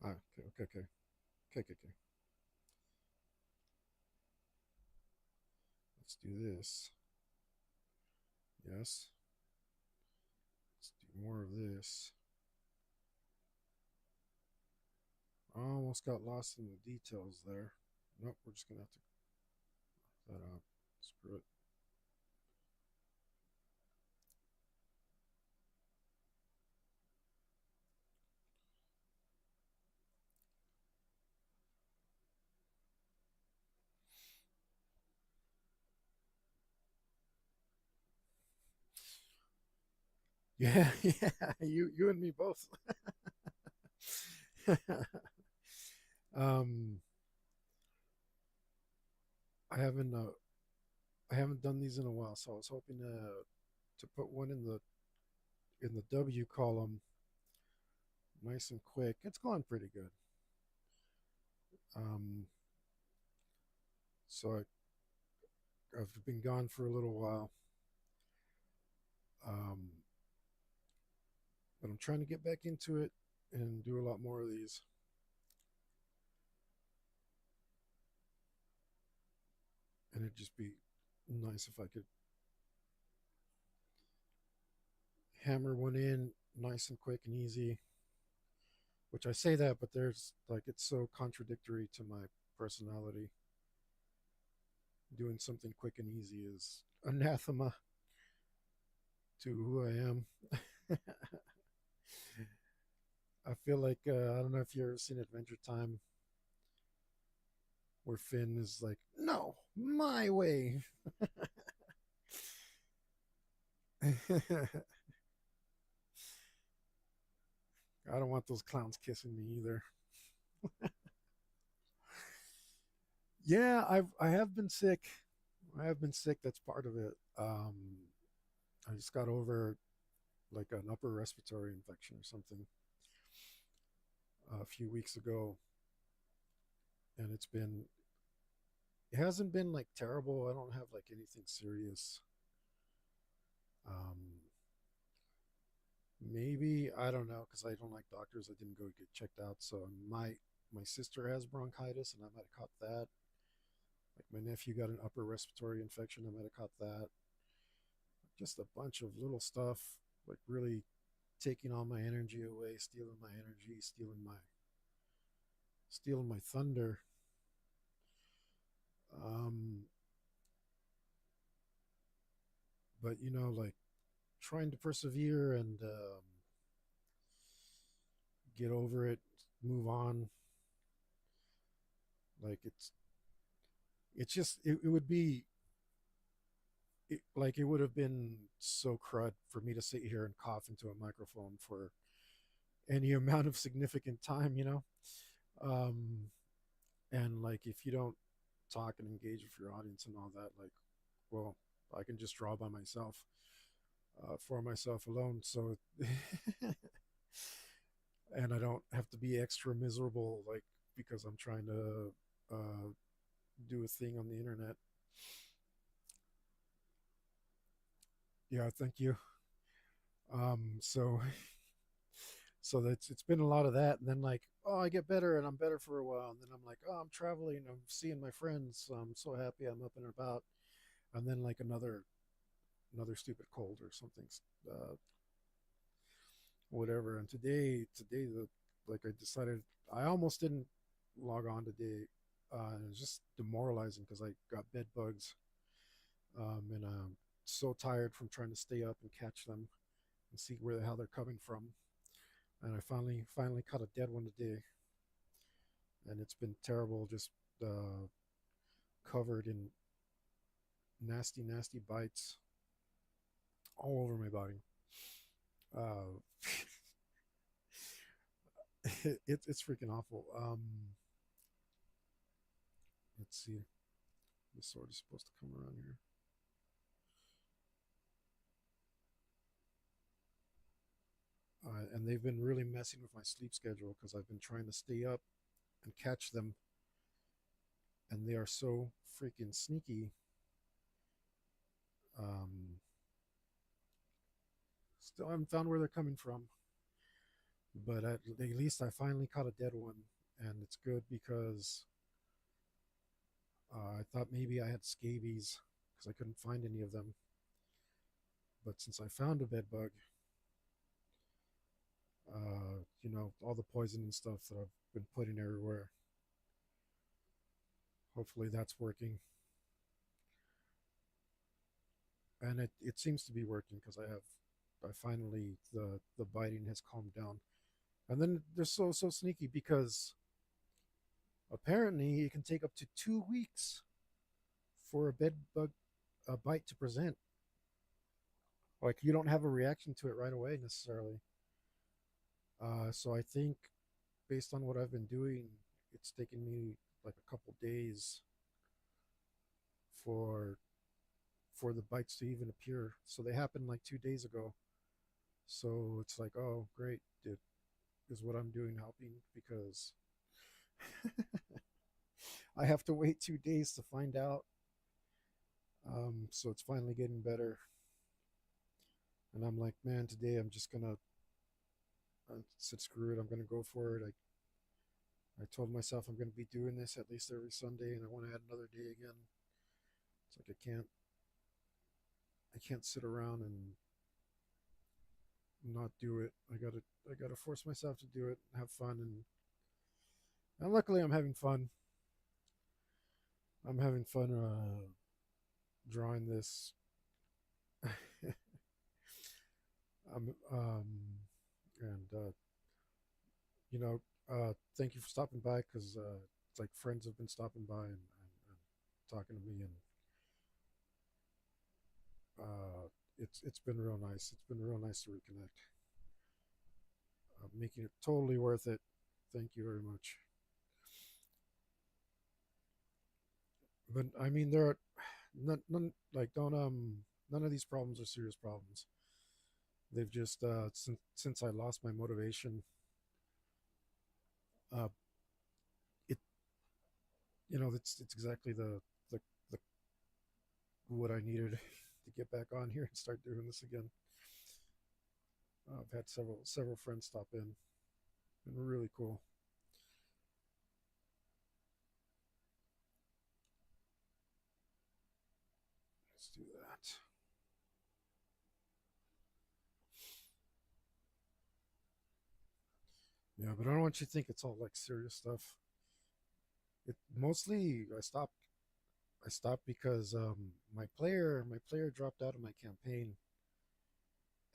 Okay, okay, okay. Okay, okay, okay. Let's do this. Yes. Let's do more of this. I almost got lost in the details there. Nope, we're just gonna have to cut that out. Screw it. Yeah, yeah. You and me both. um, I haven't uh, I haven't done these in a while, so I was hoping to put one in the W column, nice and quick. It's gone pretty good. Um, so I've been gone for a little while. Um, but I'm trying to get back into it and do a lot more of these. And it'd just be nice if I could hammer one in nice and quick and easy. Which I say that, but there's like it's so contradictory to my personality. Doing something quick and easy is anathema to who I am. I feel like I don't know if you've ever seen Adventure Time, where Finn is like, "No, my way." I don't want those clowns kissing me either. Yeah, I have been sick. I have been sick. That's part of it. I just got over like an upper respiratory infection or something a few weeks ago, and it hasn't been like terrible. I don't have like anything serious. Um, maybe I don't know because I don't like doctors. I didn't go get checked out. So my sister has bronchitis, and I might have caught that. Like my nephew got an upper respiratory infection. I might have caught that. Just a bunch of little stuff, like really taking all my energy away, stealing my energy, stealing my thunder. Um, but like trying to persevere and get over it, move on. Like it's just it would be like it would have been so crud for me to sit here and cough into a microphone for any amount of significant time. Um, and like if you don't talk and engage with your audience and all that, like, well, I can just draw by myself, for myself alone. So, and I don't have to be extra miserable, like because I'm trying to do a thing on the internet. Yeah, thank you. So so that's it's been a lot of that, and then like, oh, I get better and I'm better for a while, and then I'm like, oh, I'm traveling, I'm seeing my friends, I'm so happy, I'm up and about, and then like another stupid cold or something, uh, whatever. And today the like I decided I almost didn't log on today. And it's just demoralizing because I got bed bugs, and I'm so tired from trying to stay up and catch them and see where the hell they're coming from. And I finally caught a dead one today, and it's been terrible. Just covered in nasty bites all over my body. Uh, it's freaking awful. Let's see. This sword is supposed to come around here. and they've been really messing with my sleep schedule because I've been trying to stay up and catch them, and they are so freaking sneaky. Um, Still haven't found where they're coming from, but at least I finally caught a dead one, and it's good because I thought maybe I had scabies because I couldn't find any of them. But since I found a bed bug, all the poison and stuff that I've been putting everywhere, hopefully that's working. And it seems to be working because I finally, the biting has calmed down. And then they're so sneaky because apparently it can take up to 2 weeks for a bed bug a bite to present. Like you don't have a reaction to it right away necessarily. So I think based on what I've been doing, it's taken me like a couple days for for the bites to even appear. So they happened like 2 days ago. So it's like, oh great, is what I'm doing helping because I have to wait 2 days to find out. So it's finally getting better. And I'm like, man, today I'm just gonna I said screw it, I'm gonna go for it. I told myself I'm gonna be doing this at least every Sunday, and I want to add another day again. It's like I can't sit around and not do it. I gotta force myself to do it, have fun, and luckily I'm having fun. I'm having fun drawing this. Um, and you know, thank you for stopping by because it's like friends have been stopping by and talking to me, and it's been real nice. It's been real nice to reconnect, making it totally worth it. Thank you very much. But I mean, there are none like don't none of these problems are serious problems. They've just since I lost my motivation, uh, it it's exactly the the what I needed to get back on here and start doing this again. I've had several friends stop in. Been really cool. Let's do that. Yeah, but I don't want you to think it's all like serious stuff. It mostly I stopped because my player dropped out of my campaign,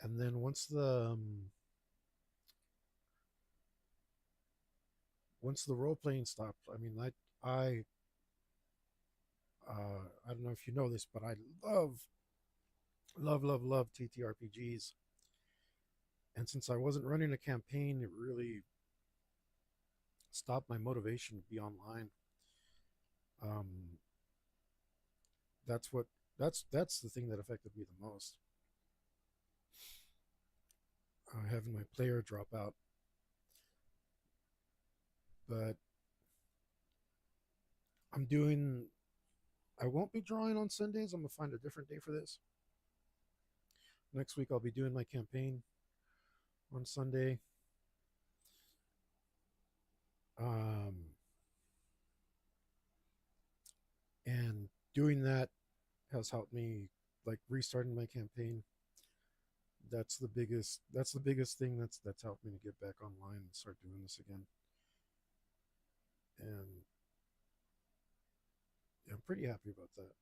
and then once the role playing stopped, I mean I don't know if you know this, but I love TTRPGs, and since I wasn't running a campaign, it really stopped my motivation to be online. Um, that's what that's the thing that affected me the most. Having my player drop out, but I'm doing. I won't be drawing on Sundays. I'm gonna find a different day for this. Next week I'll be doing my campaign on Sunday. Um, and doing that has helped me like restarting my campaign. That's the biggest thing that's helped me to get back online and start doing this again. And yeah, I'm pretty happy about that.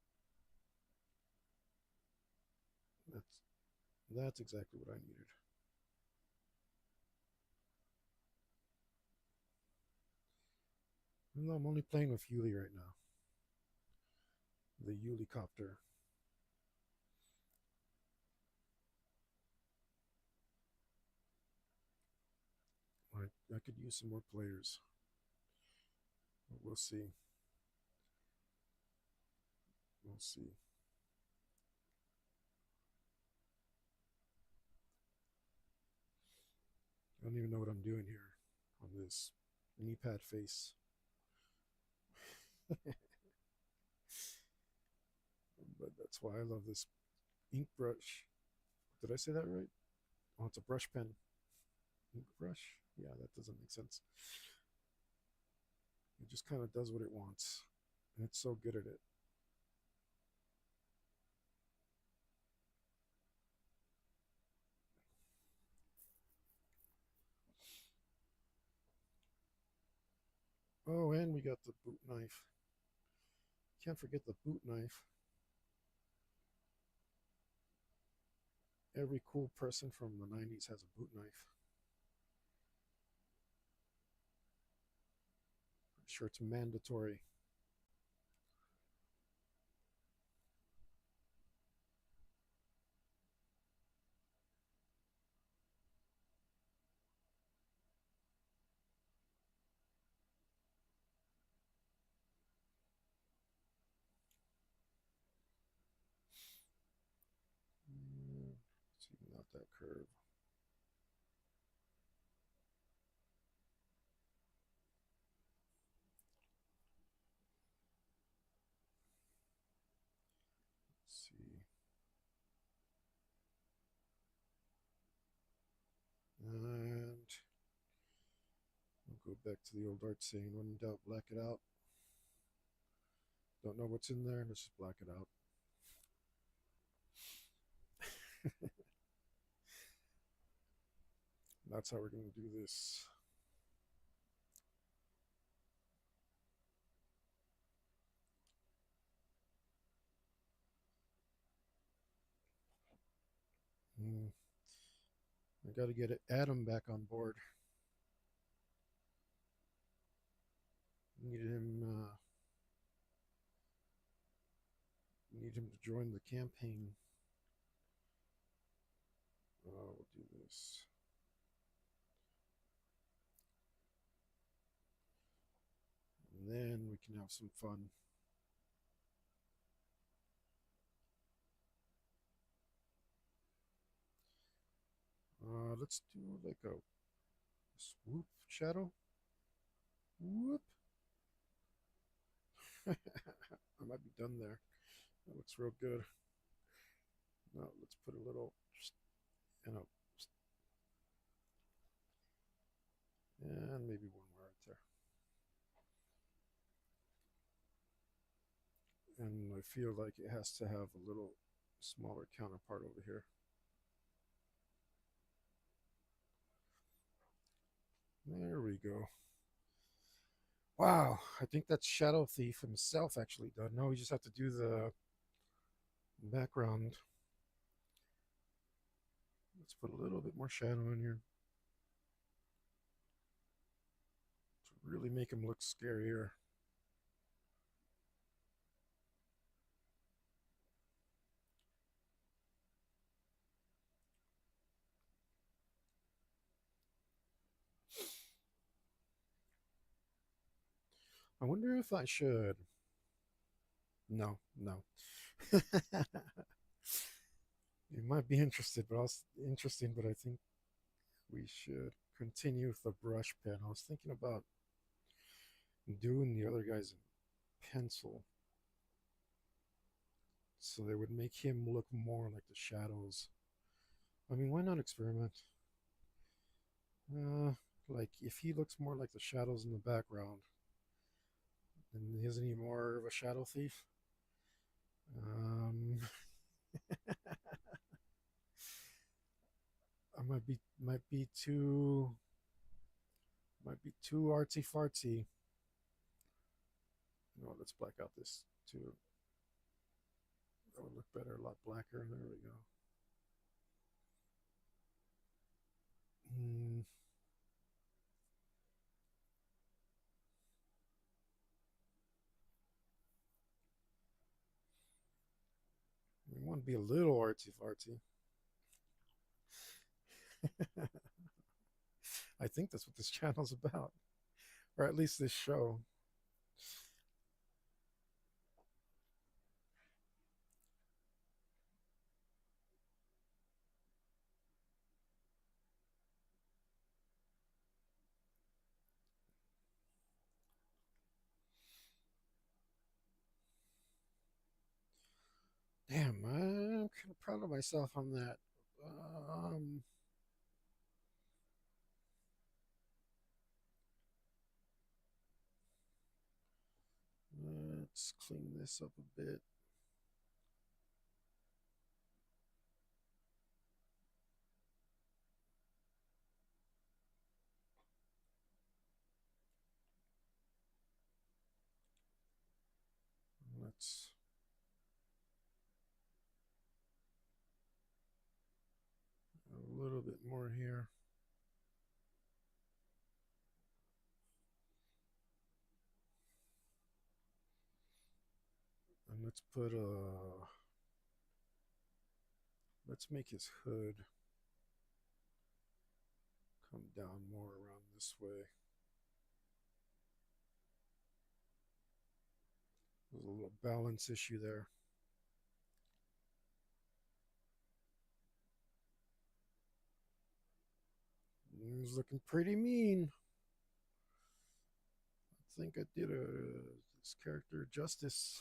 That's that's exactly what I needed. Even though I'm only playing with Yuli right now, the Yuli copter. I could use some more players, but we'll see. We'll see. don't even know what I'm doing here on this knee pad face. But that's why I love this ink brush. Did I say that right? Oh, it's a brush pen. Ink brush? Yeah, that doesn't make sense. It just kind of does what it wants. And it's so good at it. Oh, and we got the boot knife. Can't forget the boot knife. Every cool person from the 90s has a boot knife. I'm sure it's mandatory. Let's even out that curve. Let's see. And we'll go back to the old art saying, when in doubt, black it out. Don't know what's in there, let's just black it out. That's how we're going to do this. I got to get Adam back on board. Need him. Need him to join the campaign. We'll do this. And then we can have some fun. Let's do like a swoop shadow. Whoop. I might be done there. That looks real good. Now let's put a little, and maybe one more right there. And I feel like it has to have a little smaller counterpart over here. There we go. Wow, I think that's Shadow Thief himself actually done. No, we just have to do the background. Let's put a little bit more shadow in here to really make him look scarier. I wonder if I should. No, no. You might be interested, but interesting, but I think we should continue with the brush pen. I was thinking about doing the other guys in pencil, so they would make him look more like the shadows. I mean, why not experiment? Uh, like if he looks more like the shadows in the background, then isn't he more of a shadow thief? Um, I might be too artsy fartsy. No, let's black out this too. That would look better, a lot blacker. There we go. Mm, we want to be a little artsy fartsy. I think that's what this channel's about, or at least this show. Damn, I'm kind of proud of myself on that. Um, let's clean this up a bit. Let's a little bit more here. And let's make his hood come down more around this way. There's a little balance issue there. He's looking pretty mean. I think I did this character justice.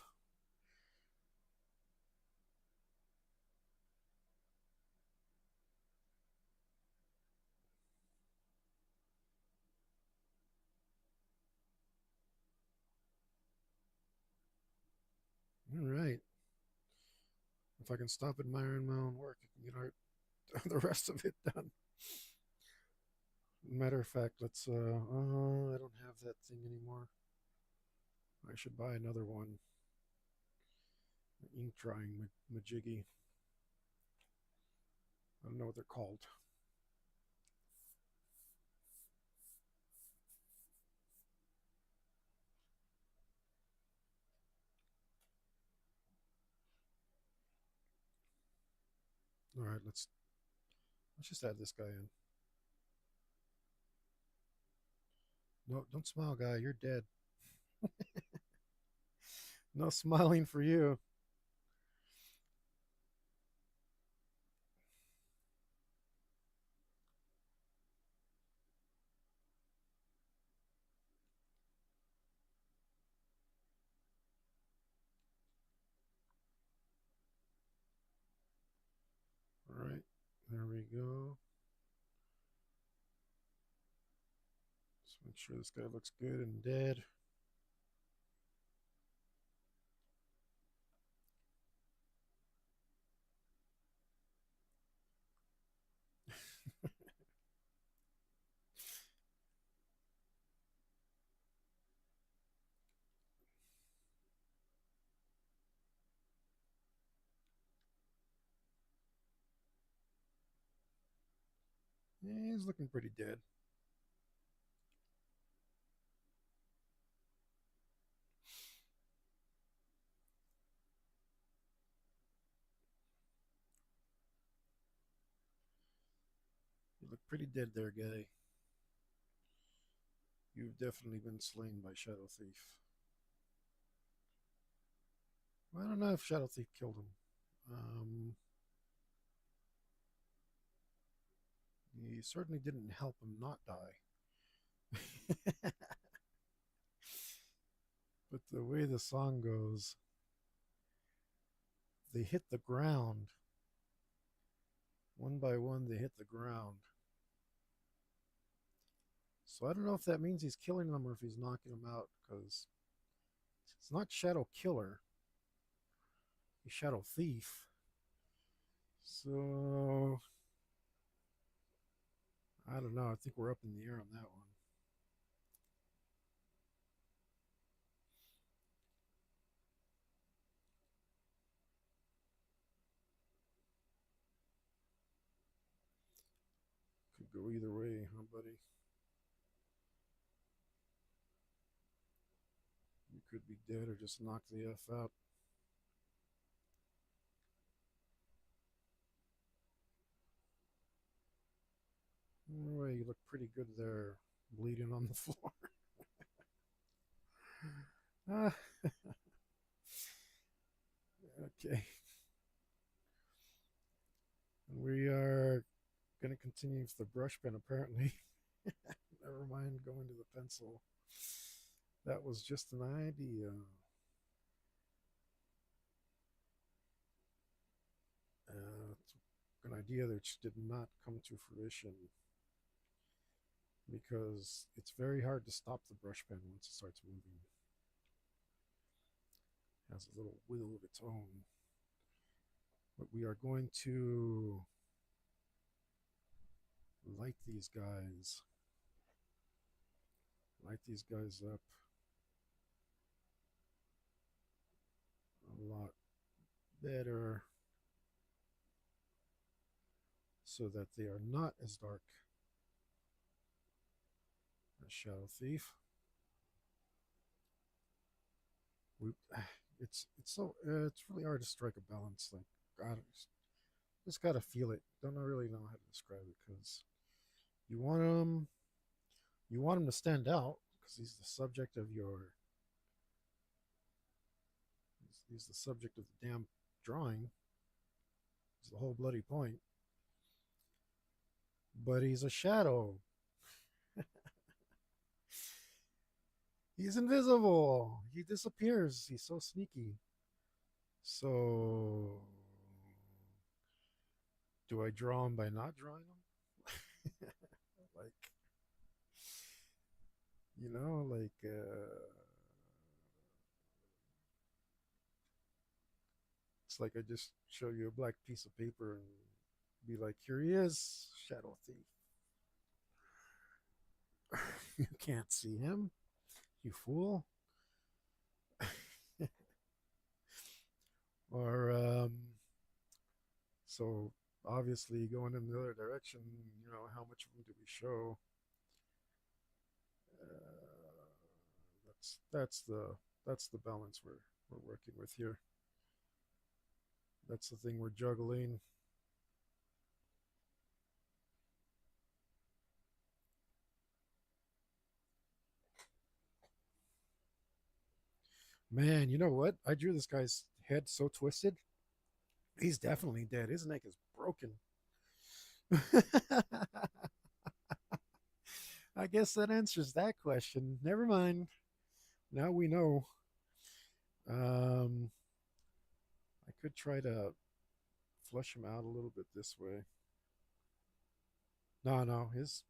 All right. If I can stop admiring my own work, I can get the rest of it done. Matter of fact, let's. I don't have that thing anymore. I should buy another one. Ink drying majiggy. I don't know what they're called. All right, let's just add this guy in. No, don't smile, guy. You're dead. No smiling for you. All right, there we go. Let's make sure this guy looks good and dead. He's looking pretty dead. You look pretty dead there, guy. You've definitely been slain by Shadow Thief. Well, I don't know if Shadow Thief killed him. He certainly didn't help him not die. But the way the song goes, they hit the ground. One by one, they hit the ground. So I don't know if that means he's killing them or if he's knocking them out, because it's not Shadow Killer. He's Shadow Thief. So I don't know. I think we're up in the air on that one. Could go either way, huh, buddy? You could be dead or just knock the F out. Anyway, you look pretty good there, bleeding on the floor. Ah, okay. And we are going to continue with the brush pen, apparently. Never mind going to the pencil. That was just an idea. idea that did not come to fruition because it's very hard to stop the brush pen once it starts moving. It has a little will of its own. But we are going to light these guys. Light these guys up a lot better so that they are not as dark as Shadow Thief. We, it's really hard to strike a balance. Like, God, just gotta feel it. Don't really know how to describe it because you want him to stand out because he's the subject of your he's the subject of the damn drawing. It's the whole bloody point. But he's a shadow. He's invisible. He disappears. He's so sneaky. So, do I draw him by not drawing him? Like, it's like I just show you a black piece of paper and be like, here he is, Shadow Thief. You can't see him, you fool. Or, so obviously going in the other direction, how much of them do we show? That's the balance we're working with here. That's the thing we're juggling. Man, you know what? I drew this guy's head so twisted. He's definitely dead. His neck is broken. I guess that answers that question. Never mind. Now we know. I could try to flush him out a little bit this way. No, his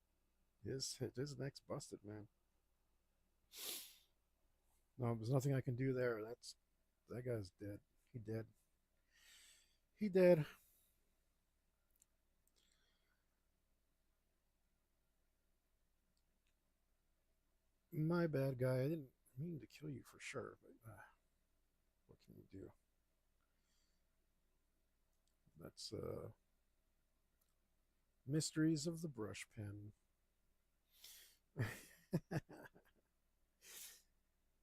neck's busted, man. No, there's nothing I can do there. That guy's dead. He dead. He dead. My bad, guy. I didn't mean to kill you for sure, but what can you do? That's mysteries of the brush pen.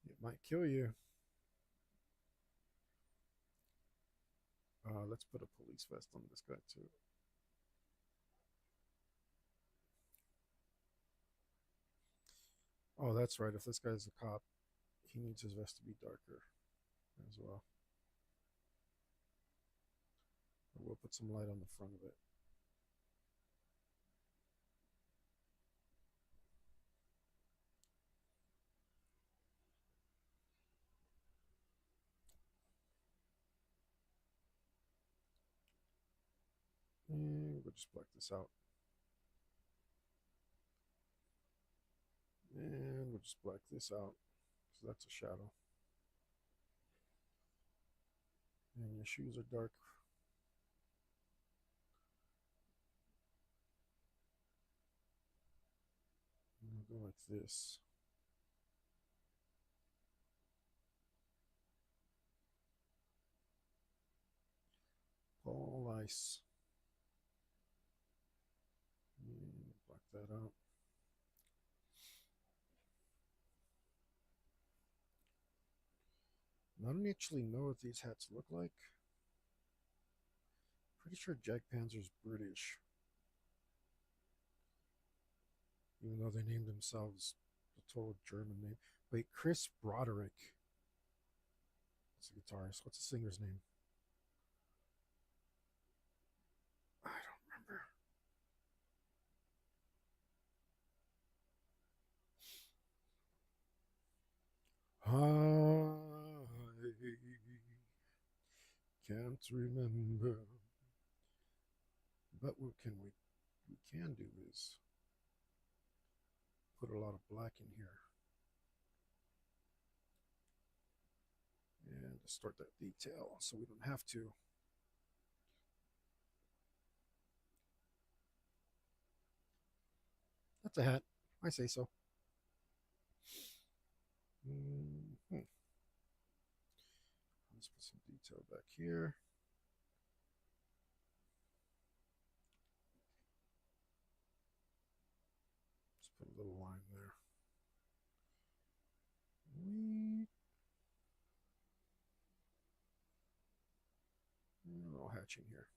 It might kill you. Let's put a police vest on this guy too. Oh, that's right. If this guy's a cop, he needs his vest to be darker as well. We'll put some light on the front of it. And we'll just black this out. And we'll just black this out. So that's a shadow. And your shoes are dark. We'll go like this. All ice. And black that out. I don't actually know what these hats look like. Pretty sure Jack Panzer's British. Even though they named themselves a total German name. Wait, Chris Broderick. What's the guitarist? What's the singer's name? I don't remember. I can't remember, But what we can do is put a lot of black in here and distort that detail so we don't have to. That's a hat. I say so. Mm-hmm. Let's put some detail back here. Just put a little line there. A little hatching here.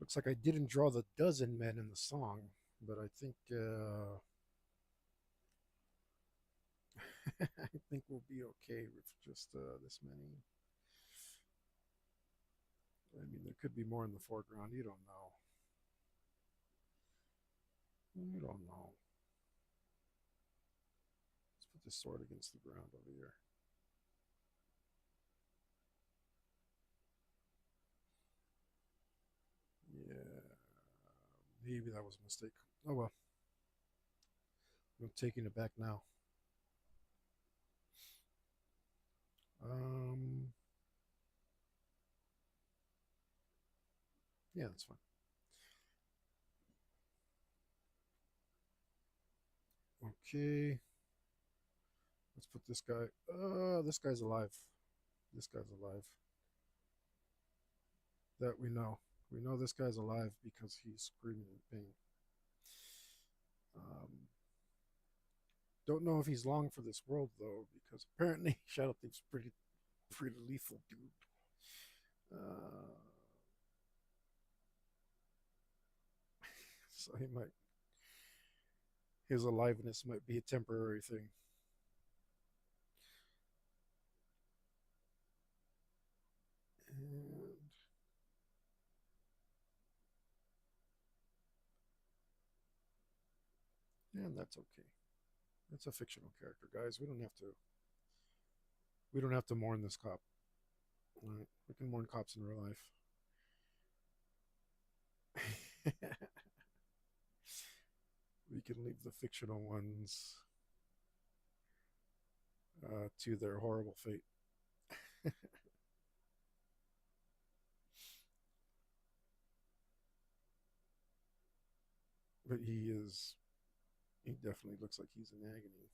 Looks like I didn't draw the dozen men in the song, but I think I think we'll be okay with just this many. I mean, there could be more in the foreground. You don't know. You don't know. Let's put this sword against the ground over here. Yeah, maybe that was a mistake. Oh well. I'm taking it back now. Yeah, that's fine. Okay. Let's put this guy. This guy's alive. This guy's alive. That we know. We know this guy's alive because he's screaming in pain. Don't know if he's long for this world though, because apparently Shadow Thief's pretty lethal dude. So his aliveness might be a temporary thing. And that's okay. It's a fictional character, guys. We don't have to mourn this cop. All right. We can mourn cops in real life. We can leave the fictional ones to their horrible fate. But he definitely looks like he's in agony.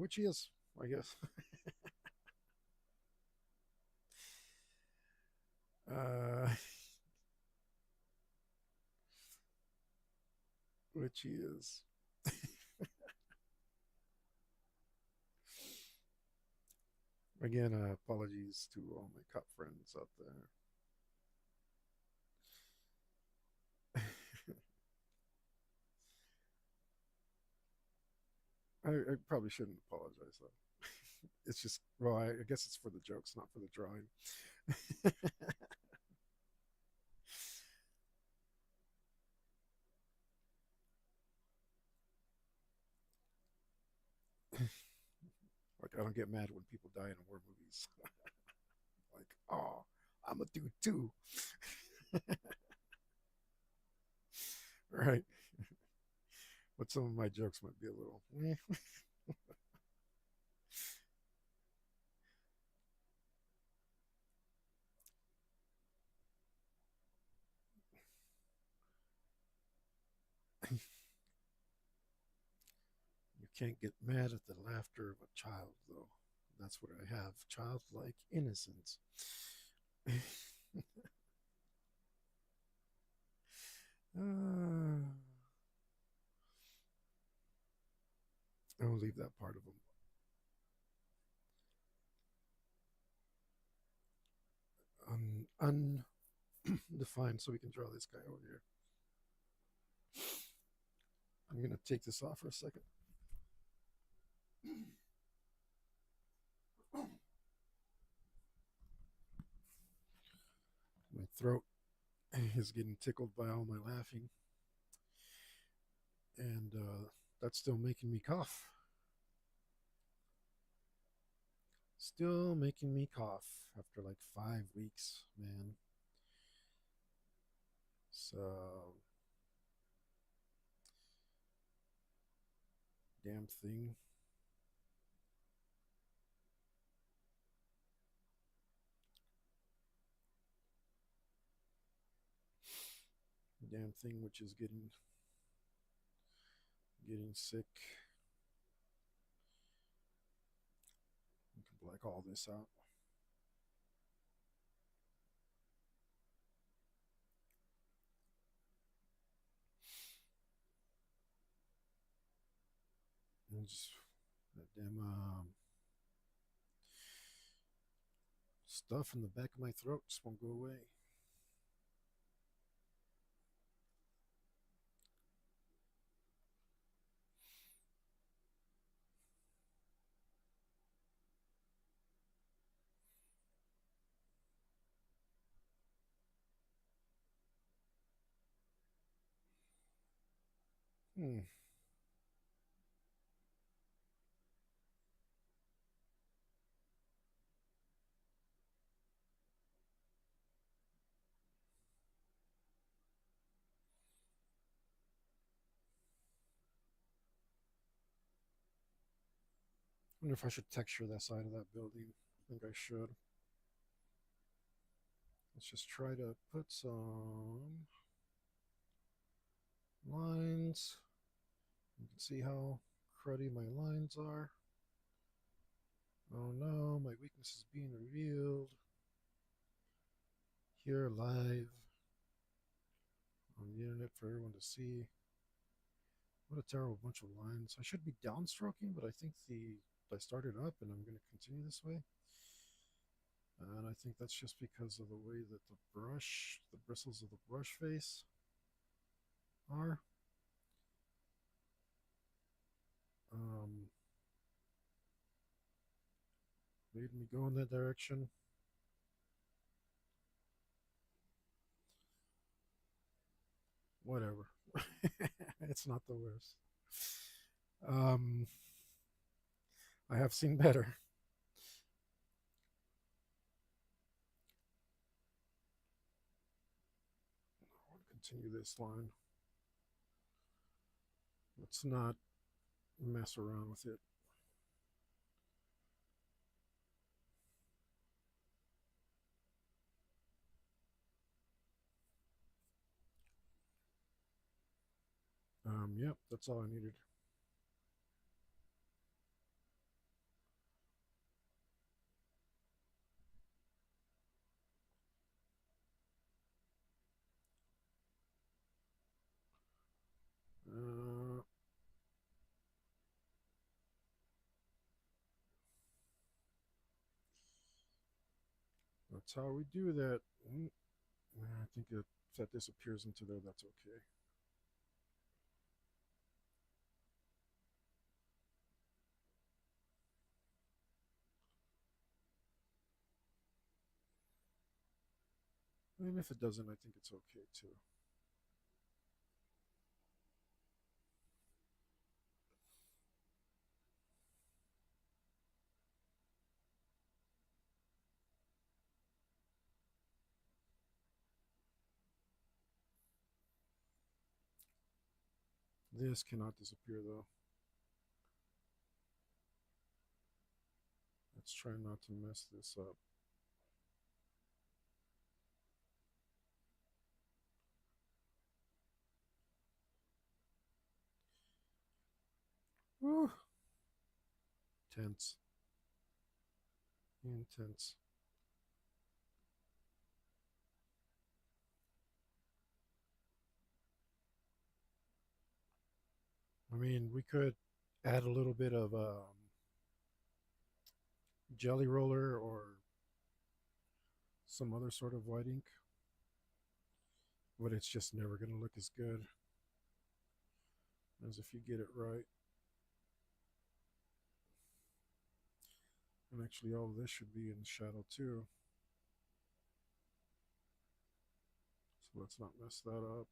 Which he is, I guess. Which he is. Again, apologies to all my cop friends out there. I probably shouldn't apologize though. It's just, well, I guess it's for the jokes, not for the drawing. Like, I don't get mad when people die in war movies. Like, oh, I'm a dude too. Right. But some of my jokes might be a little. You can't get mad at the laughter of a child, though. That's what I have, childlike innocence. I'll leave that part of them undefined so we can draw this guy over here. I'm going to take this off for a second. My throat is getting tickled by all my laughing, and that's still making me cough. Still making me cough after like 5 weeks, man. So, damn thing. Damn thing, which is getting sick. We can black all this out. And just that damn stuff in the back of my throat just won't go away. Hmm. Wonder if I should texture that side of that building. I think I should. Let's just try to put some lines. You can see how cruddy my lines are. Oh no, my weakness is being revealed. Here live on the internet for everyone to see. What a terrible bunch of lines. I should be downstroking, but I think I started up and I'm going to continue this way. And I think that's just because of the way that the bristles of the brush face are. Um, Made me go in that direction. Whatever. It's not the worst. Um, I have seen better. I'll continue this line. Let's not mess around with it. Yep, that's all I needed. Uh, that's how we do that. I think if that disappears into there, that's okay. And if it doesn't, I think it's okay too. This cannot disappear though. Let's try not to mess this up. Whew. Tense. Intense. I mean, we could add a little bit of jelly roller or some other sort of white ink, but it's just never going to look as good as if you get it right. And actually, all of this should be in shadow too. So let's not mess that up.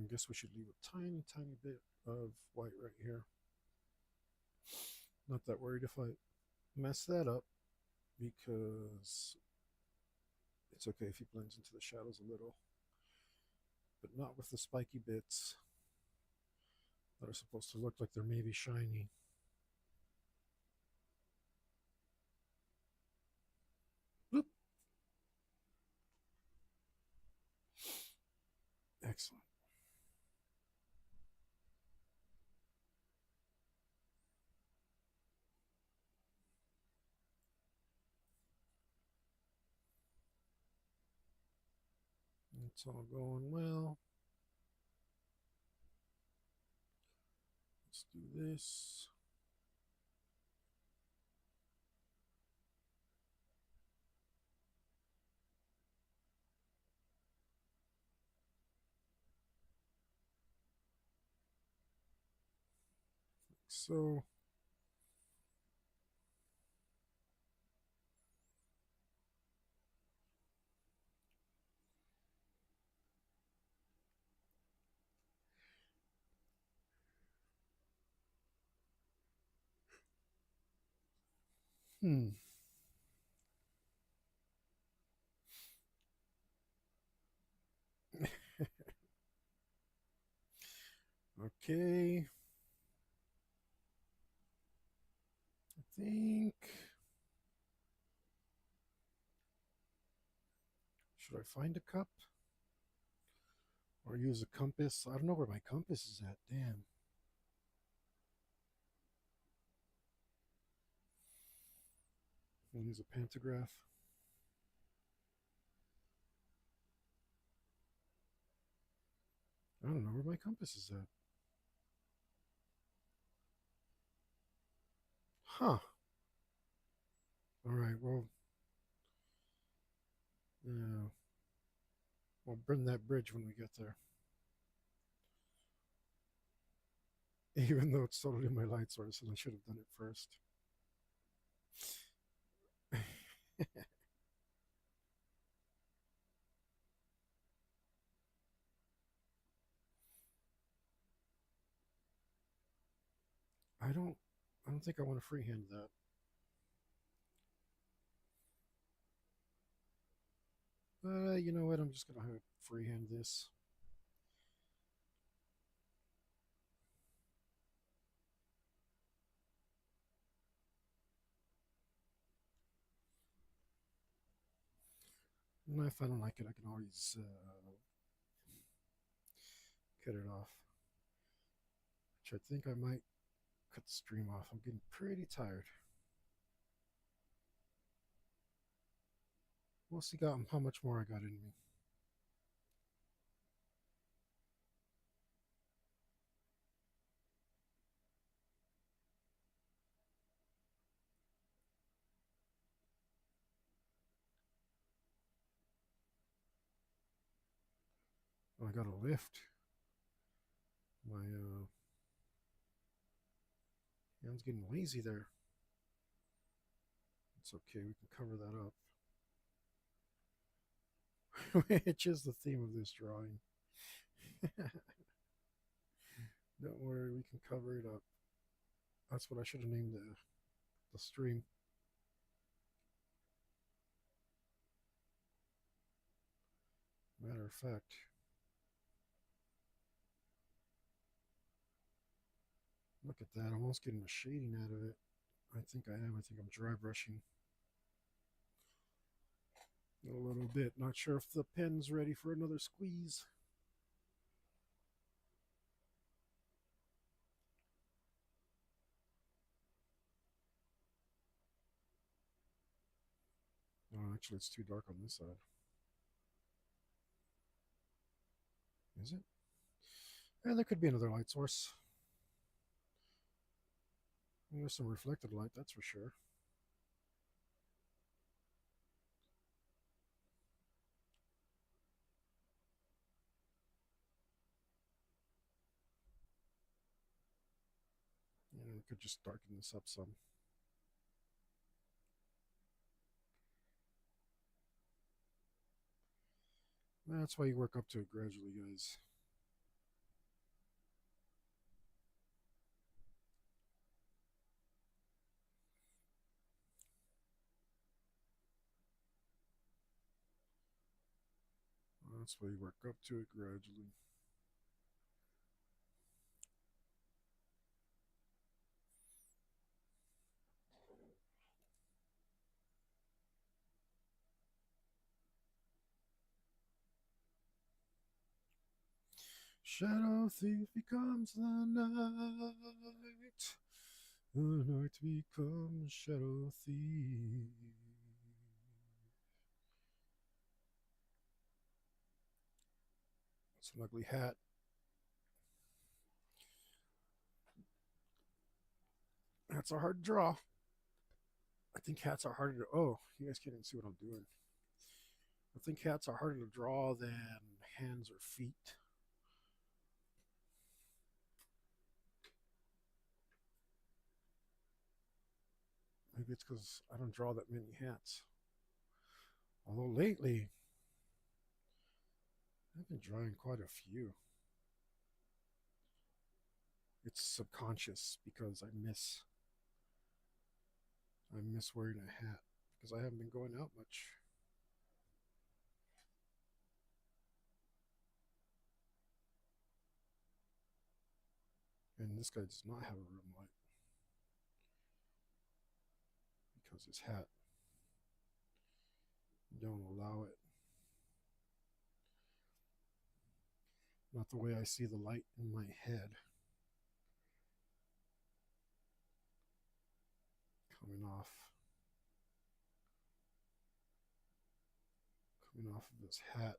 I guess we should leave a tiny, tiny bit of white right here. Not that worried if I mess that up because it's okay if he blends into the shadows a little, but not with the spiky bits that are supposed to look like they're maybe shiny. Bloop. Excellent. It's all going well. Let's do this. So, hmm. Okay. I think. Should I find a cup? Or use a compass? I don't know where my compass is at. Damn. I'll use a pantograph. I don't know where my compass is at. Huh. All right. Well, yeah. We'll burn that bridge when we get there. Even though it's totally my light source, and I should have done it first. I don't. I don't think I want to freehand that. You know what? I'm just gonna freehand this. And if I don't like it, I can always cut it off. Which I think I might cut the stream off. I'm getting pretty tired. We'll see how much more I got in me. Oh, I got a lift. My hand's getting lazy there. It's okay. We can cover that up. Which is the theme of this drawing. Don't worry, we can cover it up. That's what I should have named the stream. Matter of fact, look at that. I'm almost getting a shading out of it. I think I am. I think I'm dry brushing a little bit. Not sure if the pen's ready for another squeeze. Oh, actually, it's too dark on this side. Is it? And there could be another light source. There's some reflected light, that's for sure. Yeah, we could just darken this up some. That's why you work up to it gradually, guys. That's why you work up to it gradually. Shadow thief becomes the night. The night becomes shadow thief. It's an ugly hat. Hats are hard to draw. I think hats are harder to. Oh, you guys can't even see what I'm doing. I think hats are harder to draw than hands or feet. Maybe it's because I don't draw that many hats. Although lately, I've been drawing quite a few. It's subconscious because I miss wearing a hat because I haven't been going out much. And this guy does not have a room light because his hat don't allow it. Not the way I see the light in my head coming off of his hat.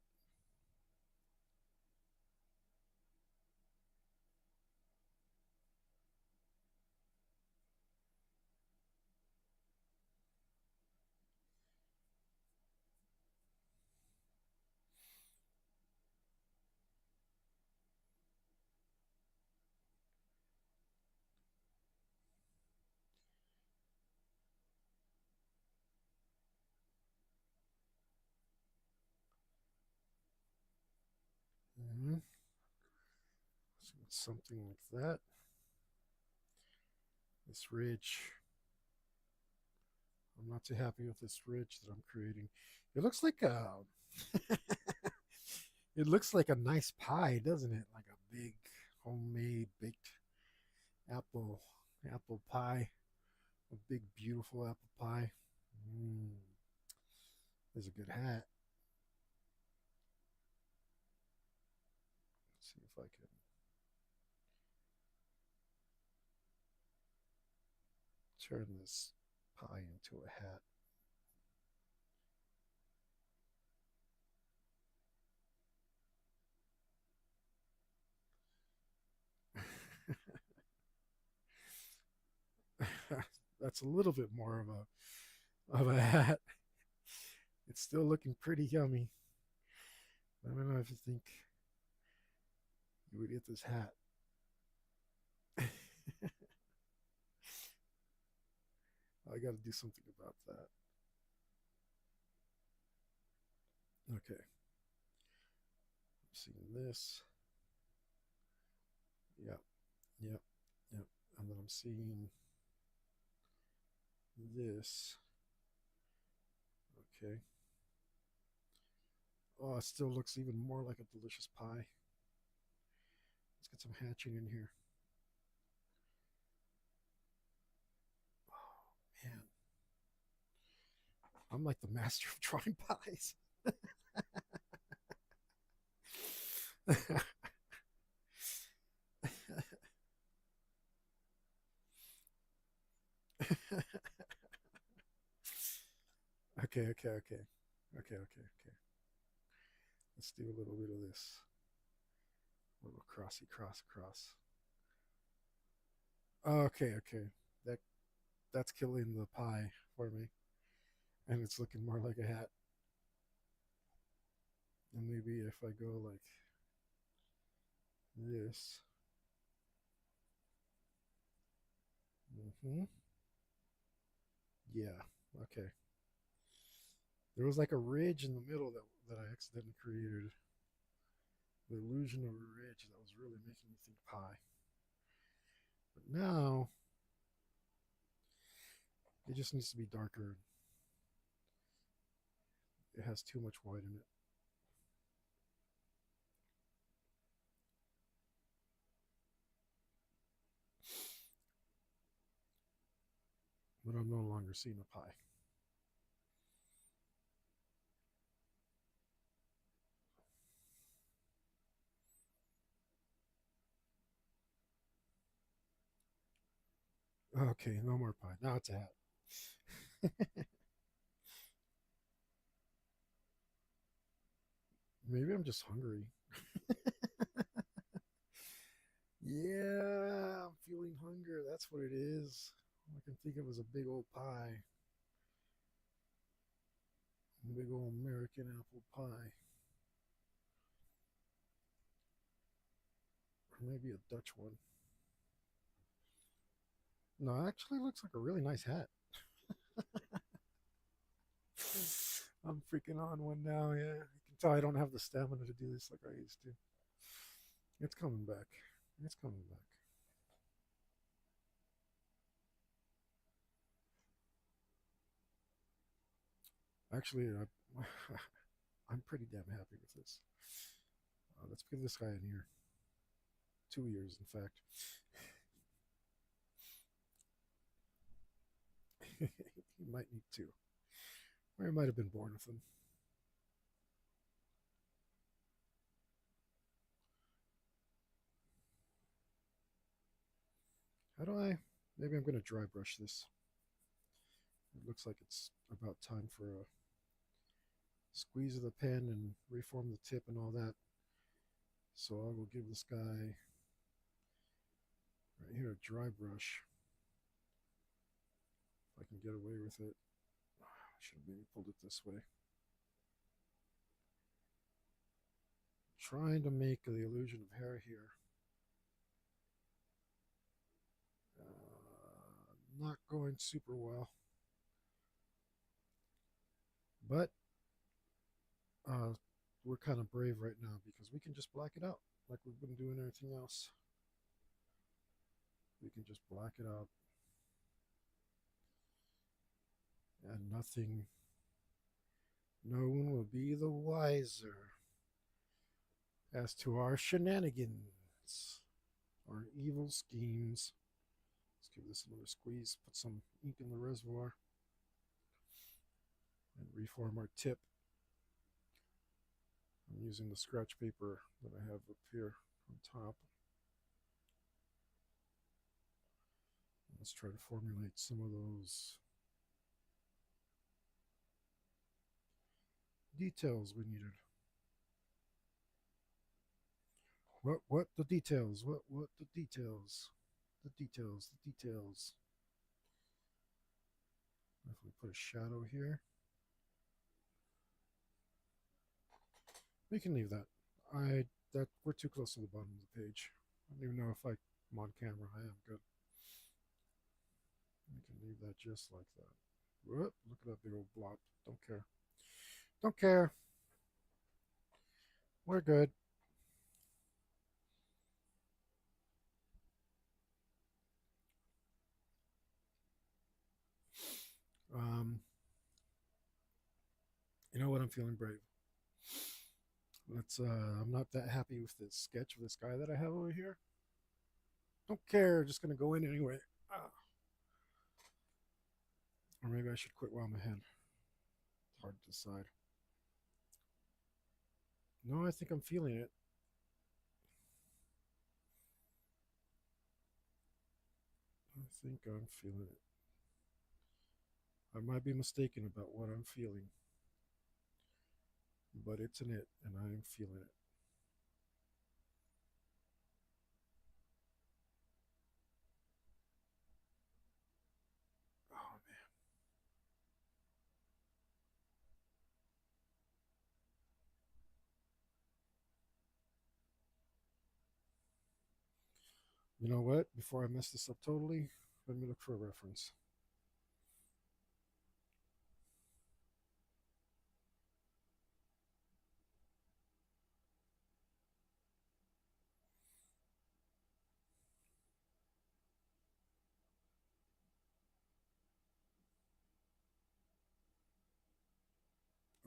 Mm-hmm. So it's something like that. This ridge. I'm not too happy with this ridge that I'm creating. It looks like a it looks like a nice pie, doesn't it? Like a big homemade baked apple apple pie. A big beautiful apple pie. Mm, there's a good hat. Let's see if I can turn this pie into a hat. That's a little bit more of a hat. It's still looking pretty yummy. I don't know if you think you would get this hat. I got to do something about that. Okay, I'm seeing this. Yep, yep, yep. And then I'm seeing this. Okay. Oh, it still looks even more like a delicious pie. Let's get some hatching in here. Oh, man. I'm like the master of drawing pies. Okay, okay, okay. Okay, okay, okay. Let's do a little bit of this. A little crossy cross cross. Okay, okay. That that's killing the pie for me. And it's looking more like a hat. And maybe if I go like this. Mm-hmm. Yeah. Okay. There was like a ridge in the middle that I accidentally created. The illusion of a ridge that was really making me think pie. But now it just needs to be darker. It has too much white in it. but I'm no longer seeing a pie. Okay, no more pie. Now it's a hat. Maybe I'm just hungry. Yeah, I'm feeling hunger. That's what it is. All I can think of is a big old pie. A big old American apple pie. Or maybe a Dutch one. No, it actually looks like a really nice hat. I'm freaking on one now, yeah. You can tell I don't have the stamina to do this like I used to. It's coming back. It's coming back. Actually, I'm pretty damn happy with this. Let's give this guy an ear. 2 years, in fact. He might need two. Or he might have been born with them. How do I? Maybe I'm going to dry brush this. It looks like it's about time for a squeeze of the pen and reform the tip and all that. So I will give this guy right here a dry brush. If I can get away with it. I should have maybe pulled it this way. Trying to make the illusion of hair here. Not going super well. But uh, we're kind of brave right now because we can just black it out like we've been doing everything else. We can just black it out and nothing, no one will be the wiser as to our shenanigans, our evil schemes. Let's give this another squeeze, put some ink in the reservoir, and reform our tip. I'm using the scratch paper that I have up here on top. Let's try to formulate some of those details we needed. What the details? What the details? The details, the details. If we put a shadow here, we can leave that. We're too close to the bottom of the page. I don't even know if I'm on camera. I am good. We can leave that just like that. Whoop, look at that big old blob. Don't care. Don't care. We're good. Um, you know what? I'm feeling brave. Let's. I'm not that happy with this sketch of this guy that I have over here. Don't care. Just gonna go in anyway. Ah. Or maybe I should quit while I'm ahead. It's hard to decide. No, I think I'm feeling it. I think I'm feeling it. I might be mistaken about what I'm feeling, but it's an it, and I'm feeling it. Oh man. You know what? Before I mess this up totally, let me look for a reference.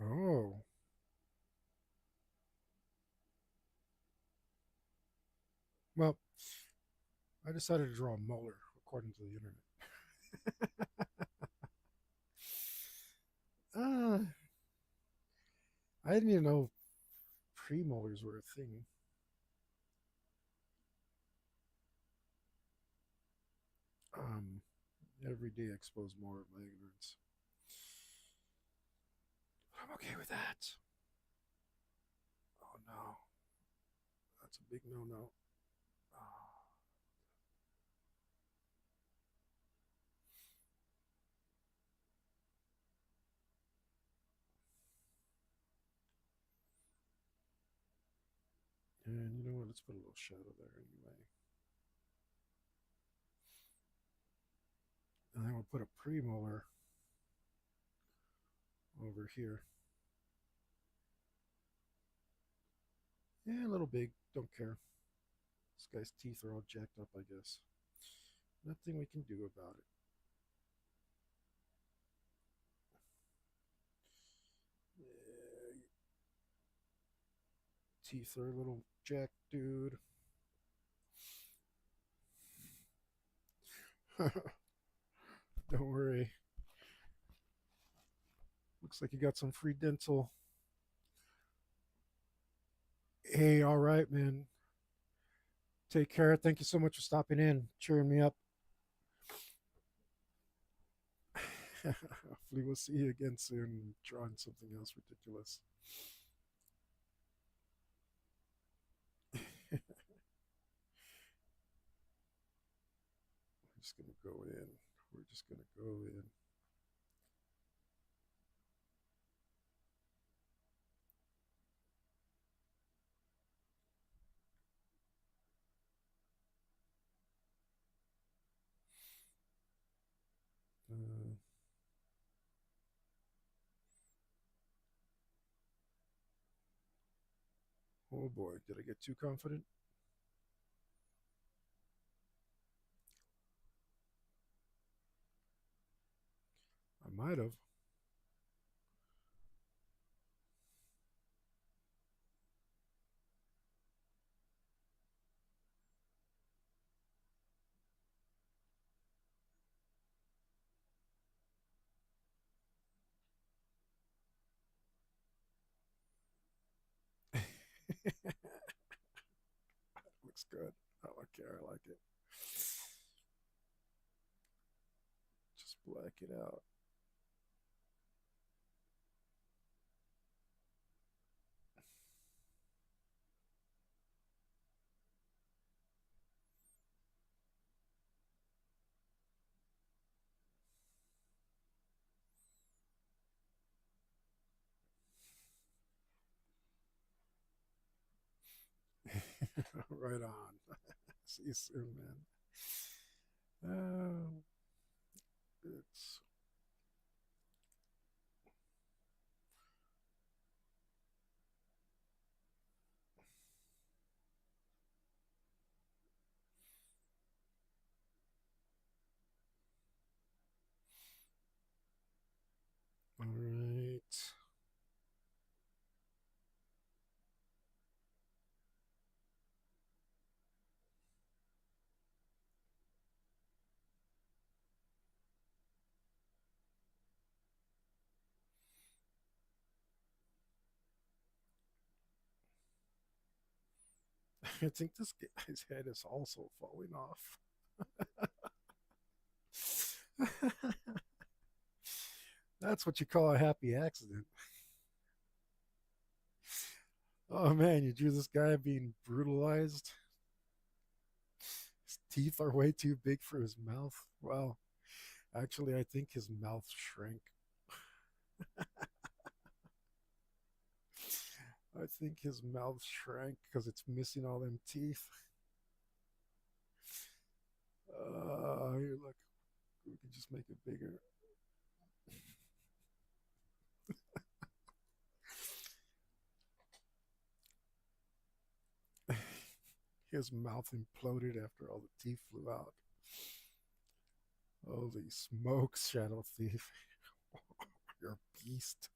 Oh, well, I decided to draw a molar according to the internet. I didn't even know premolars were a thing. Um, every day I expose more of my ignorance. I'm okay with that. Oh no, that's a big no-no. Oh, and you know what? Let's put a little shadow there anyway. And then we'll put a premolar over here. Yeah, a little big. Don't care. This guy's teeth are all jacked up, I guess. Nothing we can do about it. Yeah, teeth are a little jacked, dude. Don't worry. Looks like you got some free dental. Hey, all right, man. Take care. Thank you so much for stopping in, cheering me up. Hopefully, we'll see you again soon, drawing something else ridiculous. We're just going to go in. We're just going to go in. Uh, oh boy, did I get too confident? I might have. Looks good. I don't care. I like it. Just black it out. Right on. See you soon, man. It's all right. I think this guy's head is also falling off. That's what you call a happy accident. Oh man, you drew this guy being brutalized. His teeth are way too big for his mouth. Well, actually, I think his mouth shrank. I think his mouth shrank because it's missing all them teeth. Here, look, we can just make it bigger. His mouth imploded after all the teeth flew out. Holy smokes, Shadow Thief. You're a beast.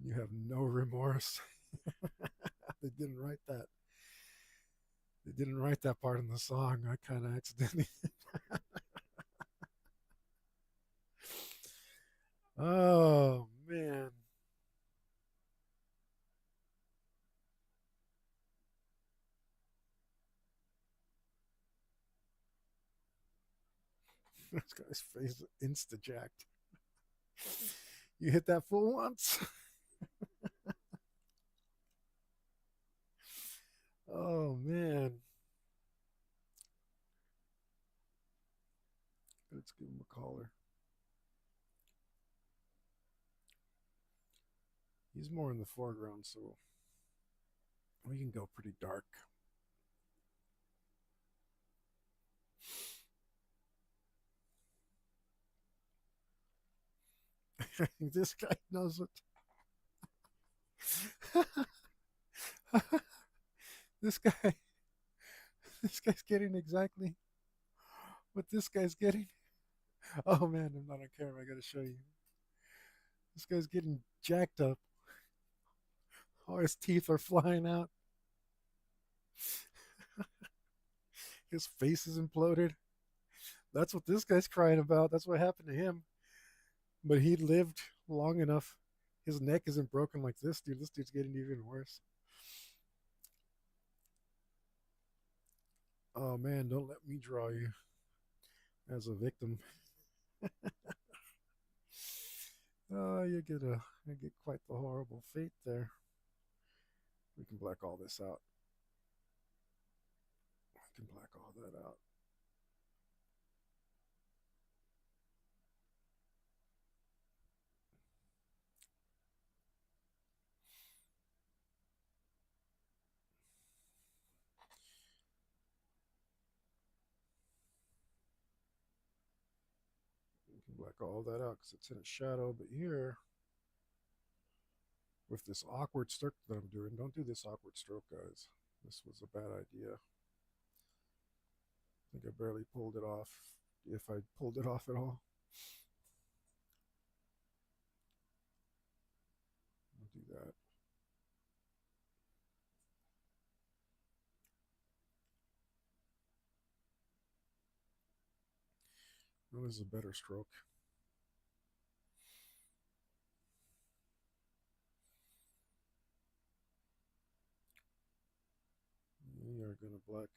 You have no remorse. They didn't write that. They didn't write that part in the song. I kind of accidentally. Oh, man. This guy's face insta jacked. You hit that fool once. Oh man. Let's give him a collar. He's more in the foreground, so we can go pretty dark. This guy knows it. This guy, this guy's getting exactly what this guy's getting. Oh man, I'm not on camera. I gotta show you. This guy's getting jacked up. All his teeth are flying out. His face is imploded. That's what this guy's crying about. That's what happened to him. But he lived long enough. His neck isn't broken like this dude. This dude's getting even worse. Oh man, don't let me draw you as a victim. Oh, you get quite the horrible fate there. We can black all this out. We can black all that out. We can black all that out because it's in a shadow. But here, with this awkward stroke that I'm doing, don't do this awkward stroke, guys. This was a bad idea. I think I barely pulled it off, if I pulled it off at all. I'll do that. Well, this is a better stroke. We are going to black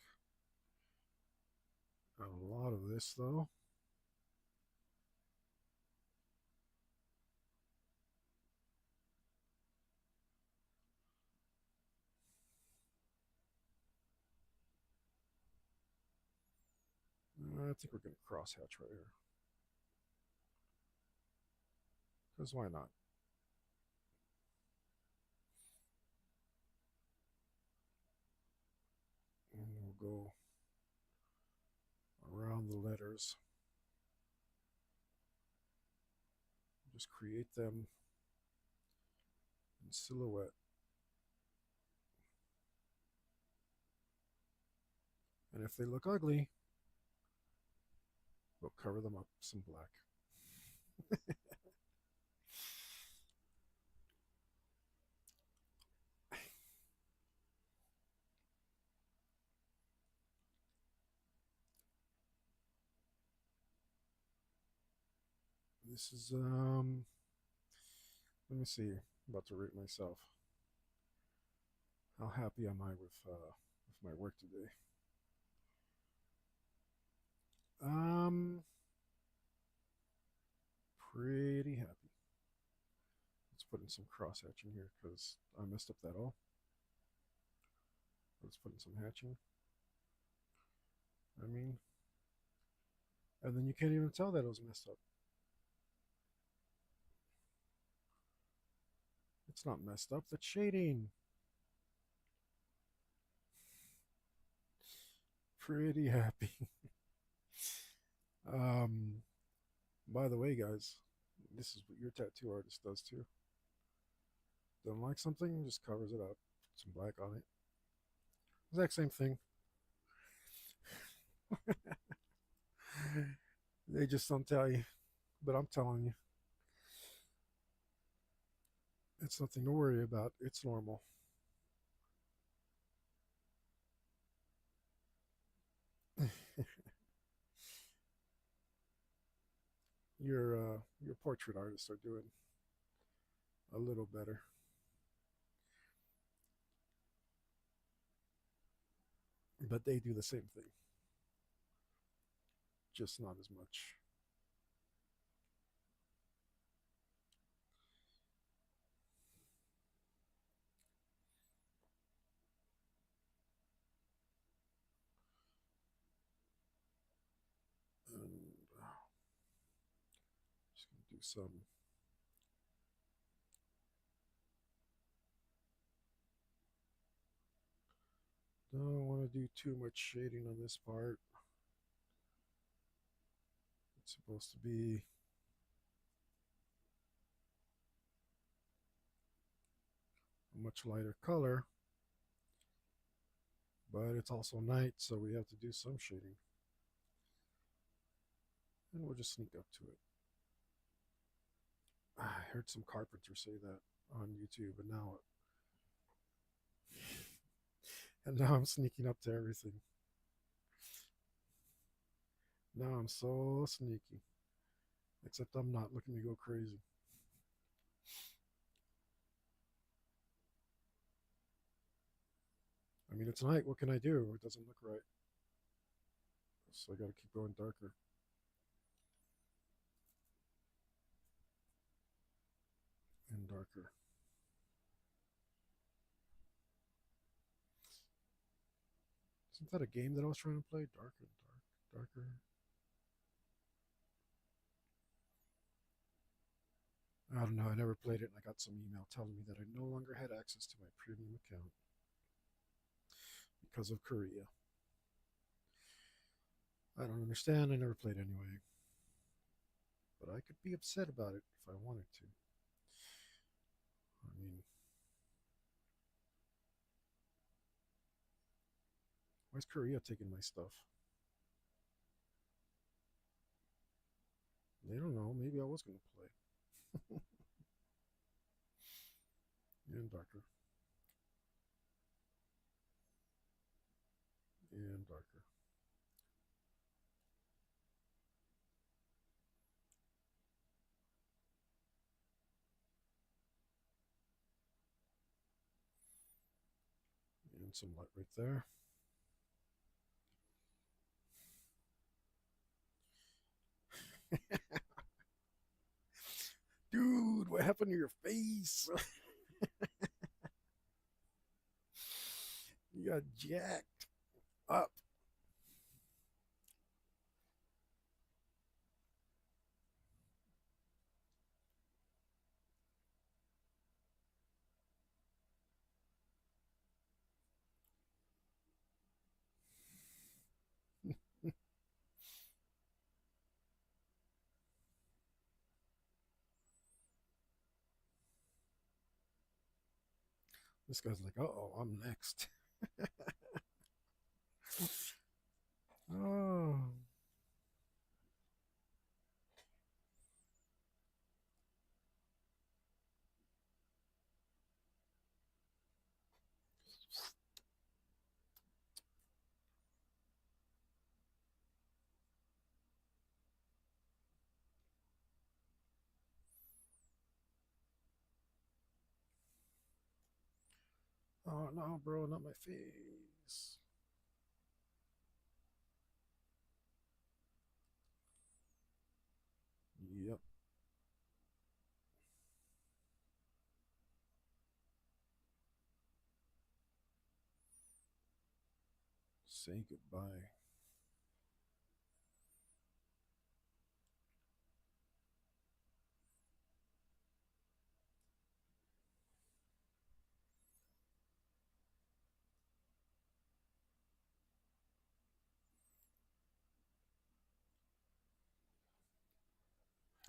out a lot of this, though. I think we're going to crosshatch right here. Because why not? And we'll go around the letters. Just create them in silhouette. And if they look ugly, we'll cover them up some black. This is let me see. I'm about to rate myself. How happy am I with my work today? Um Pretty happy. Let's put in some cross hatching here because I messed up that all. Let's put in some hatching. I mean, and then you can't even tell that it was messed up. It's not messed up. That's shading. Pretty happy. um, by the way, guys, this is what your tattoo artist does too. Don't like something, just covers it up, put some black on it. Exact same thing. They just don't tell you, but I'm telling you, it's nothing to worry about. It's normal. Your portrait artists are doing a little better, but they do the same thing, just not as much. do some. Don't want to do too much shading on this part. It's supposed to be a much lighter color, but it's also night, so we have to do some shading. And we'll just sneak up to it. I heard some carpenter say that on YouTube, and now I'm sneaking up to everything. Now I'm so sneaky. Except I'm not. Look at me go crazy. I mean, it's night. What can I do? It doesn't look right. So I gotta keep going darker and darker. Isn't that a game that I was trying to play? Darker and darker. I don't know. I never played it, and I got some email telling me that I no longer had access to my premium account because of Korea. I don't understand. I never played anyway. But I could be upset about it if I wanted to. I mean, why is Korea taking my stuff? They don't know. Maybe I was going to play. And darker. And darker. And some light right there. Dude, what happened to your face? You got jacked up. This guy's like, oh, I'm next. Oh. Oh, no, bro, not my face. Yep. Say goodbye.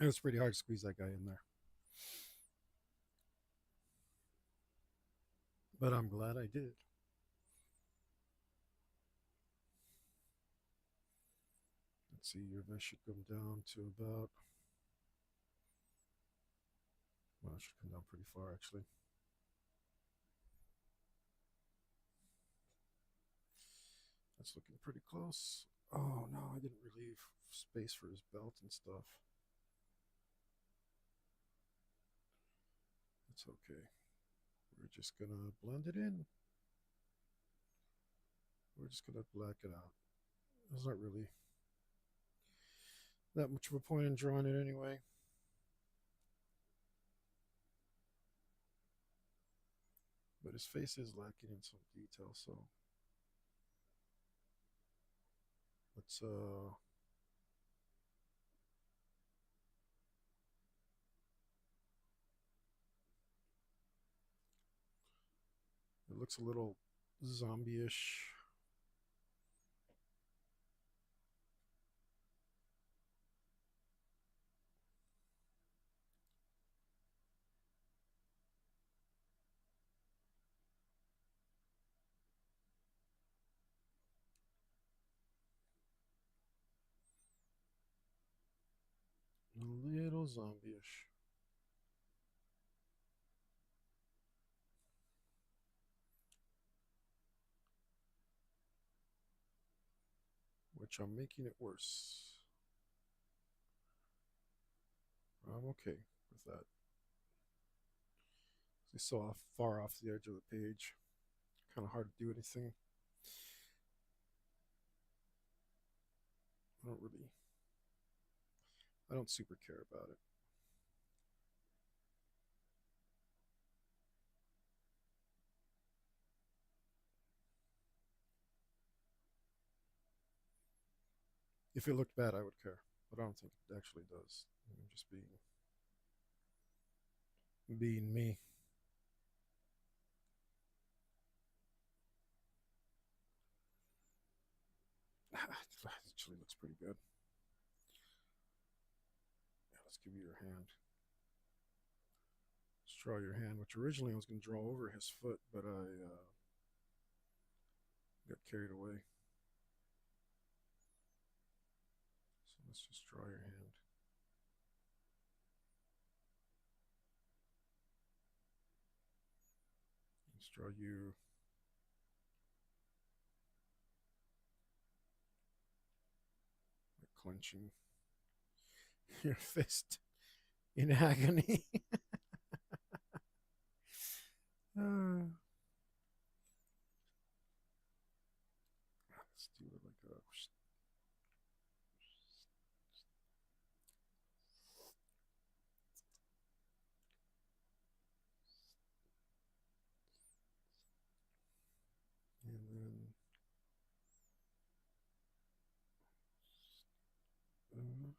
It was pretty hard to squeeze that guy in there. But I'm glad I did. Let's see, your vest should come down to about. Well, it should come down pretty far, actually. That's looking pretty close. Oh, no, I didn't relieve space for his belt and stuff. It's okay. We're just going to blend it in. We're just going to black it out. There's not really that much of a point in drawing it anyway. But his face is lacking in some detail, so let's looks a little zombie-ish. A little zombie-ish. Which I'm making it worse. I'm okay with that. It's so far off the edge of the page. Kind of hard to do anything. I don't really, I don't super care about it. If it looked bad, I would care, but I don't think it actually does. I'm just being me. It actually looks pretty good. Yeah, let's give you your hand. Let's draw your hand, which originally I was going to draw over his foot, but I got carried away. So let's just draw your hand. Let's draw you. Like clenching your fist in agony. Let's do it like a. And then. Uh,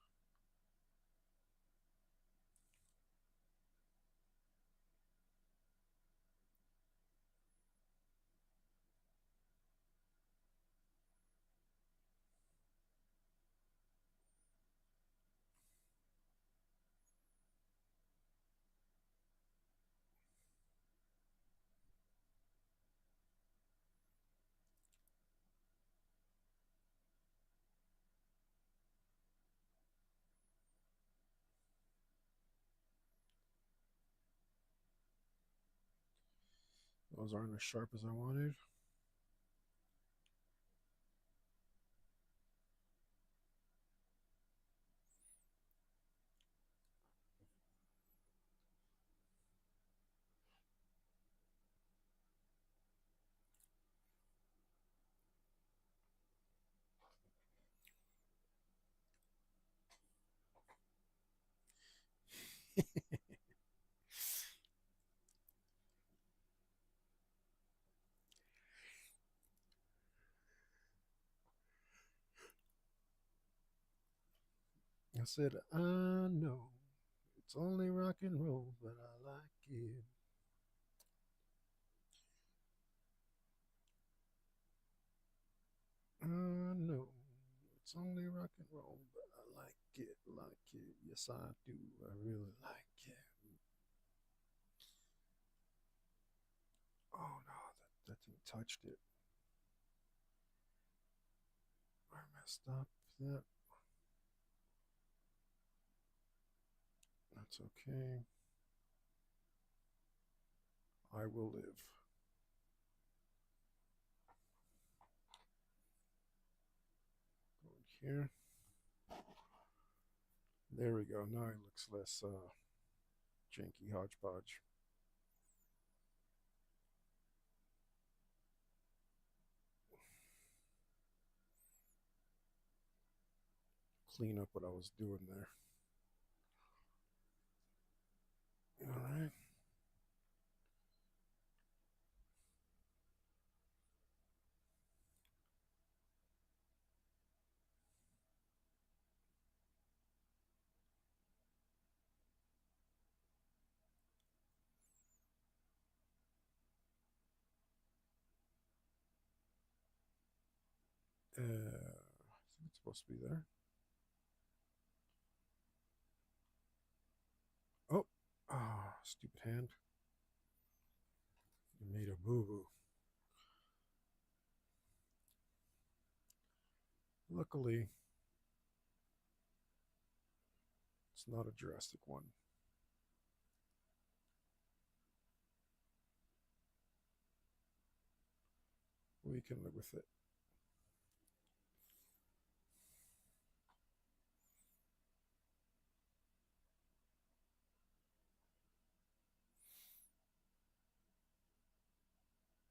those aren't as sharp as I wanted. I said, I know it's only rock and roll, but I like it. I know it's only rock and roll, but I like it, like it. Yes, I do. I really like it. Oh no, that thing touched it. I messed up. That that's okay. I will live. Go in here. There we go. Now it looks less janky hodgepodge. Clean up what I was doing there. All right. I think it's supposed to be there. Oh, ah, stupid hand. You made a boo boo. Luckily, it's not a drastic one. We can live with it.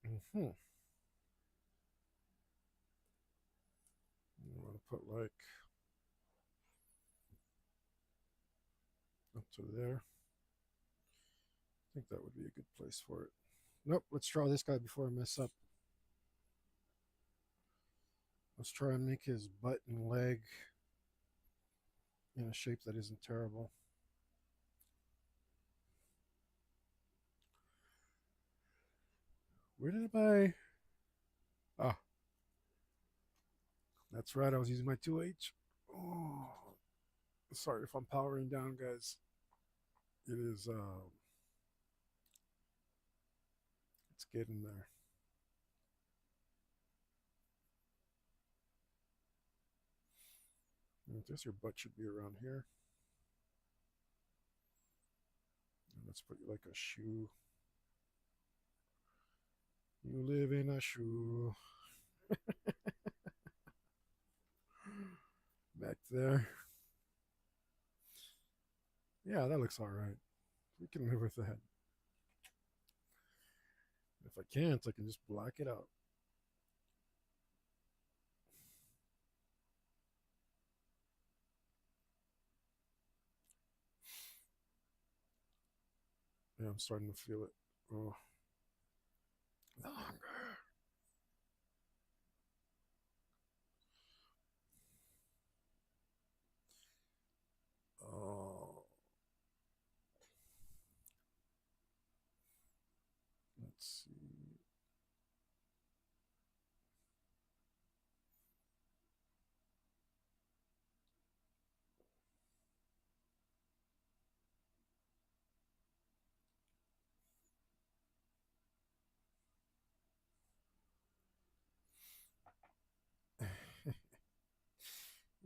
Mm-hmm. I'm gonna put like up to there. I think that would be a good place for it. Nope, let's draw this guy before I mess up. Let's try and make his butt and leg in a shape that isn't terrible. Where did I? Ah, that's right. I was using my 2H. Oh, sorry if I'm powering down, guys. It is. It's getting there. I guess your butt should be around here. And let's put you like a shoe. You live in a shoe. Back there. Yeah, that looks all right. We can live with that. If I can't, I can just black it out. Yeah, I'm starting to feel it. Oh, the hunger. Oh, let's see.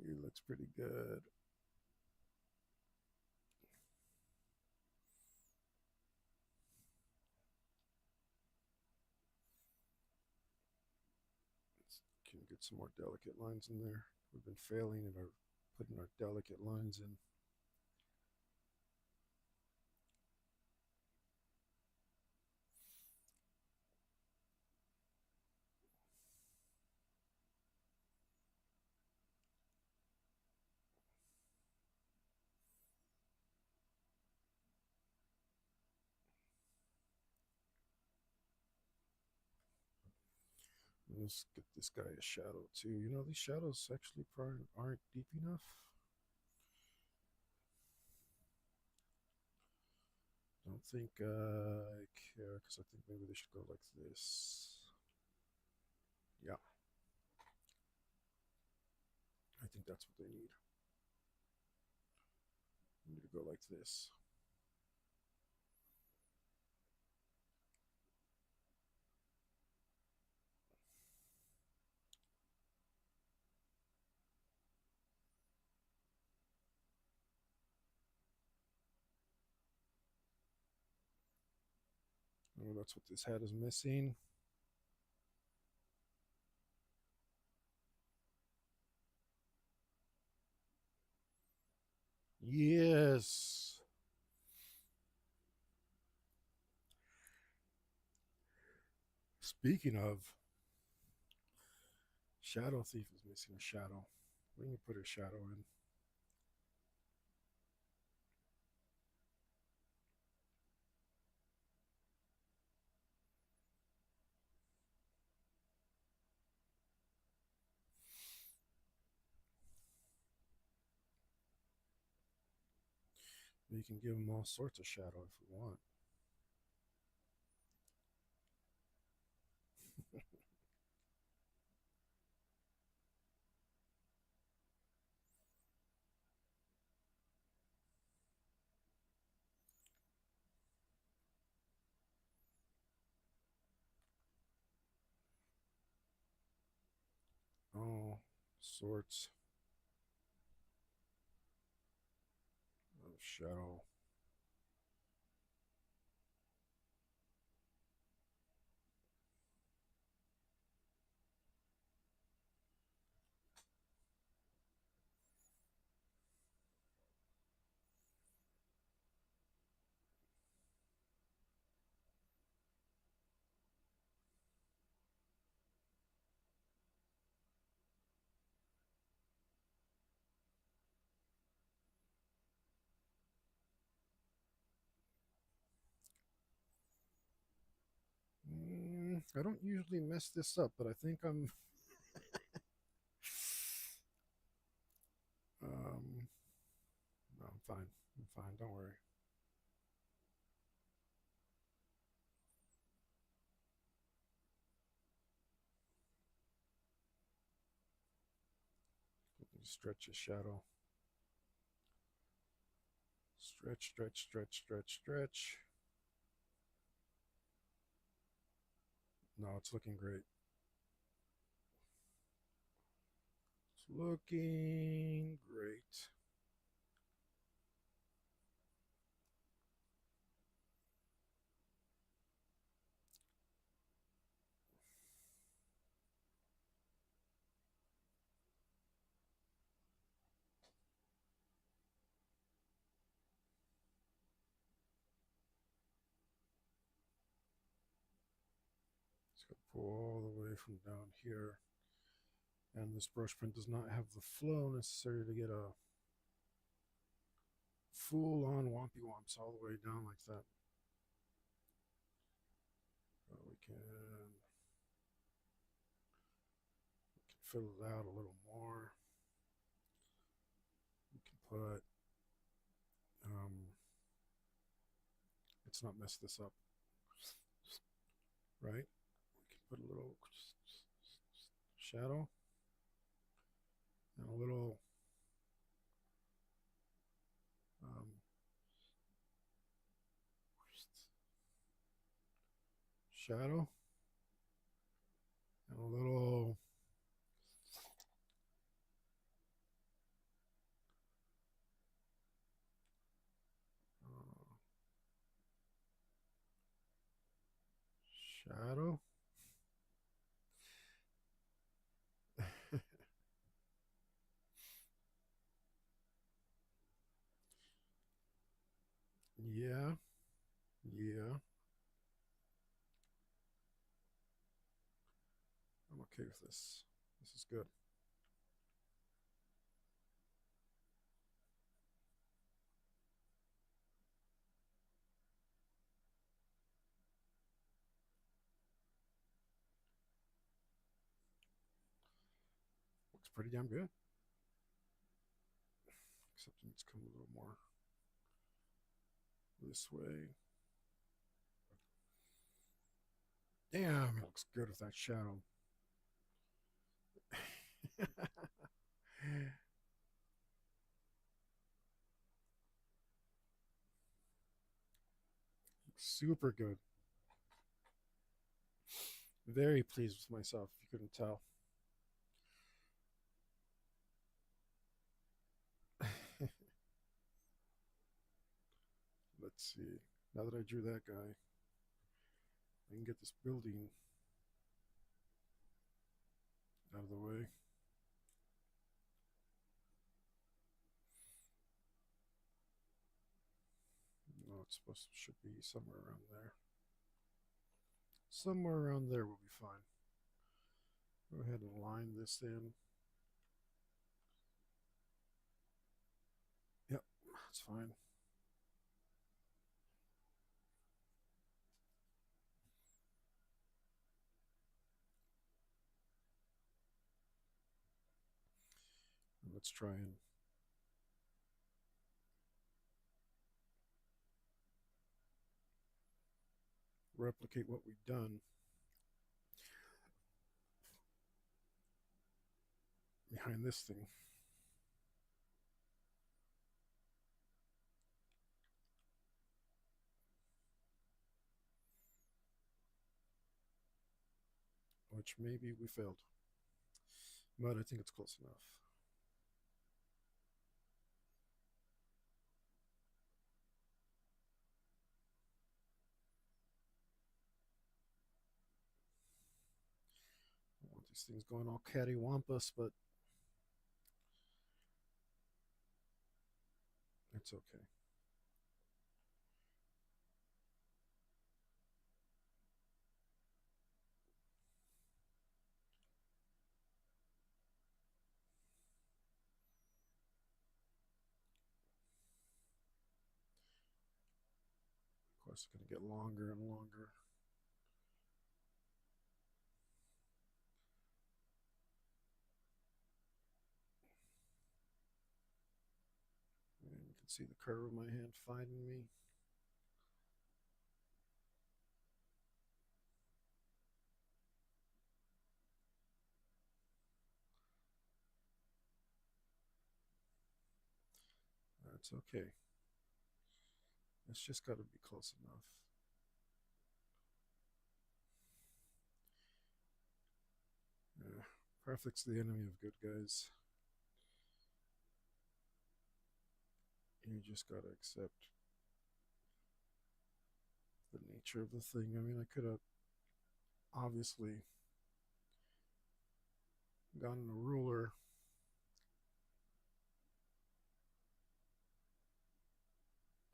It looks pretty good. Can get some more delicate lines in there. We've been failing at our putting our delicate lines in. Let's get this guy a shadow too. You know, these shadows actually aren't deep enough. Don't think I care because I think maybe they should go like this. Yeah, I think that's what they need. They need to go like this. Oh, that's what this hat is missing. Yes. Speaking of, Shadow Thief is missing a shadow. We can put a shadow in. We can give him all sorts of shadow if we want. all sorts of shadow. I don't usually mess this up, but I think um, no, I'm fine. I'm fine. Don't worry. Stretch a shadow. Stretch, stretch, stretch, stretch, stretch. No, it's looking great. It's looking great. It's going to pull all the way from down here. And this brush pen does not have the flow necessary to get a full on wompy womps all the way down like that. But we can fill it out a little more. We can put let's not mess this up, right? We can put a little shadow and a little um, shadow and a little shadow. Yeah, yeah. I'm okay with this. This is good. Looks pretty damn good. Except it needs to come a little more this way. Damn, it looks good with that shadow. Super good. Very pleased with myself, if you couldn't tell. Let's see. Now that I drew that guy, I can get this building out of the way. No, it's supposed to should be somewhere around there. Somewhere around there will be fine. Go ahead and line this in. Yep, that's fine. Let's try and replicate what we've done behind this thing. Which maybe we failed. but I think it's close enough. I don't want these things going all cattywampus, but it's okay. Of course, it's going to get longer and longer. And you can see the curve of my hand finding me. That's okay. It's just got to be close enough. Yeah. Perfect's the enemy of good, guys. You just got to accept the nature of the thing. I mean, I could have obviously gotten a ruler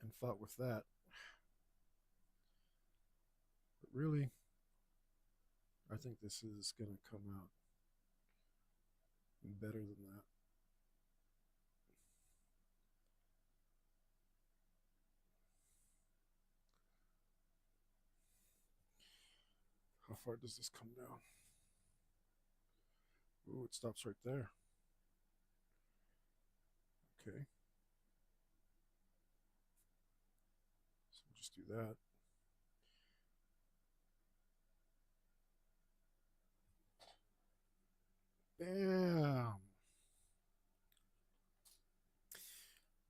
and fought with that. But really, I think this is going to come out better than that. How far does this come down? Ooh, it stops right there. Okay. So we'll just do that. Bam!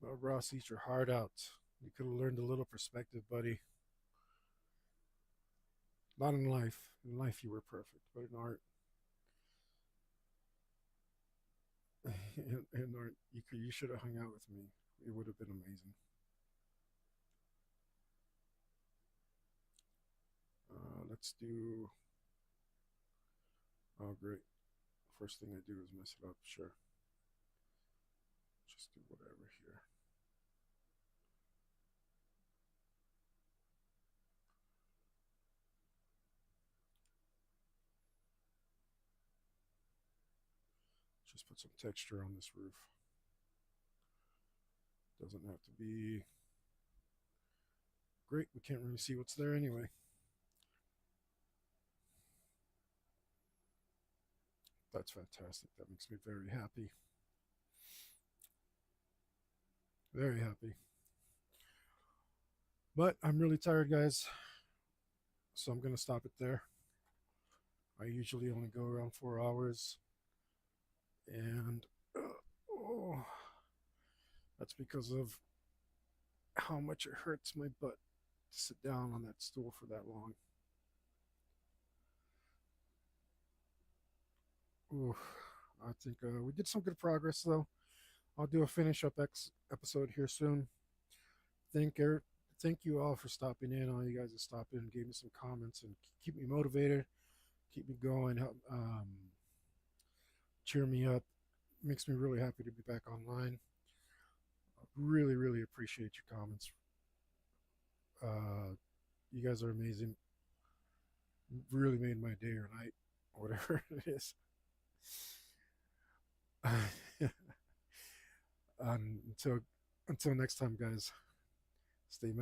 Well, Ross, eat your heart out. You could have learned a little perspective, buddy. Not in life. In life, you were perfect, but in art, in art, you should have hung out with me. It would have been amazing. Let's do. Oh, great. First thing I do is mess it up. Sure. Just do whatever here. Just put some texture on this roof. Doesn't have to be great. We can't really see what's there anyway. That's fantastic. That makes me very happy. Very happy. But I'm really tired, guys. So I'm going to stop it there. I usually only go around 4 hours. And oh, that's because of how much it hurts my butt to sit down on that stool for that long. Ooh, I think we did some good progress, though. I'll do a finish up episode here soon. Thank er- thank you all for stopping in. All you guys that stopped in and gave me some comments and keep me motivated, keep me going, help cheer me up. Makes me really happy to be back online. I really, really appreciate your comments. Uh, you guys are amazing. Really made my day or night, whatever it is. until until next time, guys. Stay